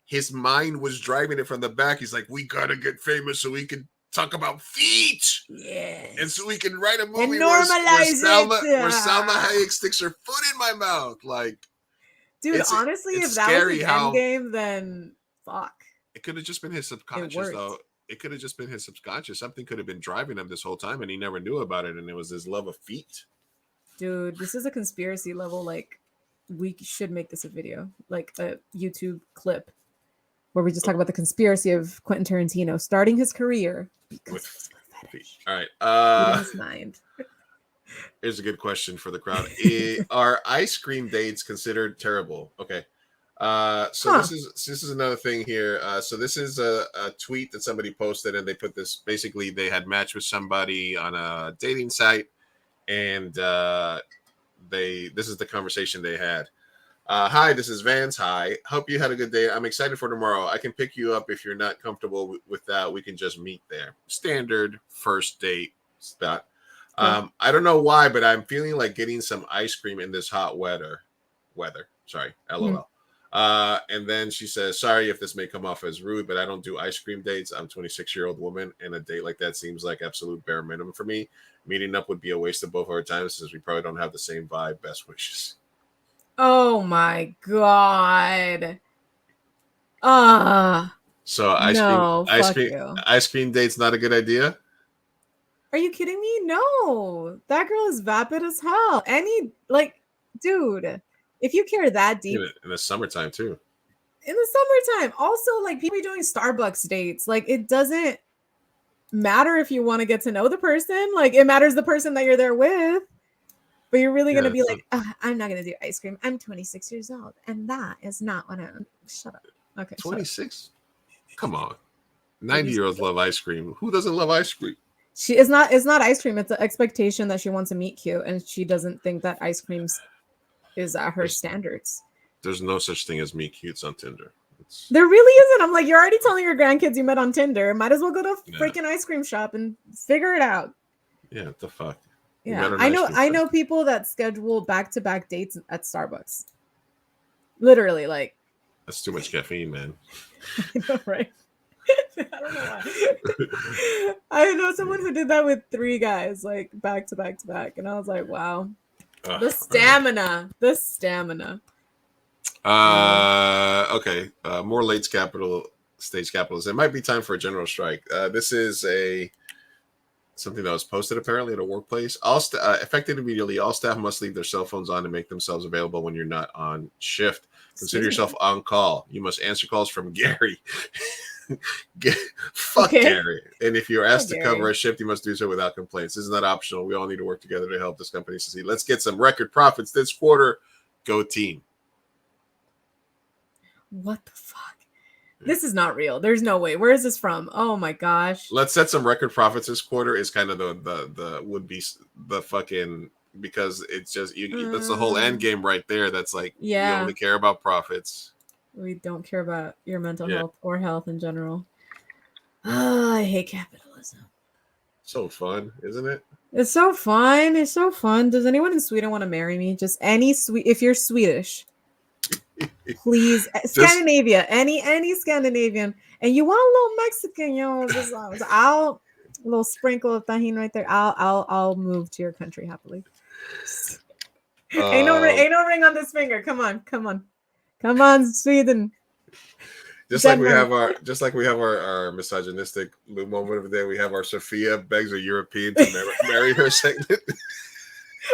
his mind was driving it from the back. He's like, we gotta get famous so we can talk about feet. Yeah. And so we can write a movie where Salma Hayek sticks her foot in my mouth. Like, Dude, It's- honestly, it's if that was scary his how- end game, then fuck. It could have just been his subconscious, worked. though. It could have just been his subconscious. Something could have been driving him this whole time, and he never knew about it. And it was his love of feet. Dude, this is a conspiracy level. Like, we should make this a video, like a YouTube clip, where we just talk about the conspiracy of Quentin Tarantino starting his career because of his foot fetish. All right. In his mind. Here's a good question for the crowd. Are ice cream dates considered terrible? Okay. So this is another thing here. So this is a tweet that somebody posted, and they put this. Basically, they had matched with somebody on a dating site, and this is the conversation they had. Hi, this is Vance. Hi, hope you had a good day. I'm excited for tomorrow. I can pick you up if you're not comfortable with that. We can just meet there. Standard first date spot. I don't know why, but I'm feeling like getting some ice cream in this hot weather. Sorry, LOL. And then she says, sorry if this may come off as rude, but I don't do ice cream dates. I'm a 26-year-old woman, and a date like that seems like absolute bare minimum for me. Meeting up would be a waste of both our times since we probably don't have the same vibe. Best wishes. Oh my god. So ice cream date's not a good idea. Are you kidding me? No, that girl is vapid as hell. Dude, if you care that deep In the summertime too. in the summertime, also like people doing Starbucks dates, like it doesn't matter if you want to get to know the person. Like it matters the person that you're there with. But you're really gonna be like, I'm not gonna do ice cream. I'm 26 years old, and that is not what I'm. Shut up. Okay. 26. Come on. 90-year-olds love ice cream. Who doesn't love ice cream? It's not ice cream. It's an expectation that she wants to meet cute, and she doesn't think that ice cream is at her standards. There's no such thing as meet cutes on Tinder. There really isn't. I'm like, you're already telling your grandkids you met on Tinder. Might as well go to a freaking ice cream shop and figure it out. Yeah, what the fuck? Yeah, I know people that schedule back-to-back dates at Starbucks. Literally, like. That's too much caffeine, man. I know, right? I don't know why. I know someone who did that with 3 guys, like back to back to back, and I was like, wow, the stamina. Okay. More late stage capitalism. It might be time for a general strike. This is something that was posted apparently at a workplace. Effective immediately, all staff must leave their cell phones on and make themselves available when you're not on shift. Consider yourself on call. You must answer calls from Gary. Fuck Gary. And if you're asked to cover a shift, you must do so without complaints. This is not optional. We all need to work together to help this company succeed. Let's get some record profits this quarter. Go team. What the fuck? This is not real. There's no way. Where is this from? Oh my gosh. Let's set some record profits this quarter is kind of the would be the fucking, because it's just that's the whole end game right there. That's like, you only care about profits. We don't care about your mental health or health in general. I hate capitalism. So fun, isn't it? It's so fun. It's so fun. Does anyone in Sweden want to marry me? Just if you're Swedish, please. Scandinavia, any Scandinavian, and you want a little Mexican, just a little sprinkle of tahini right there. I'll move to your country happily. Ain't no ring on this finger. Come on, Sweden. Just like we have our misogynistic moment of the day, we have our Sophia begs a European to marry her segment.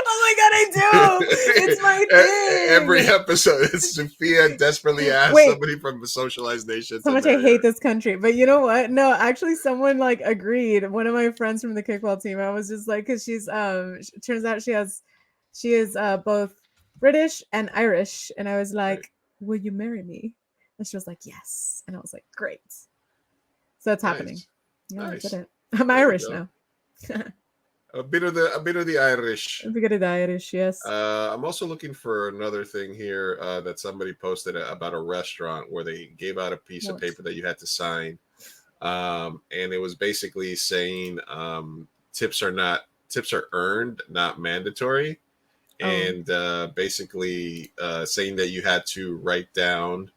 Oh my god, I do! It's my thing. Every episode, it's Sophia desperately asks somebody from a socialized nation. So much I hate this country, but you know what? No, actually, someone like agreed. One of my friends from the kickball team, I was just like, because she's turns out she is both British and Irish, and I was like, will you marry me? And she was like, yes, and I was like, great. So it's happening. Yeah, I did it. I'm Irish now. A bit of the Irish. A bit of the Irish, yes. I'm also looking for another thing here that somebody posted about a restaurant where they gave out a piece of paper that you had to sign, and it was basically saying tips are earned, not mandatory, and basically saying that you had to write down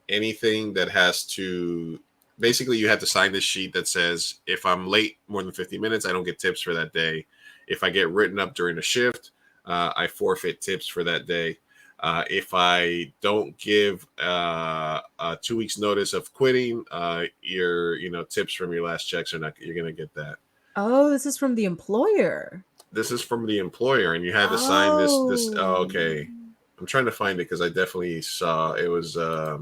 anything that has to. Basically, you had to sign this sheet that says, if I'm late more than 50 minutes, I don't get tips for that day. If I get written up during a shift, I forfeit tips for that day. If I don't give 2 weeks notice of quitting, your tips from your last checks are not. You're gonna get that. Oh, this is from the employer. This is from the employer, and you had to sign this. Oh, okay. I'm trying to find it because I definitely saw it was. I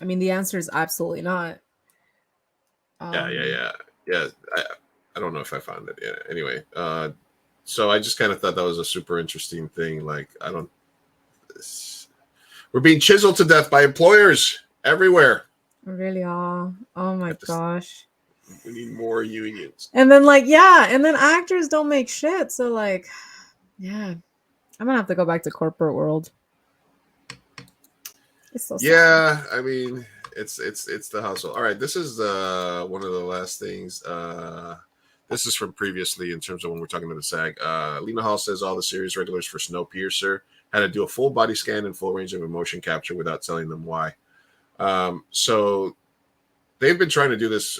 mean, the answer is absolutely not. Yeah. I don't know if I found it. Yeah. Anyway, so I just kind of thought that was a super interesting thing. Like, we're being chiseled to death by employers everywhere. We really are. Oh my gosh. We need more unions. And then and then actors don't make shit. So yeah, I'm gonna have to go back to corporate world. It's so sad. Yeah, I mean, it's the hustle. All right, this is one of the last things. This is from previously in terms of when we're talking to the SAG. Lena Hall says all the series regulars for Snowpiercer had to do a full body scan and full range of emotion capture without telling them why. So they've been trying to do this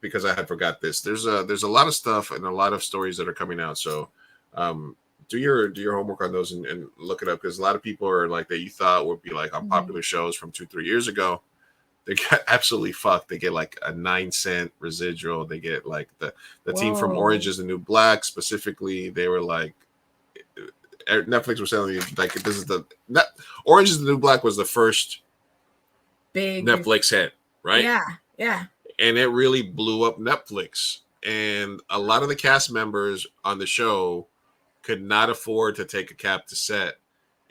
because I had forgot this. There's a lot of stuff and a lot of stories that are coming out. So do your homework on those and look it up, because a lot of people are like that you thought would be like on popular shows from 2-3 years ago. They got absolutely fucked. They get like a 9-cent residual. They get like the team from Orange is the New Black specifically. They were like, Netflix was telling you like this is Orange is the New Black was the first big Netflix hit, right? Yeah. And it really blew up Netflix. And a lot of the cast members on the show could not afford to take a cab to set,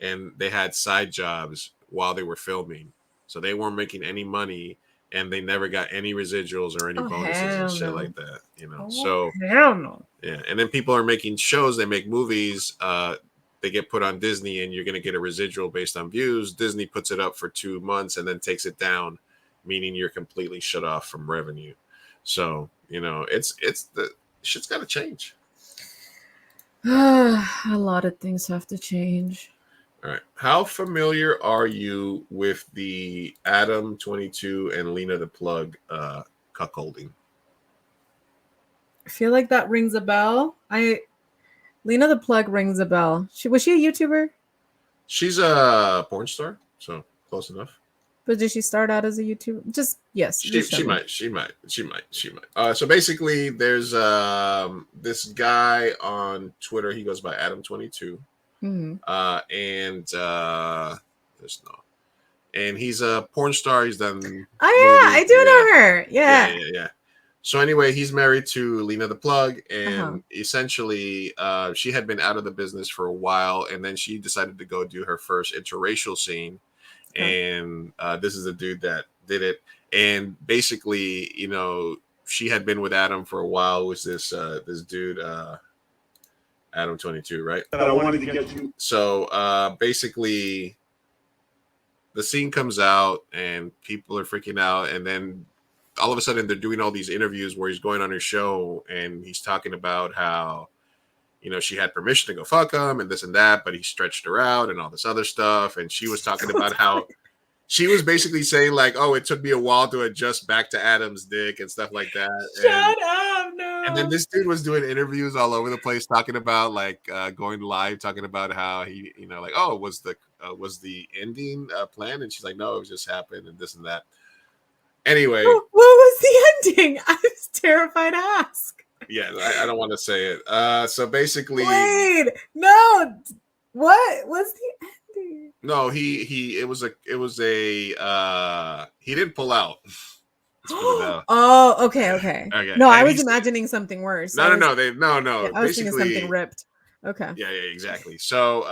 and they had side jobs while they were filming. So they weren't making any money, and they never got any residuals or any bonuses and shit like that, So hell no. Yeah, and then people are making shows, they make movies, they get put on Disney, and you're gonna get a residual based on views. Disney puts it up for 2 months and then takes it down, meaning you're completely shut off from revenue. So, it's the shit's gotta change. A lot of things have to change. All right. How familiar are you with the Adam 22 and Lena the Plug cuckolding? I feel like that rings a bell. Lena the Plug rings a bell. Was she a YouTuber? She's a porn star, so close enough. But did she start out as a YouTuber? She might. So basically, there's this guy on Twitter. He goes by Adam 22. Mm-hmm. And he's a porn star. He's done. Oh yeah, I do know her. Yeah. So anyway, he's married to Lena the Plug, and essentially, she had been out of the business for a while, and then she decided to go do her first interracial scene. And this is a dude that did it. And basically, she had been with Adam for a while. It was this dude, Adam 22, right? That I wanted to get you. So basically, the scene comes out and people are freaking out. And then all of a sudden, they're doing all these interviews where he's going on his show and he's talking about how, she had permission to go fuck him and this and that, but he stretched her out and all this other stuff. And she was talking about how she was basically saying like, oh, it took me a while to adjust back to Adam's dick and stuff like that. Shut up, no. And then this dude was doing interviews all over the place, talking about like going live, talking about how he, like, oh, was the ending planned? And she's like, no, it just happened and this and that. Anyway. What was the ending? I was terrified to ask. Yeah, I don't want to say it. So basically, wait, no, what was the ending? No, it was a he didn't pull out. Oh, okay. No, I was imagining something worse. No. I was thinking something ripped. Okay. Yeah, exactly. So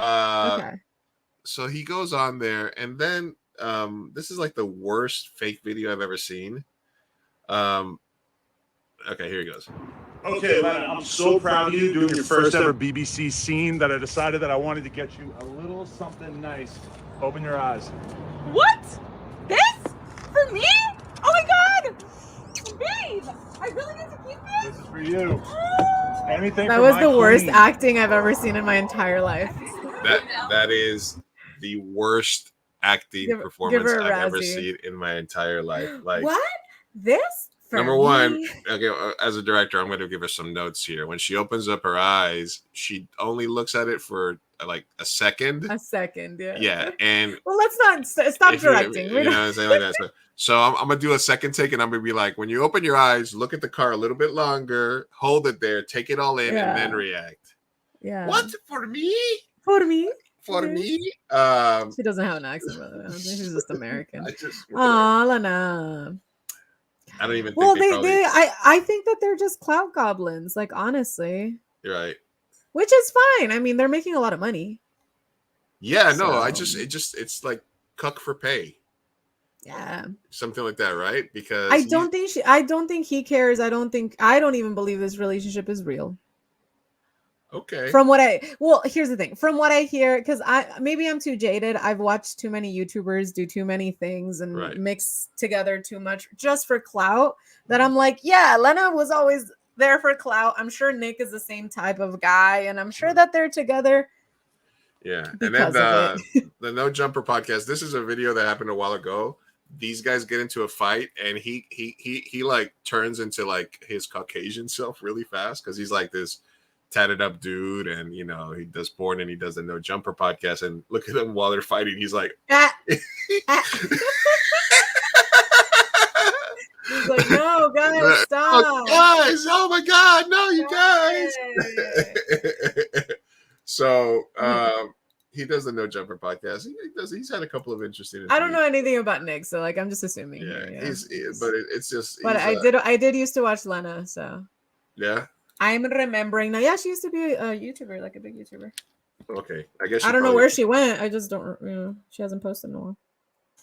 so he goes on there, and then this is like the worst fake video I've ever seen. Okay, here he goes. Okay, Lena, I'm so proud of you doing your first ever BBC scene that I decided that I wanted to get you a little something nice. Open your eyes. What? This? For me? Oh my god! Babe! I really get to keep this? This is for you. Anything that for was my the worst queen. acting I've ever seen in my entire life. That is the worst acting performance I've ever seen in my entire life. Like what? This Number one, okay, as a director, I'm going to give her some notes here. When she opens up her eyes, she only looks at it for like a second. A second, yeah. Yeah, and well, let's not stop if you- directing. You know what I'm saying, like that. So I'm gonna do a second take, and I'm gonna be like, when you open your eyes, look at the car a little bit longer, hold it there, take it all in, and then react. Yeah. What for me? For me? For me? She doesn't have an accent, by the way. I think she's just American. I Lana. don't even think Well, they probably. I think that they're just clout goblins. Like honestly, You're right. which is fine. I mean, they're making a lot of money. Yeah, no, it's like cuck for pay. Yeah. Something like that, right? Because I don't think he cares. I don't even believe this relationship is real. Okay. Here's the thing. From what I hear, because maybe I'm too jaded. I've watched too many YouTubers do too many things and mix together too much just for clout that I'm like, yeah, Lena was always there for clout. I'm sure Nick is the same type of guy, and I'm sure that they're together. Yeah. And then the No Jumper podcast. This is a video that happened a while ago. These guys get into a fight, and he like turns into like his Caucasian self really fast because he's like this tatted up dude, and you know he does porn and he does the No Jumper podcast. And look at him while they're fighting. He's like, He's like, no, guys, stop. Oh, guys, oh my God, no, you guys. So he does the No Jumper podcast. He's had a couple of interesting. I don't know anything about Nick, so like I'm just assuming. Yeah, here, it's just. But I did used to watch Lena, so yeah. I'm remembering now. Yeah, she used to be a YouTuber, like a big YouTuber. Okay, I guess I don't know where she went. I just don't. She hasn't posted in a while.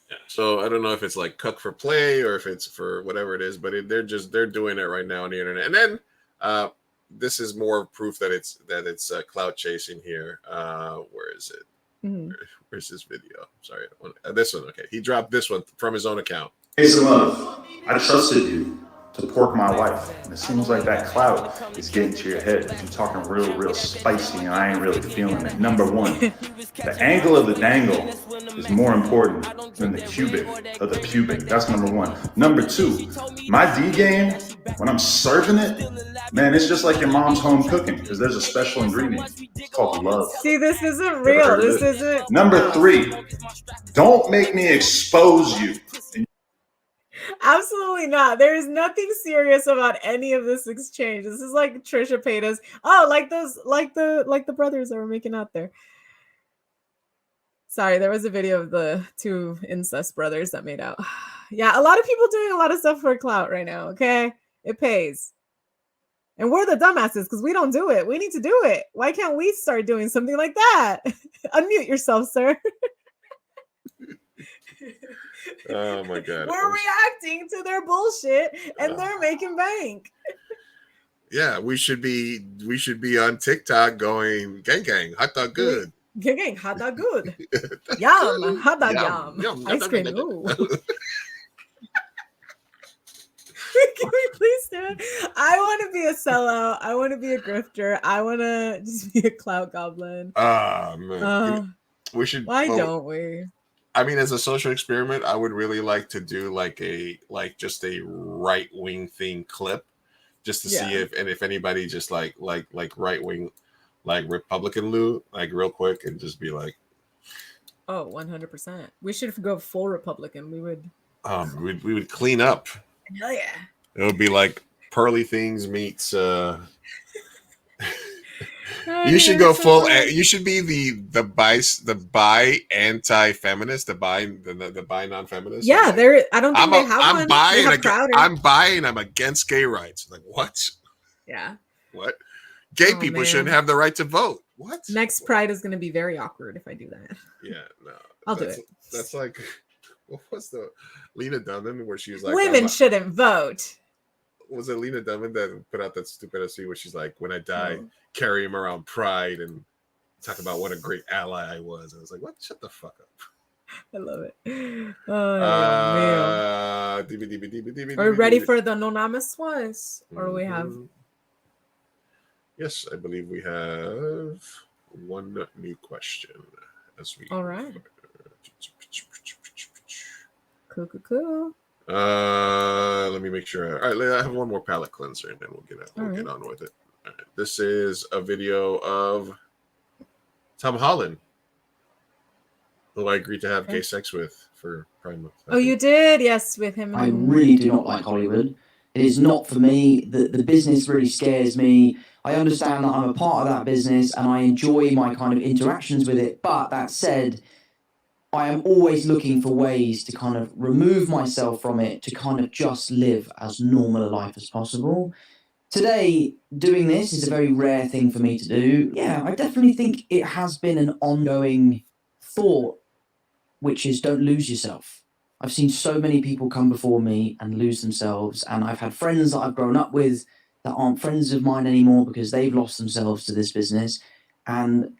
Yeah. So I don't know if it's like cuck for play or if it's for whatever it is, but they're doing it right now on the internet. And then this is more proof that it's clout chasing here. Where is it? Mm-hmm. Where's this video? Sorry, this one. Okay, he dropped this one from his own account. Hey, some love. I trusted you to pork my wife, and it seems like that clout is getting to your head. You're talking real spicy, and I ain't really feeling it. Number one, the angle of the dangle is more important than the cubic of the pubic. That's number one. Number two, my D game, when I'm serving it, man, it's just like your mom's home cooking because there's a special ingredient. It's called love. See, this isn't real. This isn't. Number three, don't make me expose you. Absolutely not. There is nothing serious about any of this exchange. This is like Trisha Paytas. Oh, like the brothers that were making out there. Sorry, there was a video of the two incest brothers that made out. Yeah, a lot of people doing a lot of stuff for clout right now. Okay, it pays. And we're the dumbasses because we don't do it. We need to do it. Why can't we start doing something like that? Unmute yourself, sir. Oh my God. We're reacting to their bullshit and they're making bank. Yeah, we should be on TikTok going gang, hot dog good. Gang, hot dog good. Yum, hot dog yum. Ice cream. Ooh. Can we please do it? I want to be a sellout. I want to be a grifter. I want to just be a clout goblin. Man. We should. Why don't we? I mean, as a social experiment, I would really like to do just a right wing thing clip, just to see if anybody just like right wing, like Republican Lou, like real quick, and just be like, oh, 100%. We should go full Republican. We would. We would clean up. Hell yeah. It would be like Pearly Things meets. You should go full. You should be the bi anti-feminist, the bi non-feminist. Yeah, there. I don't think they have one. I'm bi and I'm against gay rights. Like what? Yeah. What? Gay people shouldn't have the right to vote. What? Next Pride is going to be very awkward if I do that. Yeah, no. I'll do it. That's like, what was the Lena Dunham where she was like, women shouldn't vote. Was it Lena Dunham that put out that stupidity where she's like, when I die, carry him around Pride and talk about what a great ally I was? And I was like, what? Shut the fuck up. I love it. Oh, man. Are we ready for the anonymous ones? Or we have? Yes, I believe we have one new question as we. All right. Cool. Let me make sure. All right, I have one more palate cleanser, and then we'll get on with it. All right, this is a video of Tom Holland, who I agreed to have gay sex with for Pride Month. Oh, you did? Yes, with him. I really do not like Hollywood. It is not for me. The business really scares me. I understand that I'm a part of that business and I enjoy my kind of interactions with it. But that said, I am always looking for ways to kind of remove myself from it, to kind of just live as normal a life as possible. Today, doing this is a very rare thing for me to do. Yeah, I definitely think it has been an ongoing thought, which is don't lose yourself. I've seen so many people come before me and lose themselves, and I've had friends that I've grown up with that aren't friends of mine anymore because they've lost themselves to this business. And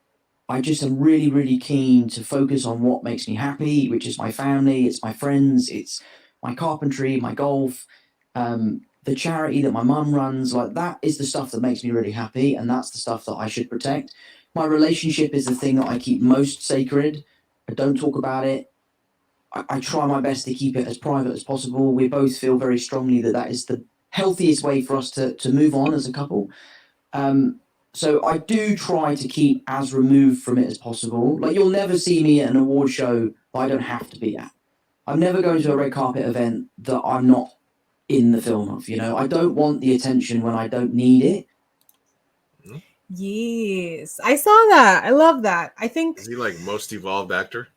I just am really, really keen to focus on what makes me happy, which is my family, it's my friends, it's my carpentry, my golf, the charity that my mum runs. Like, that is the stuff that makes me really happy, and that's the stuff that I should protect. My relationship is the thing that I keep most sacred. I don't talk about it. I try my best to keep it as private as possible. We both feel very strongly that that is the healthiest way for us to move on as a couple. So I do try to keep as removed from it as possible. Like, you'll never see me at an award show that I don't have to be at. I'm never going to a red carpet event that I'm not in the film of, you know? I don't want the attention when I don't need it. Yes, I saw that. I love that. I think Is he like most evolved actor?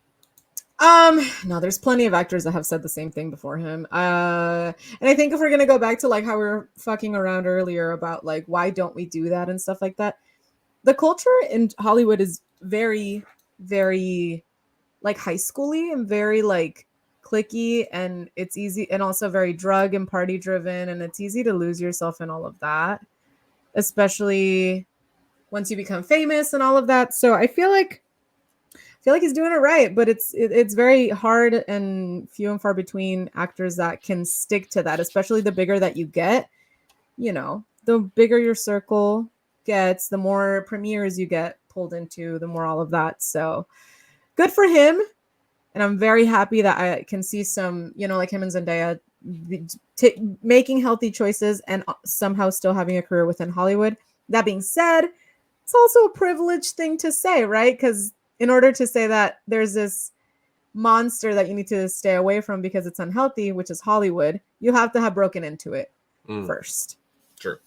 No, there's plenty of actors that have said the same thing before him. And I think if we're gonna go back to like how we were fucking around earlier about like why don't we do that and stuff like that, the culture in Hollywood is very, very like high schooly and very like cliquey, and it's easy, and also very drug and party driven, and it's easy to lose yourself in all of that, especially once you become famous and all of that. So I feel like he's doing it right, but it's very hard and few and far between actors that can stick to that, especially the bigger that you get. You know, the bigger your circle gets, the more premieres you get pulled into, the more all of that. So good for him. And I'm very happy that I can see some, you know, like him and Zendaya making healthy choices and somehow still having a career within Hollywood. That being said, it's also a privileged thing to say, right? Because in order to say that there's this monster that you need to stay away from because it's unhealthy, which is Hollywood, you have to have broken into it first. Sure.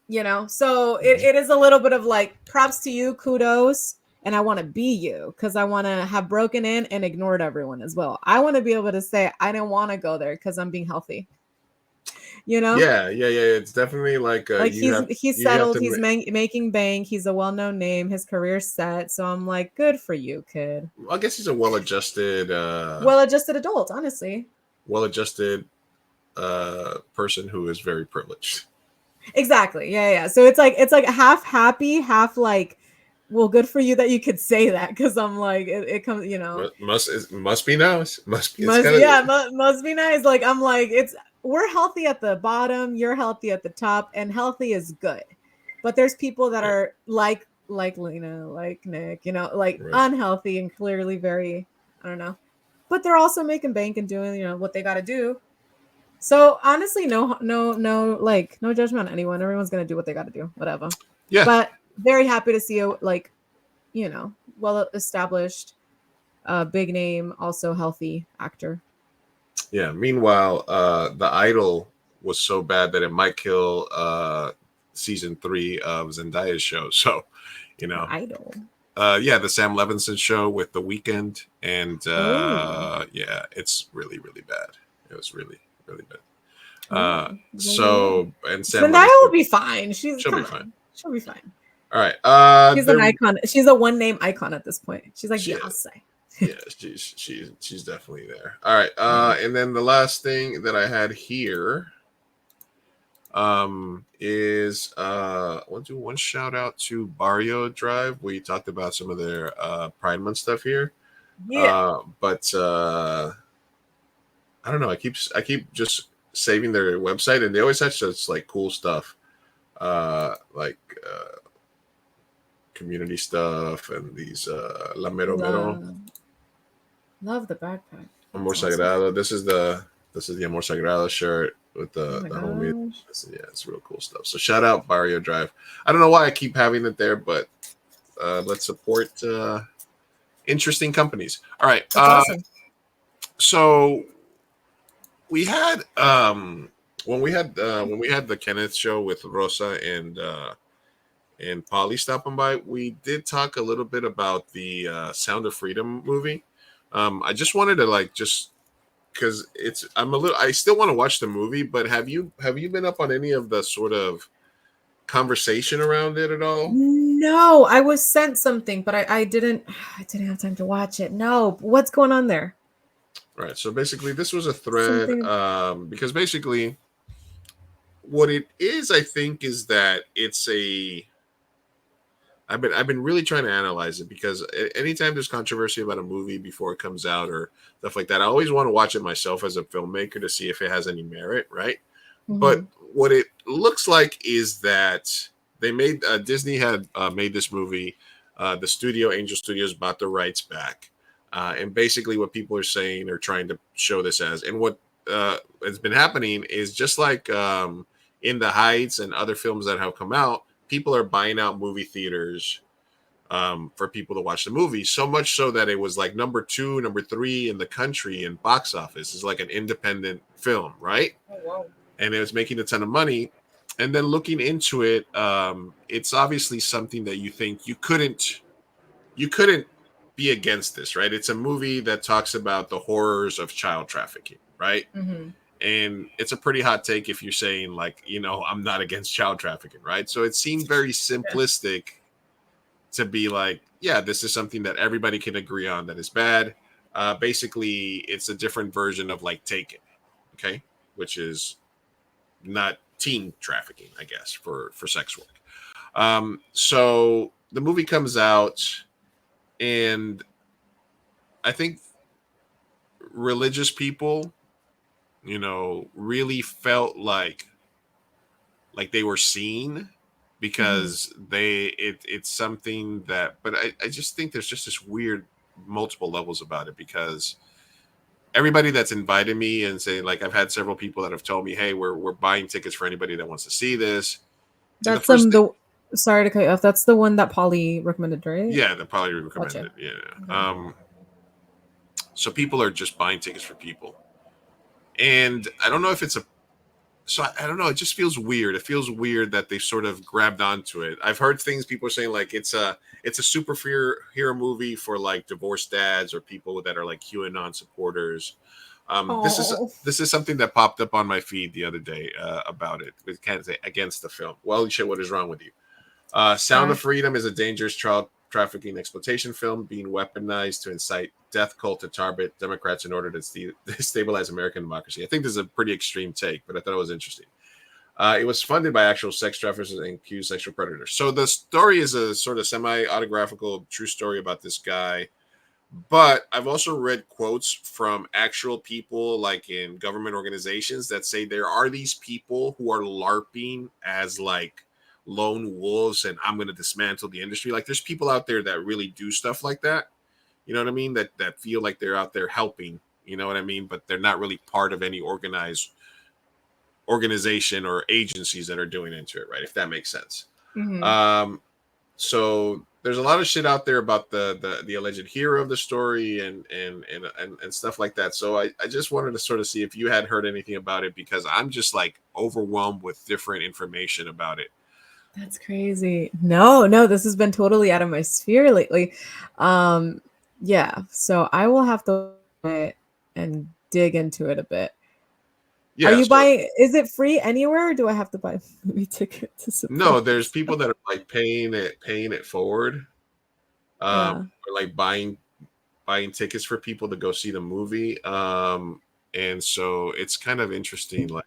You know, so it is a little bit of like, props to you, kudos. And I want to be you because I want to have broken in and ignored everyone as well. I want to be able to say, I didn't want to go there because I'm being healthy. You know? Yeah. It's definitely like he's settled. He's making bank. He's a well-known name. His career's set. So I'm like, good for you, kid. I guess he's a well-adjusted adult, honestly. Well-adjusted person who is very privileged. Exactly. Yeah. So it's like half happy, half like, well, good for you that you could say that, because I'm like, it comes, you know. Must be nice. Must be nice. Like, I'm like, we're healthy at the bottom, you're healthy at the top, and healthy is good. But there's people that are like Lena, like Nick, you know, like unhealthy and clearly very, I don't know. But they're also making bank and doing, you know, what they got to do. So honestly, no judgment on anyone. Everyone's gonna do what they got to do, whatever. Yeah. But very happy to see a, like, you know, well-established, big name, also healthy actor. Yeah. Meanwhile, The Idol was so bad that it might kill season 3 of Zendaya's show. So, you know, Idol. The Sam Levinson show with The Weeknd, and it's really, really bad. It was really, really bad. And Sam Zendaya will be fine. She'll be fine. She'll be fine. All right. She's an icon. She's a one-name icon at this point. She's like Beyonce. Yeah, she's definitely there. All right. And then the last thing that I had here is we'll do one shout out to Barrio Drive. We talked about some of their Pride Month stuff here. Yeah. But I don't know. I keep just saving their website, and they always have such like cool stuff. Community stuff and these La Mero Mero. Love the backpack. Amor Sagrado. This is the This is the Amor Sagrado shirt with the homie. gosh. It's real cool stuff. So shout out Barrio Drive. I don't know why I keep having it there, but let's support interesting companies. All right. That's awesome. So we had when we had the Kenneth show with Rosa and Polly stopping by, we did talk a little bit about the Sound of Freedom movie. I just wanted to because I still want to watch the movie, but have you been up on any of the sort of conversation around it at all? No, I was sent something, but I didn't have time to watch it. No, what's going on there? Right. So basically, this was a thread because basically, what it is, I think, is that it's a. I've been really trying to analyze it because anytime there's controversy about a movie before it comes out or stuff like that, I always want to watch it myself as a filmmaker to see if it has any merit, right? Mm-hmm. But what it looks like is that they made Disney had made this movie. The studio, Angel Studios, bought the rights back, and basically what people are saying or trying to show this as, and what has been happening is just like In the Heights and other films that have come out. People are buying out movie theaters for people to watch the movie, so much so that it was like number 2, number 3 in the country in box office. It's like an independent film, right? Oh, wow. And it was making a ton of money. And then looking into it, it's obviously something that you think you couldn't be against this, right? It's a movie that talks about the horrors of child trafficking, right? Mm-hmm. And it's a pretty hot take if you're saying, like, I'm not against child trafficking, right? So it seemed very simplistic to be like, yeah, this is something that everybody can agree on that is bad. Basically, it's a different version of like Taken, okay? Which is not teen trafficking, I guess, for sex work. So the movie comes out, and I think religious people really felt like they were seen because it's something that, but I just think there's just this weird multiple levels about it, because everybody that's invited me and say, like, I've had several people that have told me, hey, we're buying tickets for anybody that wants to see this. That's sorry to cut you off. That's the one that Polly recommended, right? Yeah, that Polly recommended. Gotcha. Yeah. Okay. So people are just buying tickets for people. And I don't know if it's I don't know. It just feels weird. It feels weird that they sort of grabbed onto it. I've heard things people are saying like it's a superhero movie for like divorced dads or people that are like QAnon supporters. This is something that popped up on my feed the other day about it. We can't say against the film. Well, shit, what is wrong with you? Sound of Freedom is a dangerous child trafficking exploitation film being weaponized to incite death cult to target Democrats in order to destabilize American democracy. I think this is a pretty extreme take, but I thought it was interesting. It was funded by actual sex traffickers and accused sexual predators. So the story is a sort of semi-autographical true story about this guy. But I've also read quotes from actual people like in government organizations that say there are these people who are LARPing as like lone wolves and I'm going to dismantle the industry. Like there's people out there that really do stuff like that. You know what I mean? That feel like they're out there helping, you know what I mean? But they're not really part of any organized organization or agencies that are doing into it, right? If that makes sense. Mm-hmm. So there's a lot of shit out there about the alleged hero of the story and stuff like that. So I just wanted to sort of see if you had heard anything about it, because I'm just like overwhelmed with different information about it. That's crazy. No, this has been totally out of my sphere lately. Yeah, so I will have to and dig into it a bit. Yeah, are you buying? Is it free anywhere, or do I have to buy a movie ticket to support? No, there's people that are like paying it forward, or like buying tickets for people to go see the movie. And so it's kind of interesting. Like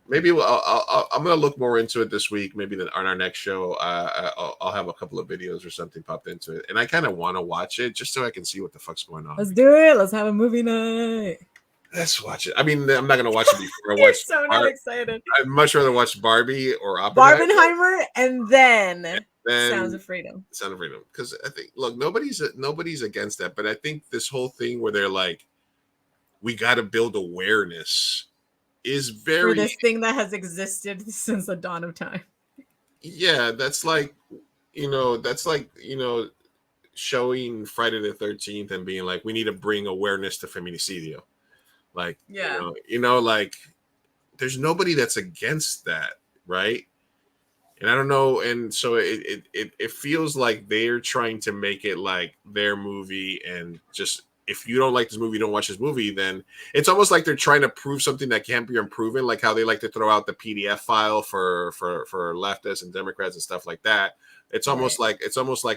maybe I'm gonna look more into it this week. Maybe on our next show, I'll have a couple of videos or something popped into it, and I kind of want to watch it just so I can see what the fuck's going on. Let's do it. Let's have a movie night. Let's watch it. I mean, I'm not going to watch it before I You're watch. so not excited. I'd much rather watch Barbie or Oppenheimer. Barbenheimer and then Sounds of Freedom. Sound of Freedom. Because I think, look, nobody's against that, but I think this whole thing where they're like, we got to build awareness is For very this thing that has existed since the dawn of time. yeah, that's like showing Friday the 13th and being like, we need to bring awareness to feminicidio. Like, Yeah. Like there's nobody that's against that, right? And I don't know, and so it feels like they're trying to make it like their movie, and just if you don't like this movie, don't watch this movie. Then it's almost like they're trying to prove something that can't be unproven, like how they like to throw out the PDF file for leftists and Democrats and stuff like that. It's almost like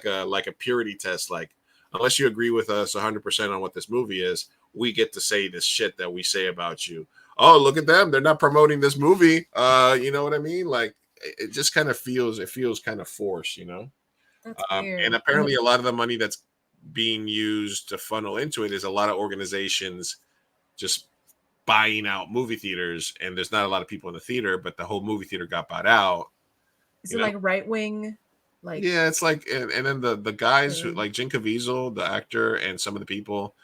a purity test. Like, unless you agree with us 100% on what this movie is, we get to say this shit that we say about you. Oh, look at them, they're not promoting this movie. You know what I mean? Like, it just kind of feels kind of forced, That's weird. And apparently a lot of the money that's being used to funnel into it is a lot of organizations just buying out movie theaters, and there's not a lot of people in the theater, but the whole movie theater got bought out. Is it like right wing? Like, yeah, it's like, and then the guys who like Jim Caviezel, the actor, and some of the people,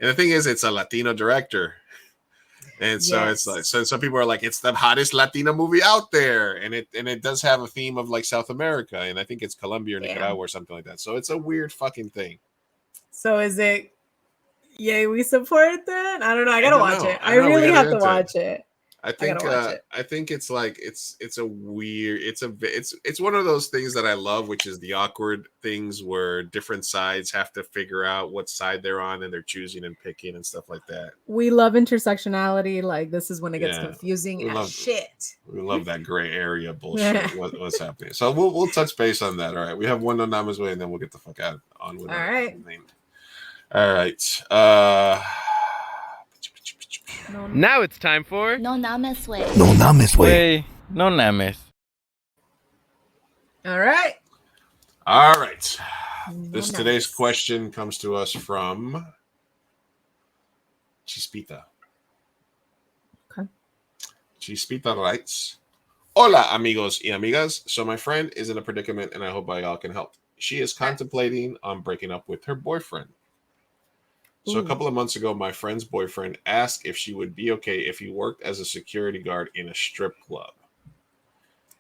and the thing is, it's a Latino director. And so it's like, so some people are like, it's the hottest Latino movie out there, and it does have a theme of like South America, and I think it's Colombia or Nicaragua or something like that. So it's a weird fucking thing. So is it? Yay, we support that. I don't know. I gotta watch it. I really have to watch it. I think it's like it's a weird, it's one of those things that I love, which is the awkward things where different sides have to figure out what side they're on, and they're choosing and picking and stuff like that. We love intersectionality. Like, this is when it gets confusing as shit. We love that gray area bullshit. What's happening? So we'll touch base on that. All right, we have one Noname way, and then we'll get the fuck out on with it. All right. All right. Now it's time for No Names Way. No Names Way. No Names. All right. All right. Today's question comes to us from Chispita. Okay. Chispita writes, Hola, amigos y amigas. So my friend is in a predicament, and I hope y'all can help. She is contemplating on breaking up with her boyfriend. So a couple of months ago, my friend's boyfriend asked if she would be okay if he worked as a security guard in a strip club.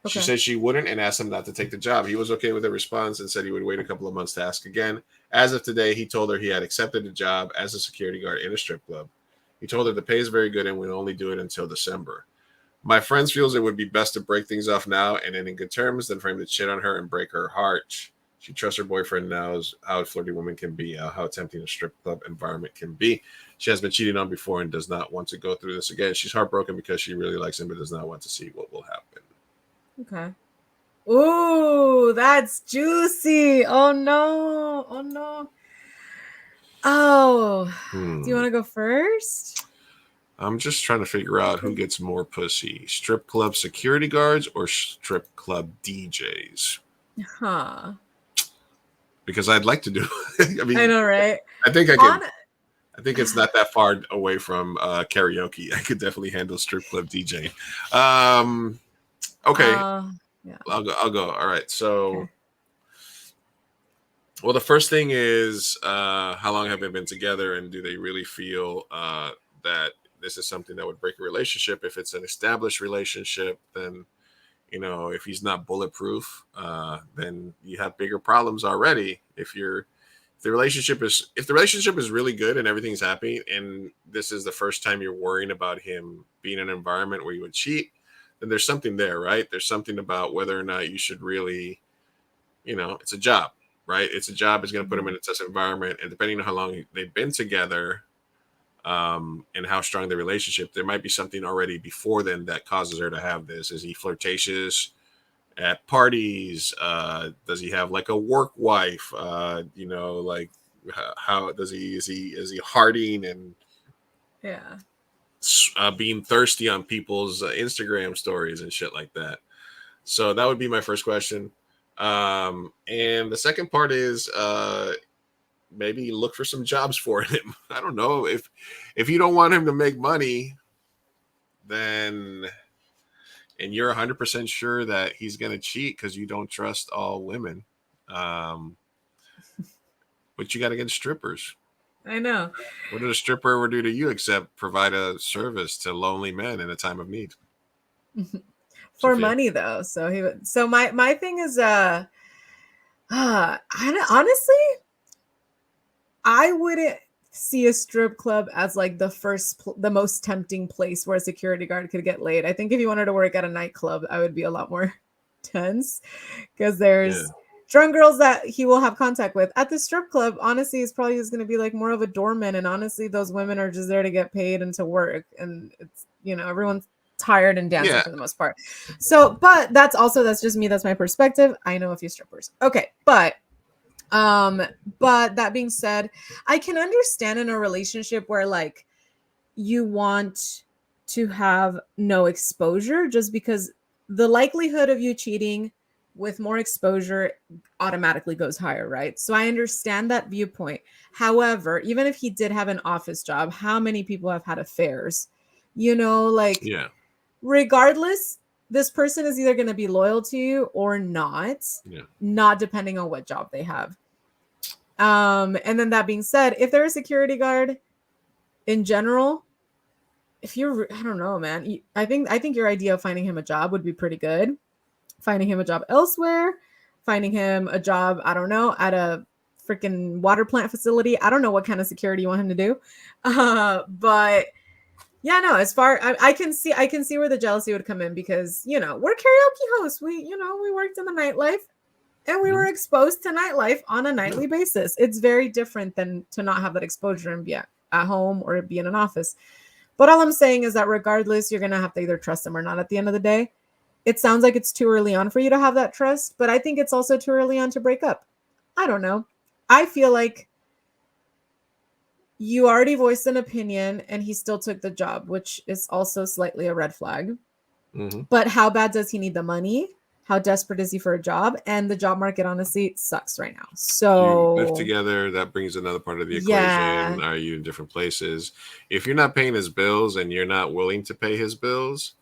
She said she wouldn't and asked him not to take the job. He was okay with her response and said he would wait a couple of months to ask again. As of today, he told her he had accepted the job as a security guard in a strip club. He told her the pay is very good and would only do it until December. My friend feels it would be best to break things off now and end in good terms than for him to cheat on her and break her heart. She trusts her boyfriend, knows how flirty women can be, how tempting a strip club environment can be. She has been cheated on before and does not want to go through this again. She's heartbroken because she really likes him, but does not want to see what will happen. Okay. Ooh, that's juicy. Oh no. Oh no. Oh, do you want to go first? I'm just trying to figure out who gets more pussy, strip club security guards or strip club DJs. Huh. Because I'd like to do. I mean, I know, right? I think I can. I think it's not that far away from karaoke. I could definitely handle strip club DJ. Okay, yeah. I'll go. All right. So, well, the first thing is how long have they been together, and do they really feel that this is something that would break a relationship? If it's an established relationship, then, you know, if he's not bulletproof, then you have bigger problems already. If the relationship is really good and everything's happy, and this is the first time you're worrying about him being in an environment where you would cheat, then there's something there, right? There's something about whether or not you should really, you know, it's a job, right? It's a job. It's going to put him in a tough environment, and depending on how long they've been together, and how strong the relationship, there might be something already before then that causes her to have this. Is he flirtatious at parties? Does he have like a work wife? You know, like how does he is he harding and being thirsty on people's Instagram stories and shit like that? So that would be my first question. And the second part is maybe look for some jobs for him. I don't know, if you don't want him to make money, then, and you're 100% sure that he's going to cheat because you don't trust all women, but you got to get strippers. I know. What did a stripper ever do to you except provide a service to lonely men in a time of need? For Sophia? money though. So he would. So my thing is honestly, I wouldn't see a strip club as like the most tempting place where a security guard could get laid. I think if you wanted to work at a nightclub, I would be a lot more tense because there's drunk girls that he will have contact with. At the strip club, honestly, it's probably just going to be like more of a doorman, and honestly, those women are just there to get paid and to work, and it's, you know, everyone's tired and dancing for the most part. So, but that's just me, that's my perspective. I know a few strippers. Okay, but that being said, I can understand in a relationship where like you want to have no exposure, just because the likelihood of you cheating with more exposure automatically goes higher, right? So I understand that viewpoint. However, even if he did have an office job, how many people have had affairs? You know, like, regardless, this person is either going to be loyal to you or not, not depending on what job they have. And then that being said, if they're a security guard in general, if you're, I don't know, man, I think your idea of finding him a job would be pretty good. Finding him a job elsewhere, finding him a job, I don't know, at a freaking water plant facility. I don't know what kind of security you want him to do. But yeah, no, as far I can see where the jealousy would come in, because, you know, we're karaoke hosts. We worked in the nightlife and we were exposed to nightlife on a nightly basis. It's very different than to not have that exposure and be at home or be in an office. But all I'm saying is that regardless, you're going to have to either trust them or not at the end of the day. It sounds like it's too early on for you to have that trust, but I think it's also too early on to break up. I don't know. I feel like you already voiced an opinion and he still took the job, which is also slightly a red flag. But how bad does he need the money? How desperate is he for a job? And the job market, honestly, sucks right now. So you live together, that brings another part of the equation. Are you in different places? If you're not paying his bills and you're not willing to pay his bills,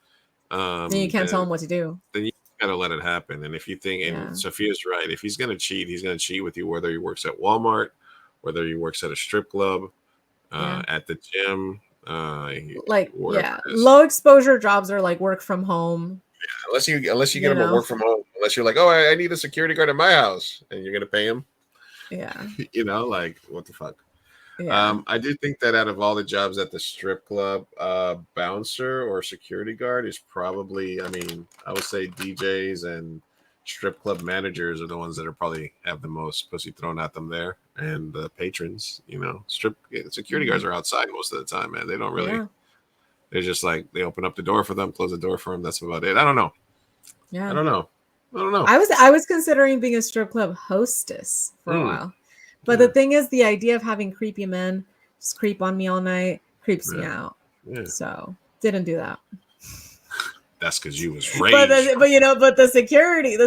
then you can't tell him what to do. Then you gotta let it happen. And if you think, and Sophia's right, if he's gonna cheat, he's gonna cheat with you, whether he works at Walmart, whether he works at a strip club, at the gym, low exposure jobs are like work from home. Unless you get him a work from home, unless you're like, oh, I need a security guard in my house, and you're gonna pay him. Yeah. You know, like, what the fuck? I do think that out of all the jobs at the strip club, bouncer or security guard is probably, I mean, I would say DJs and strip club managers are the ones that are probably have the most pussy thrown at them there, and the patrons, you know, security guards are outside most of the time, man. They don't really, they're just like, they open up the door for them, close the door for them. That's about it. I don't know. I don't know. I was considering being a strip club hostess for a while. But the thing is, the idea of having creepy men just creep on me all night creeps me out. So didn't do that. That's because you was raised. But the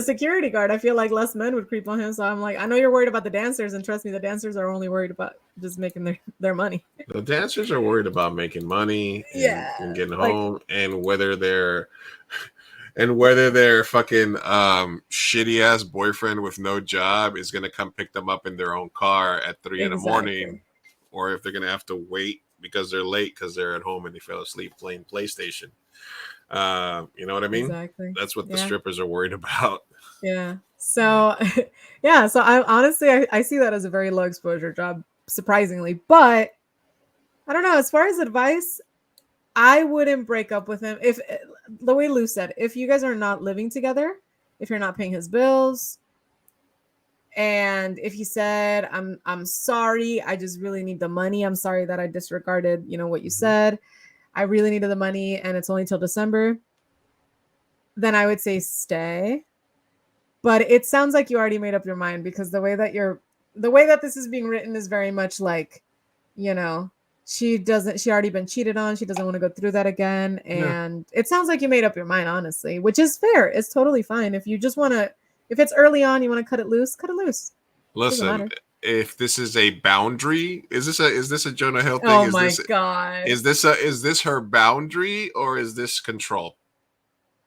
security guard, I feel like less men would creep on him. So I'm like, I know you're worried about the dancers, and trust me, the dancers are only worried about just making their money. The dancers are worried about making money and getting home, and whether their fucking shitty ass boyfriend with no job is gonna come pick them up in their own car at 3 in the morning, or if they're gonna have to wait because they're late because they're at home and they fell asleep playing PlayStation. You know what I mean? Exactly. That's what the strippers are worried about. Yeah. So so I honestly I see that as a very low exposure job, surprisingly. But I don't know, as far as advice, I wouldn't break up with him. If the way Lou said, if you guys are not living together, if you're not paying his bills, and if he said, I'm sorry, I just really need the money. I'm sorry that I disregarded, what you said. I really needed the money and it's only till December. Then I would say stay. But it sounds like you already made up your mind, because the way that this is being written is very much like, she already been cheated on. She doesn't want to go through that again. And it sounds like you made up your mind, honestly, which is fair. It's totally fine. If you just want to, if it's early on, you want to cut it loose, cut it loose. Listen, if this is a boundary, is this a Jonah Hill thing? Oh my God. Is this her boundary, or is this control?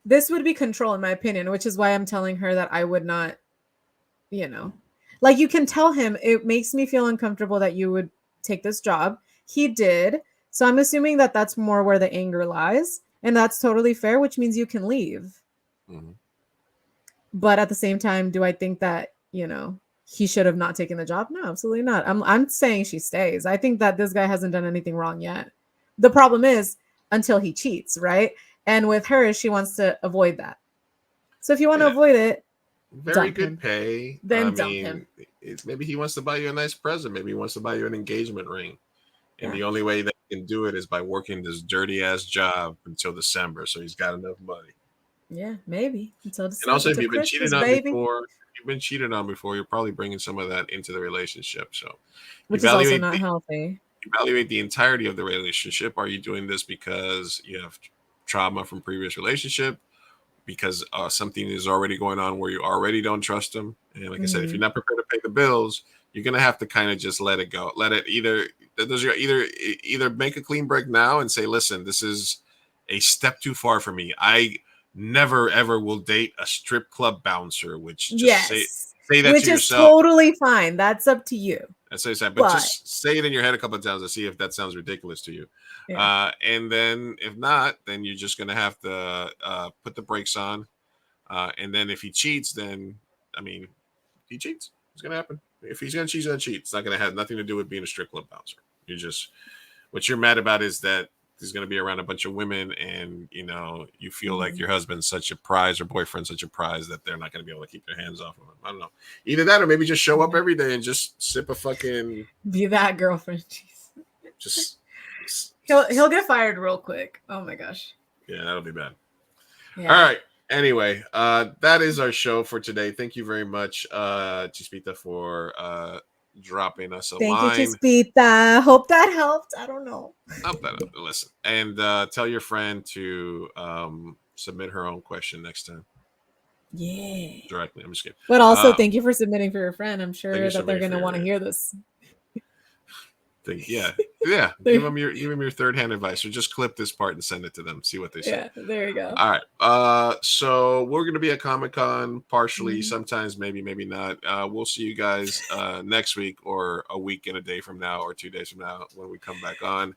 This would be control, in my opinion, which is why I'm telling her that I would not, like, you can tell him, it makes me feel uncomfortable that you would take this job. He did. So I'm assuming that that's more where the anger lies. And that's totally fair, which means you can leave. Mhm. But at the same time, do I think that, he should have not taken the job? No, absolutely not. I'm saying she stays. I think that this guy hasn't done anything wrong yet. The problem is until he cheats, right? And with her, she wants to avoid that. So if you want to avoid it, Very dump good him. pay. Then dump him. Maybe he wants to buy you a nice present. Maybe he wants to buy you an engagement ring. And Yeah. the only way that he can do it is by working this dirty ass job until December. So he's got enough money. Yeah, maybe until And also, if until you've been Christmas, cheated on baby. before, you're probably bringing some of that into the relationship. So Which is also evaluate not the, healthy. evaluate the entirety of the relationship. Are you doing this because you have trauma from previous relationship? Because something is already going on where you already don't trust him. And like I said, if you're not prepared to pay the bills, you're gonna have to kind of just let it go. Let it either make a clean break now and say, listen, this is a step too far for me. I never ever will date a strip club bouncer, which just say that which to is yourself. totally fine. That's up to you. That's what I said, But- but just say it in your head a couple of times to see if that sounds ridiculous to you. Yeah. And then if not, then you're just gonna have to put the brakes on. And then if he cheats, then he cheats. It's gonna happen. If he's gonna cheat, he's gonna cheat. It's not gonna have nothing to do with being a strip club bouncer. What you're mad about is that he's gonna be around a bunch of women, and you feel like your husband's such a prize or boyfriend's such a prize that they're not gonna be able to keep their hands off of him. I don't know. Either that, or maybe just show up every day and just sip a fucking. Be that girlfriend. Jeez. Just He'll get fired real quick. Oh my gosh. yeah, that'll be bad. Yeah. All right. Anyway, that is our show for today. Thank you very much, Chispita, for dropping us a line. Thank you, Chispita. Hope that helped. I don't know. Listen, and tell your friend to submit her own question next time Yeah. directly. I'm just kidding. But also, thank you for submitting for your friend. I'm sure thank you that they're submitting going to for want to your- hear this. Yeah. Give them your third hand advice, or just clip this part and send it to them. See what they say. Yeah, there you go. All right. So we're gonna be at Comic-Con partially, Mhm. sometimes, maybe not. We'll see you guys next week, or a week and a day from now, or 2 days from now when we come back on.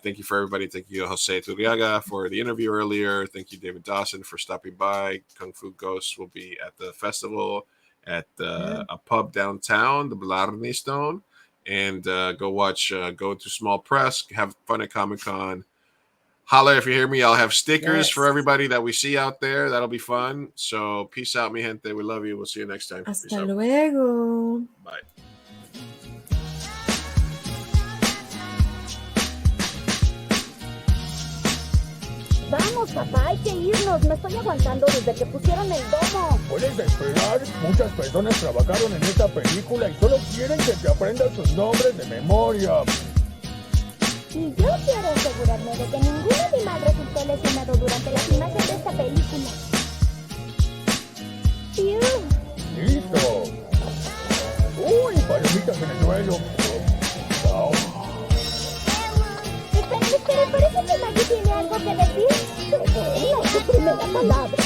Thank you for everybody. Thank you, Jose Turiaga, for the interview earlier. Thank you, David Dawson, for stopping by. Kung Fu Ghosts will be at the festival at a pub downtown, the Blarney Stone. And go to Small Press, have fun at Comic-Con. Holla if you hear me. I'll have stickers for everybody that we see out there. That'll be fun. So peace out, mi gente. We love you. We'll see you next time. Peace Hasta out. luego. Bye. Vamos, papá, hay que irnos. Me estoy aguantando desde que pusieron el domo. Puedes esperar, muchas personas trabajaron en esta película y solo quieren que te aprendas sus nombres de memoria. Y yo quiero asegurarme de que ningún animal resultó lesionado durante la filmación de esta película. ¡Piu! ¡Listo! ¡Uy, palomitas en el suelo! Oh. Espera, parece que Maggie tiene algo que decir. No es su primera palabra.